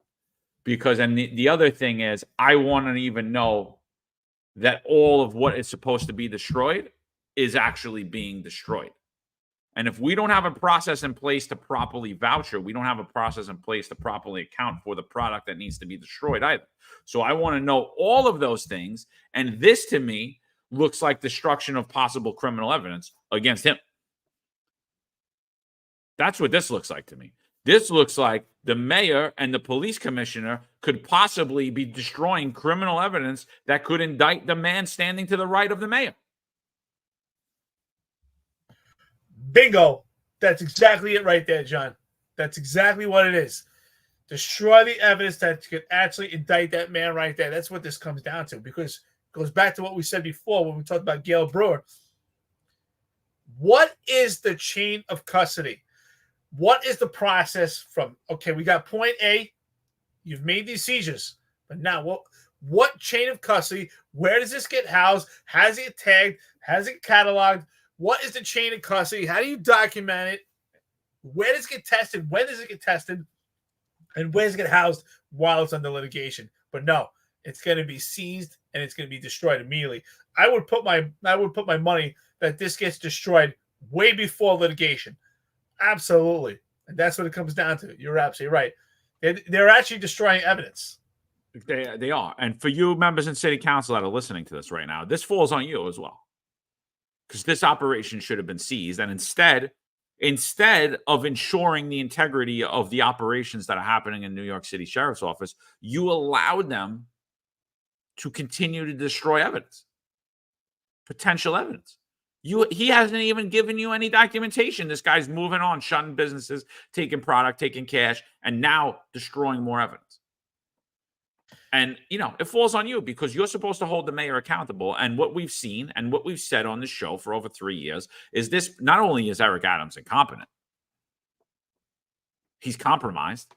Because, and the other thing is, I want to even know that all of what is supposed to be destroyed is actually being destroyed. And if we don't have a process in place to properly voucher, we don't have a process in place to properly account for the product that needs to be destroyed either. So I want to know all of those things. And this, to me, looks like destruction of possible criminal evidence against him. That's what this looks like to me. This looks like the mayor and the police commissioner could possibly be destroying criminal evidence that could indict the man standing to the right of the mayor. Bingo. That's exactly it right there, John. That's exactly what it is. Destroy the evidence that could actually indict that man right there. That's what this comes down to, because it goes back to what we said before when we talked about Gail Brewer. What is the chain of custody? What is the process from, okay, we got point A, you've made these seizures, but now what chain of custody, where does this get housed? Has it tagged? Has it cataloged? What is the chain of custody? How do you document it? Where does it get tested? When does it get tested? And where does it get housed while it's under litigation? But no, it's going to be seized and it's going to be destroyed immediately. I would put my money that this gets destroyed way before litigation. Absolutely. And that's what it comes down to. You're absolutely right. They're actually destroying evidence. They are. And for you members in city council that are listening to this right now, this falls on you as well. Because this operation should have been seized. And instead of ensuring the integrity of the operations that are happening in New York City Sheriff's Office, you allowed them to continue to destroy evidence, potential evidence. He hasn't even given you any documentation. This guy's moving on, shutting businesses, taking product, taking cash, and now destroying more evidence. And, it falls on you because you're supposed to hold the mayor accountable. And what we've seen and what we've said on this show for over 3 years is this: not only is Eric Adams incompetent, he's compromised,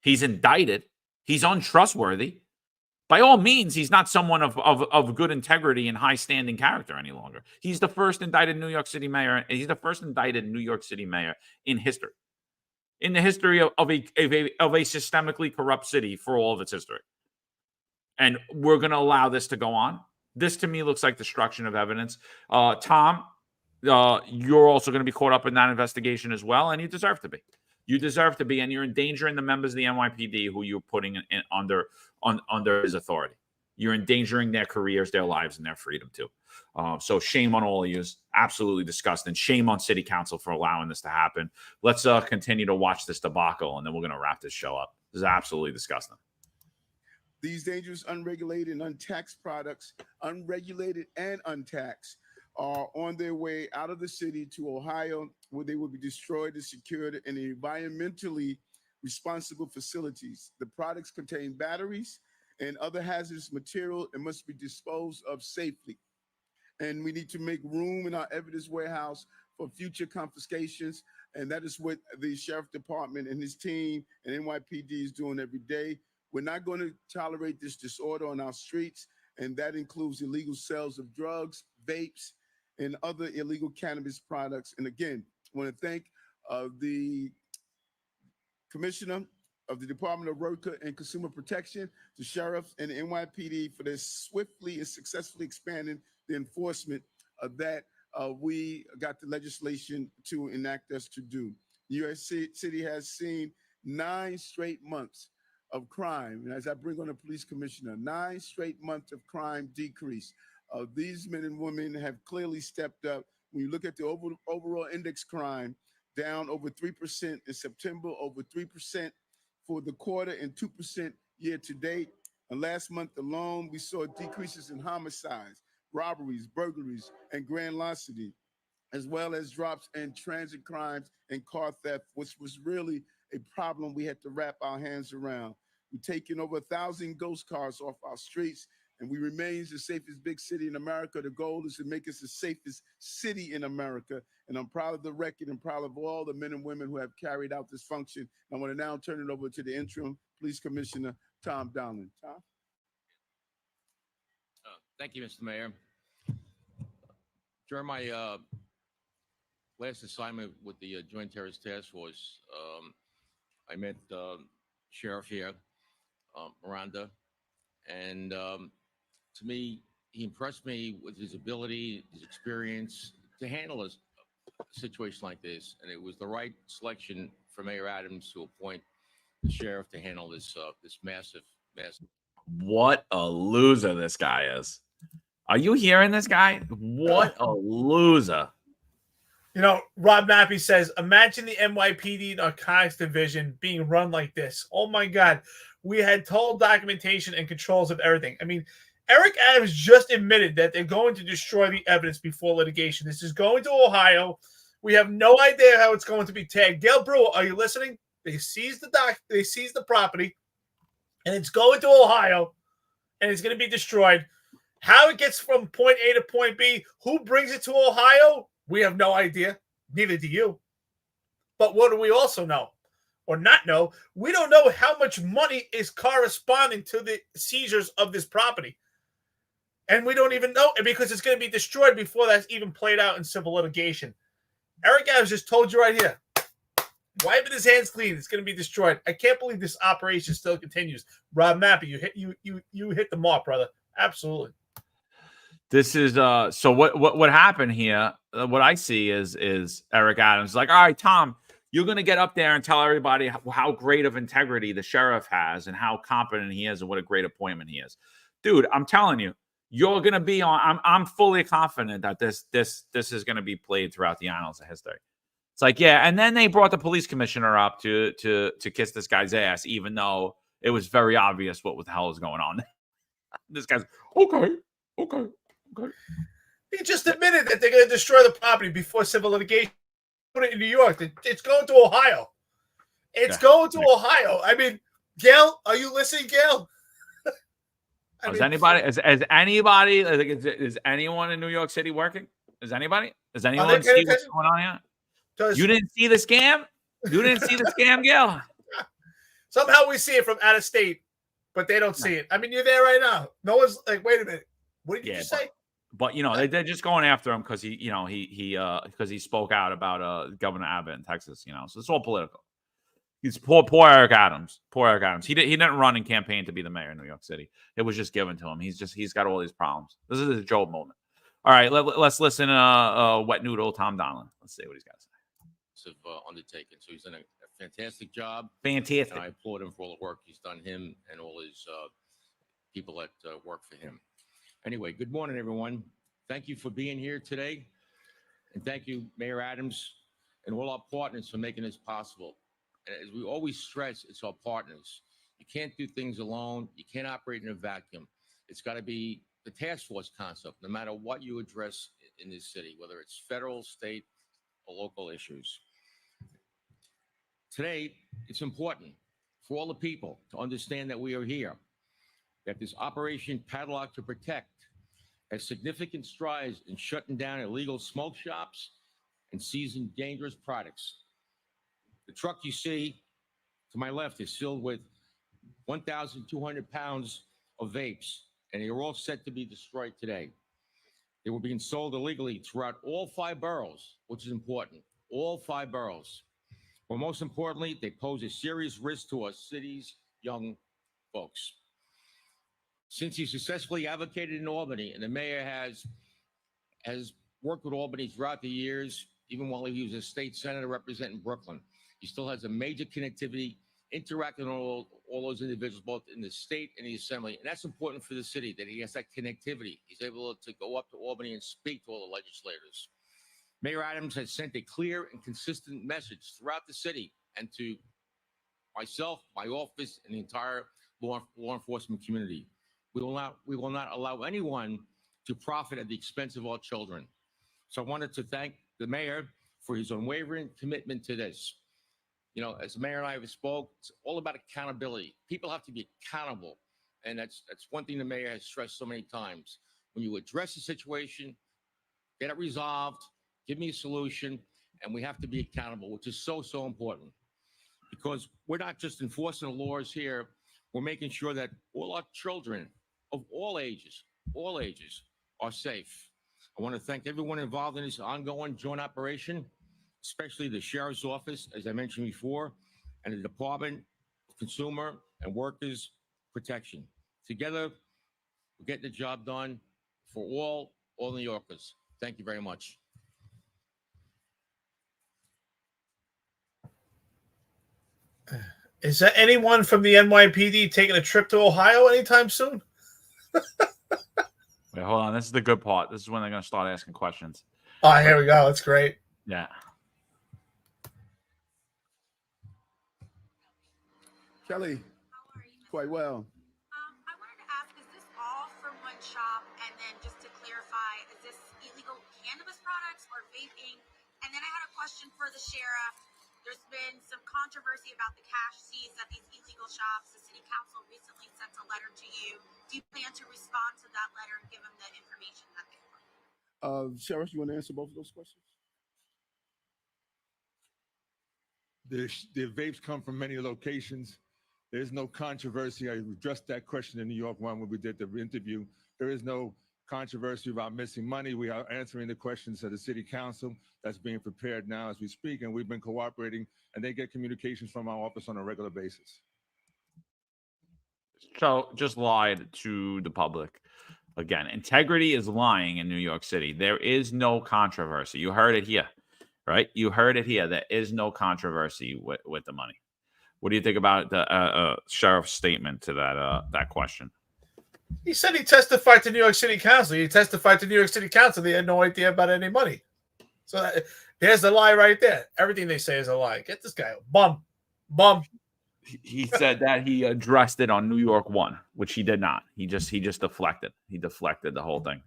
he's indicted, he's untrustworthy, By all means, he's not someone of good integrity and high standing character any longer. He's the first indicted New York City mayor. He's the first indicted New York City mayor in history, in the history of a systemically corrupt city for all of its history. And we're going to allow this to go on. This to me looks like destruction of evidence. Tom, you're also going to be caught up in that investigation as well, and you deserve to be. You deserve to be, and you're endangering the members of the NYPD who you're putting under his authority. You're endangering their careers, their lives, and their freedom too. So shame on all of you. Absolutely disgusting. Shame on City Council for allowing this to happen. Let's continue to watch this debacle, and then we're going to wrap this show up. This is absolutely disgusting. These dangerous, unregulated, and untaxed products, unregulated and untaxed, are on their way out of the city to Ohio, where they will be destroyed and secured in environmentally responsible facilities. The products contain batteries and other hazardous material and must be disposed of safely. And we need to make room in our evidence warehouse for future confiscations. And that is what the sheriff department and his team and NYPD is doing every day. We're not going to tolerate this disorder on our streets, and that includes illegal sales of drugs, vapes, and other illegal cannabis products. And again, I want to thank the Commissioner of the Department of Worker and Consumer Protection, the Sheriff, and the NYPD for their swiftly and successfully expanding the enforcement that we got the legislation to enact us to do. New York City has seen 9 straight months of crime. And as I bring on the police commissioner, 9 straight months of crime decrease. These men and women have clearly stepped up. When you look at the overall index crime, down over 3% in September, over 3% for the quarter, and 2% year to date. And last month alone, we saw decreases in homicides, robberies, burglaries, and grand larceny, as well as drops in transit crimes and car theft, which was really a problem we had to wrap our hands around. We've taken over 1,000 ghost cars off our streets, and we remain the safest big city in America. The goal is to make us the safest city in America. And I'm proud of the record and proud of all the men and women who have carried out this function. I want to now turn it over to the interim police commissioner, Tom Sullivan. Tom? Thank you, Mr. Mayor. During my last assignment with the Joint Terrorist Task Force, I met Sheriff here, Miranda, and to me, he impressed me with his ability, his experience to handle a situation like this, and it was the right selection for Mayor Adams to appoint the sheriff to handle this this massive. What a loser this guy is. Are you hearing this guy? What a loser. You know, Rob Mappy says, imagine the NYPD narcotics division being run like this. Oh my God. We had total documentation and controls of everything. I mean, Eric Adams just admitted that they're going to destroy the evidence before litigation. This is going to Ohio. We have no idea how it's going to be tagged. Gail Brewer, are you listening? They seized the property, and it's going to Ohio, and it's going to be destroyed. How it gets from point A to point B, who brings it to Ohio? We have no idea. Neither do you. But what do we also know or not know? We don't know how much money is corresponding to the seizures of this property. And we don't even know because it's going to be destroyed before that's even played out in civil litigation. Eric Adams just told you right here. Wiping his hands clean. It's going to be destroyed. I can't believe this operation still continues. Rob Mappy, you hit the mark, brother. Absolutely. This is so what happened here, what I see is Eric Adams like, all right, Tom, you're going to get up there and tell everybody how great of integrity the sheriff has and how competent he is and what a great appointment he is. Dude, I'm telling you, you're going to be on. I'm fully confident that this is going to be played throughout the annals of history. It's like, yeah, and then they brought the police commissioner up to kiss this guy's ass, even though it was very obvious what the hell was going on. This guy's okay. He just admitted that they're going to destroy the property before civil litigation. Put it in New York. It's going to Ohio. It's going to Ohio. I mean, Gail, are you listening, Gail? Is anyone in New York City working? Is anyone see what's going on here? You didn't see the scam? You didn't see the scam, Gail? Somehow we see it from out of state. but they don't see it. I mean, you're there right now. No one's like, wait a minute. What did you Yeah, just say? But they're just going after him because he spoke out about Governor Abbott in Texas. So it's all political. He's poor Eric Adams. Poor Eric Adams. He didn't run and campaign to be the mayor of New York City. It was just given to him. He's got all these problems. This is a Job moment. All right, let's listen to Wet Noodle Tom Donlan. Let's see what he's got to say. Undertaken. So he's done a fantastic job. Fantastic. And I applaud him for all the work he's done, him and all his people that work for him. Anyway, good morning, everyone. Thank you for being here today. And thank you, Mayor Adams, and all our partners for making this possible. And as we always stress, it's our partners. You can't do things alone. You can't operate in a vacuum. It's got to be the task force concept, no matter what you address in this city, whether it's federal, state, or local issues. Today, it's important for all the people to understand that we are here, that this Operation Padlock to Protect has significant strides in shutting down illegal smoke shops and seizing dangerous products. The truck you see to my left is filled with 1,200 pounds of vapes, and they are all set to be destroyed today. They were being sold illegally throughout all 5 boroughs, which is important, all 5 boroughs. But most importantly, they pose a serious risk to our city's young folks. Since he successfully advocated in Albany, and the mayor has worked with Albany throughout the years, even while he was a state senator representing Brooklyn, he still has a major connectivity, interacting with all those individuals, both in the state and the assembly. And that's important for the city, that he has that connectivity. He's able to go up to Albany and speak to all the legislators. Mayor Adams has sent a clear and consistent message throughout the city and to myself, my office, and the entire law enforcement community. We will not allow anyone to profit at the expense of our children. So I wanted to thank the mayor for his unwavering commitment to this. As the mayor and I have spoke, it's all about accountability. People have to be accountable. And that's one thing the mayor has stressed so many times. When you address a situation, get it resolved, give me a solution, and we have to be accountable, which is so, so important. Because we're not just enforcing the laws here, we're making sure that all our children of all ages are safe. I want to thank everyone involved in this ongoing joint operation, especially the Sheriff's Office, as I mentioned before, and the Department of Consumer and Workers Protection. Together, we're getting the job done for all New Yorkers. Thank you very much. Is there anyone from the NYPD taking a trip to Ohio anytime soon? Wait, hold on. This is the good part. This is when they're going to start asking questions. Oh, here we go. That's great. Yeah. Kelly, quite well. I wanted to ask, is this all from one shop? And then just to clarify, is this illegal cannabis products or vaping? And then I had a question for the sheriff. There's been some controversy about the cash seized at these illegal shops. The city council recently sent a letter to you. Do you plan to respond to that letter and give them the information that they want? Sheriff, you want to answer both of those questions? The vapes come from many locations. There's no controversy. I addressed that question in New York one when we did the interview. There is no controversy about missing money. We are answering the questions of the city council. That's being prepared now as we speak, and we've been cooperating, and they get communications from our office on a regular basis. So just lied to the public. Again, integrity is lying in New York City. There is no controversy. You heard it here, right? You heard it here. There is no controversy with the money. What do you think about the sheriff's statement to that question? He said he testified to New York City Council. He testified to New York City Council. They had no idea about any money. So there's the lie right there. Everything they say is a lie. Get this guy. Bum. He said that he addressed it on New York 1, which he did not. He just deflected. He deflected the whole thing.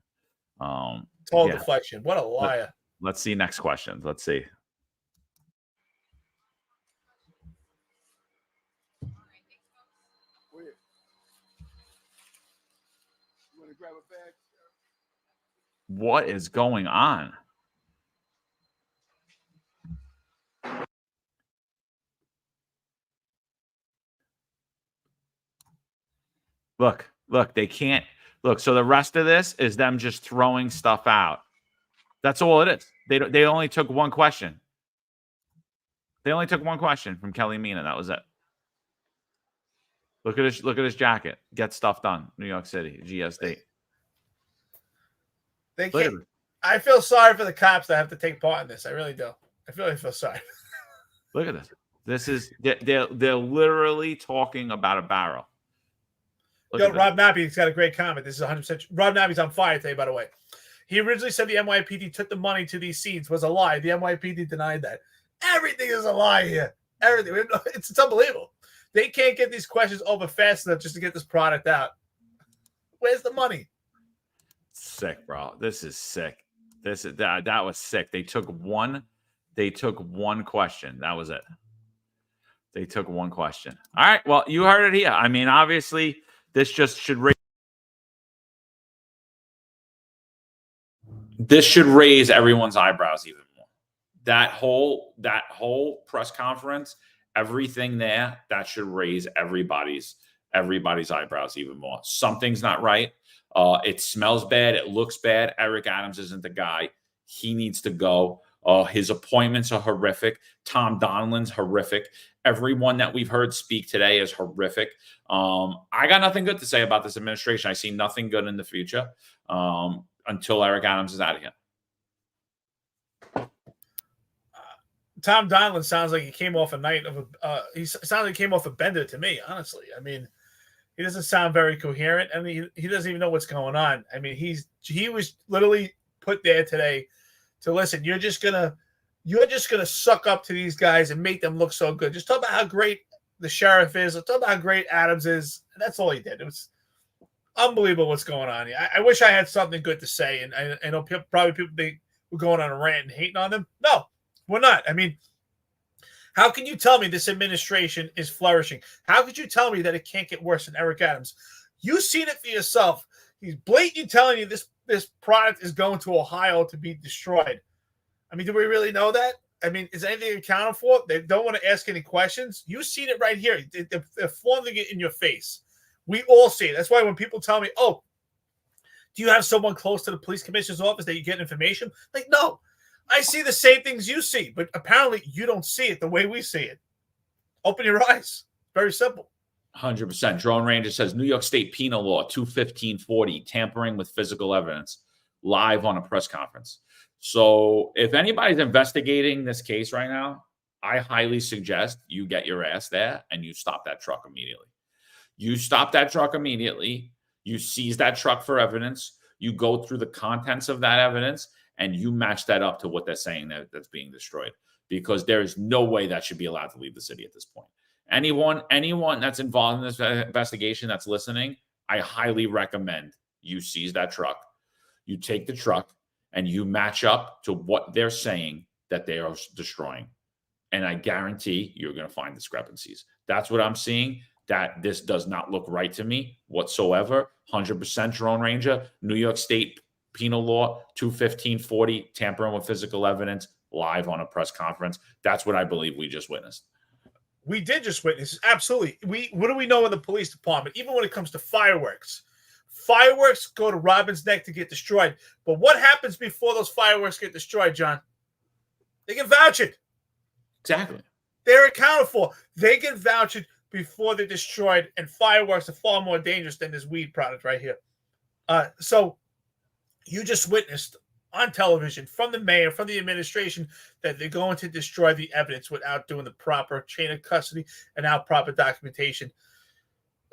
Total deflection. What a liar. Let's see next question. Let's see. You want to grab a bag? What is going on? Look, they can't look. So the rest of this is them just throwing stuff out. That's all it is. They only took one question. They only took one question from Kelly Mina. That was it. Look at his jacket. Get stuff done. New York City, GSD. They can't. I feel sorry for the cops that have to take part in this. I really do. I really feel sorry. Look at this. This is they're literally talking about a barrel. Yo, Rob Nappy's got a great comment. This is 100%. Rob Nappy's on fire today, by the way. He originally said the NYPD took the money to these scenes was a lie. The NYPD denied that. Everything is a lie here. Everything. It's unbelievable. They can't get these questions over fast enough just to get this product out. Where's the money? Sick, bro. This is sick. That was sick. They took one question. That was it. They took one question. All right. Well, you heard it here. I mean, obviously, this just should raise everyone's eyebrows even more. That whole press conference, everything there, that should raise everybody's eyebrows even more. Something's not right. It smells bad. It looks bad. Eric Adams isn't the guy. He needs to go. His appointments are horrific. Tom Donilon's horrific. Everyone that we've heard speak today is horrific. I got nothing good to say about this administration. I see nothing good in the future until Eric Adams is out of here. Tom Donilon sounds like he came off a night of he sounds like he came off a bender to me, honestly. I mean, he doesn't sound very coherent. I mean, he doesn't even know what's going on. I mean, he was literally put there today to listen. You're just gonna suck up to these guys and make them look so good. Just talk about how great the sheriff is. Talk about how great Adams is. That's all he did. It was unbelievable what's going on here. I wish I had something good to say, and I know people were going on a rant and hating on them. No, we're not. I mean, how can you tell me this administration is flourishing? How could you tell me that it can't get worse than Eric Adams? You've seen it for yourself. He's blatantly telling you this product is going to Ohio to be destroyed. I mean, do we really know that? I mean, is anything accounted for? They don't want to ask any questions. You've seen it right here. They're flaunting it in your face. We all see it. That's why when people tell me, oh, do you have someone close to the police commissioner's office that you get information? Like, no. I see the same things you see, but apparently you don't see it the way we see it. Open your eyes. Very simple. 100%. Drone Ranger says New York State Penal Law 21540, tampering with physical evidence, live on a press conference. So if anybody's investigating this case right now, I highly suggest you get your ass there and you stop that truck immediately. You stop that truck immediately. You seize that truck for evidence. You go through the contents of that evidence and you match that up to what they're saying that's being destroyed, because there is no way that should be allowed to leave the city at this point. Anyone that's involved in this investigation that's listening, I highly recommend you seize that truck. You take the truck and you match up to what they're saying that they are destroying. And I guarantee you're going to find discrepancies. That's what I'm seeing. That this does not look right to me whatsoever. 100% Drone Ranger, New York State Penal Law 21540, tampering with physical evidence, live on a press conference. That's what I believe we just witnessed. We did just witness. Absolutely. What do we know in the police department? Even when it comes to fireworks go to Robin's Neck to get destroyed. But what happens before those fireworks get destroyed, John? They get vouchered. Exactly. They're accounted for. They get vouchered before they're destroyed, and fireworks are far more dangerous than this weed product right here. So you just witnessed on television from the mayor, from the administration, that they're going to destroy the evidence without doing the proper chain of custody and out proper documentation.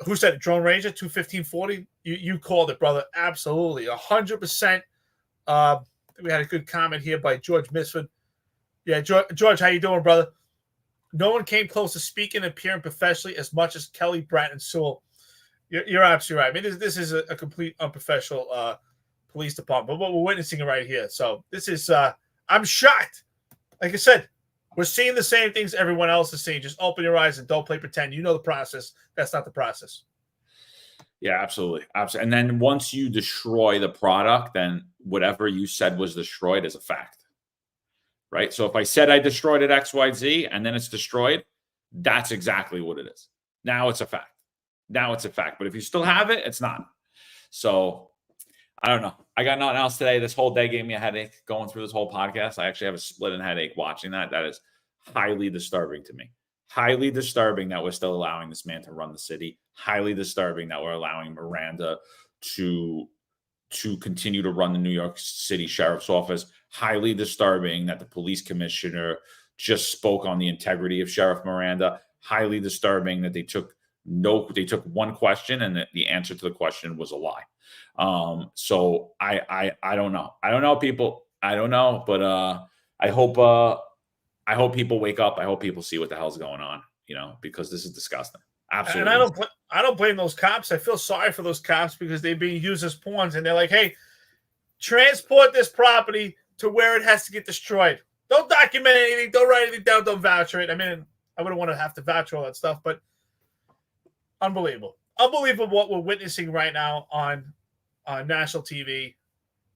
Who said it? Drone Ranger 21540? You called it, brother. Absolutely. 100%. We had a good comment here by George Misford. Yeah, George, how you doing, brother? No one came close to speaking and appearing professionally as much as Kelly, Bratton, and Sewell. You're absolutely right. I mean, this is a complete unprofessional police department, but we're witnessing it right here. So this is, I'm shocked. Like I said, we're seeing the same things everyone else is seeing. Just open your eyes and don't play pretend. You know the process. That's not the process. Yeah, absolutely. Absolutely. And then once you destroy the product, then whatever you said was destroyed is a fact. Right? So if I said I destroyed it XYZ and then it's destroyed, that's exactly what it is. Now it's a fact. Now it's a fact. But if you still have it, it's not. So I don't know. I got nothing else today. This whole day gave me a headache going through this whole podcast. I actually have a splitting headache watching that. That is highly disturbing to me. Highly disturbing that we're still allowing this man to run the city. Highly disturbing that we're allowing Miranda to continue to run the New York City Sheriff's Office. Highly disturbing that the police commissioner just spoke on the integrity of Sheriff Miranda. Highly disturbing that they took one question and the answer to the question was a lie. So I don't know. I don't know, people. I don't know, but I hope people wake up. I hope people see what the hell's going on, because this is disgusting. Absolutely. And I don't blame those cops. I feel sorry for those cops because they're being used as pawns, and they're like, hey, transport this property to where it has to get destroyed. Don't document anything. Don't write anything down. Don't voucher it. I mean, I wouldn't want to have to voucher all that stuff, but unbelievable. Unbelievable what we're witnessing right now on national TV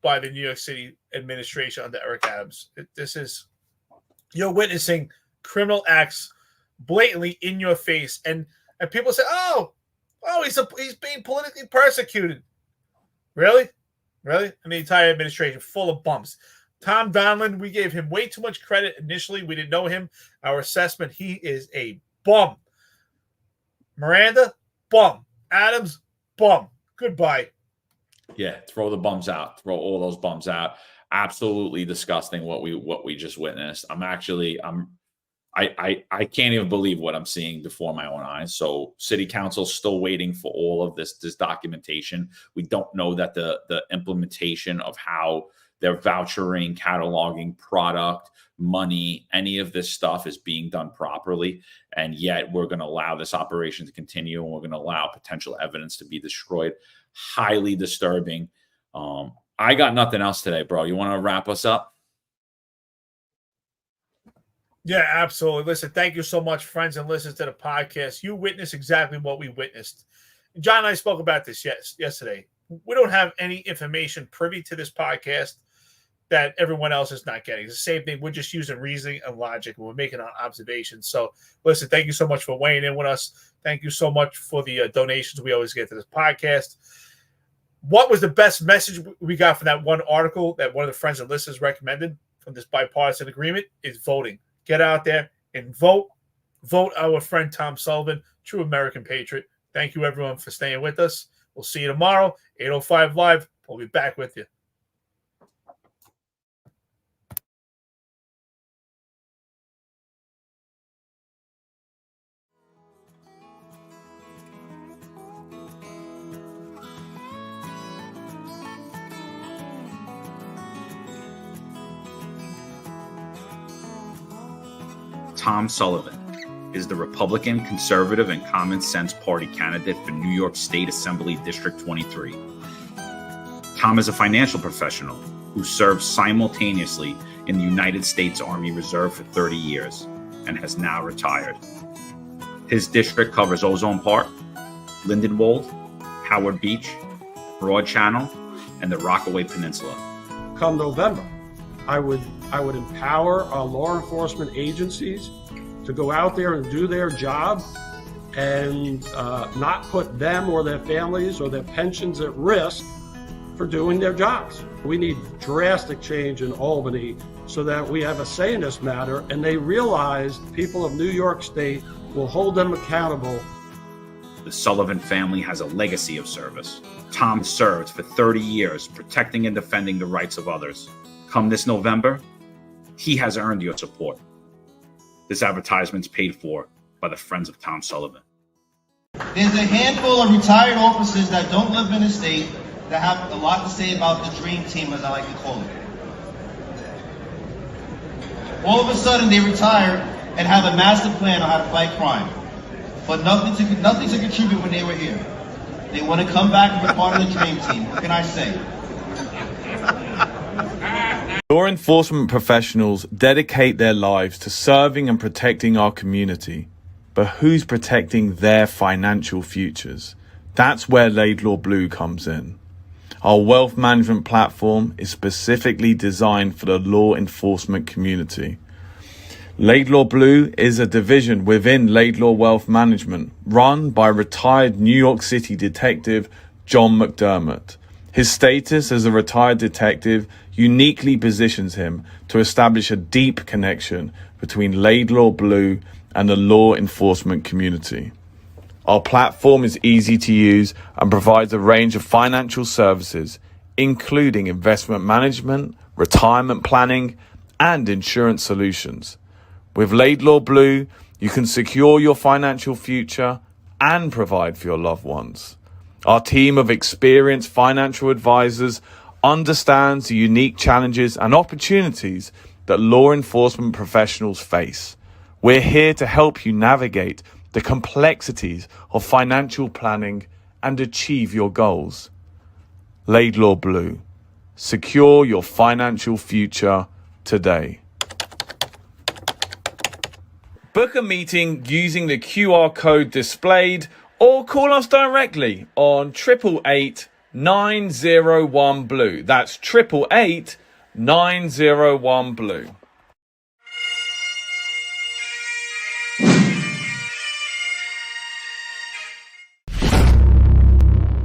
by the New York City administration under Eric Adams. You're witnessing criminal acts blatantly in your face, and people say, "Oh, he's being politically persecuted." Really? And the entire administration full of bumps. Tom Donlin, we gave him way too much credit initially. We didn't know him. Our assessment, he is a bum. Miranda, bum. Adams, bum. Goodbye. Yeah, throw the bums out. Throw all those bums out. Absolutely disgusting what we just witnessed. I can't even believe what I'm seeing before my own eyes. So City Council's still waiting for all of this documentation. We don't know that the implementation of how they're vouchering, cataloging product, money, any of this stuff is being done properly. And yet we're going to allow this operation to continue, and we're going to allow potential evidence to be destroyed. Highly disturbing. I got nothing else today, bro. You want to wrap us up? Yeah, absolutely. Listen, thank you so much, friends and listeners to the podcast. You witnessed exactly what we witnessed. John and I spoke about this yesterday. We don't have any information privy to this podcast that everyone else is not getting. It's the same thing. We're just using reasoning and logic, and we're making our observations. So, listen, thank you so much for weighing in with us. Thank you so much for the donations we always get to this podcast. What was the best message we got from that one article that one of the friends and listeners recommended from this bipartisan agreement is voting. Get out there and vote. Vote our friend Tom Sullivan, true American patriot. Thank you, everyone, for staying with us. We'll see you tomorrow, 8:05 Live. We'll be back with you. Tom Sullivan is the Republican, Conservative, and Common Sense Party candidate for New York State Assembly District 23. Tom is a financial professional who served simultaneously in the United States Army Reserve for 30 years and has now retired. His district covers Ozone Park, Lindenwold, Howard Beach, Broad Channel, and the Rockaway Peninsula. Come November, I would empower our law enforcement agencies to go out there and do their job and not put them or their families or their pensions at risk for doing their jobs. We need drastic change in Albany so that we have a say in this matter, and they realize people of New York State will hold them accountable. The Sullivan family has a legacy of service. Tom served for 30 years protecting and defending the rights of others. Come this November, he has earned your support. This advertisement's paid for by the Friends of Tom Sullivan. There's a handful of retired officers that don't live in the state that have a lot to say about the dream team, as I like to call it. All of a sudden, they retire and have a master plan on how to fight crime, but nothing to contribute when they were here. They want to come back and be part of the dream team. What can I say? Law enforcement professionals dedicate their lives to serving and protecting our community. But who's protecting their financial futures? That's where Laidlaw Blue comes in. Our wealth management platform is specifically designed for the law enforcement community. Laidlaw Blue is a division within Laidlaw Wealth Management, run by retired New York City detective John McDermott. His status as a retired detective uniquely positions him to establish a deep connection between Laidlaw Blue and the law enforcement community. Our platform is easy to use and provides a range of financial services, including investment management, retirement planning, and insurance solutions. With Laidlaw Blue, you can secure your financial future and provide for your loved ones. Our team of experienced financial advisors understands the unique challenges and opportunities that law enforcement professionals face. We're here to help you navigate the complexities of financial planning and achieve your goals. Laidlaw Blue. Secure your financial future today. Book a meeting using the QR code displayed or call us directly on 888 901 Blue. That's 888 901 Blue.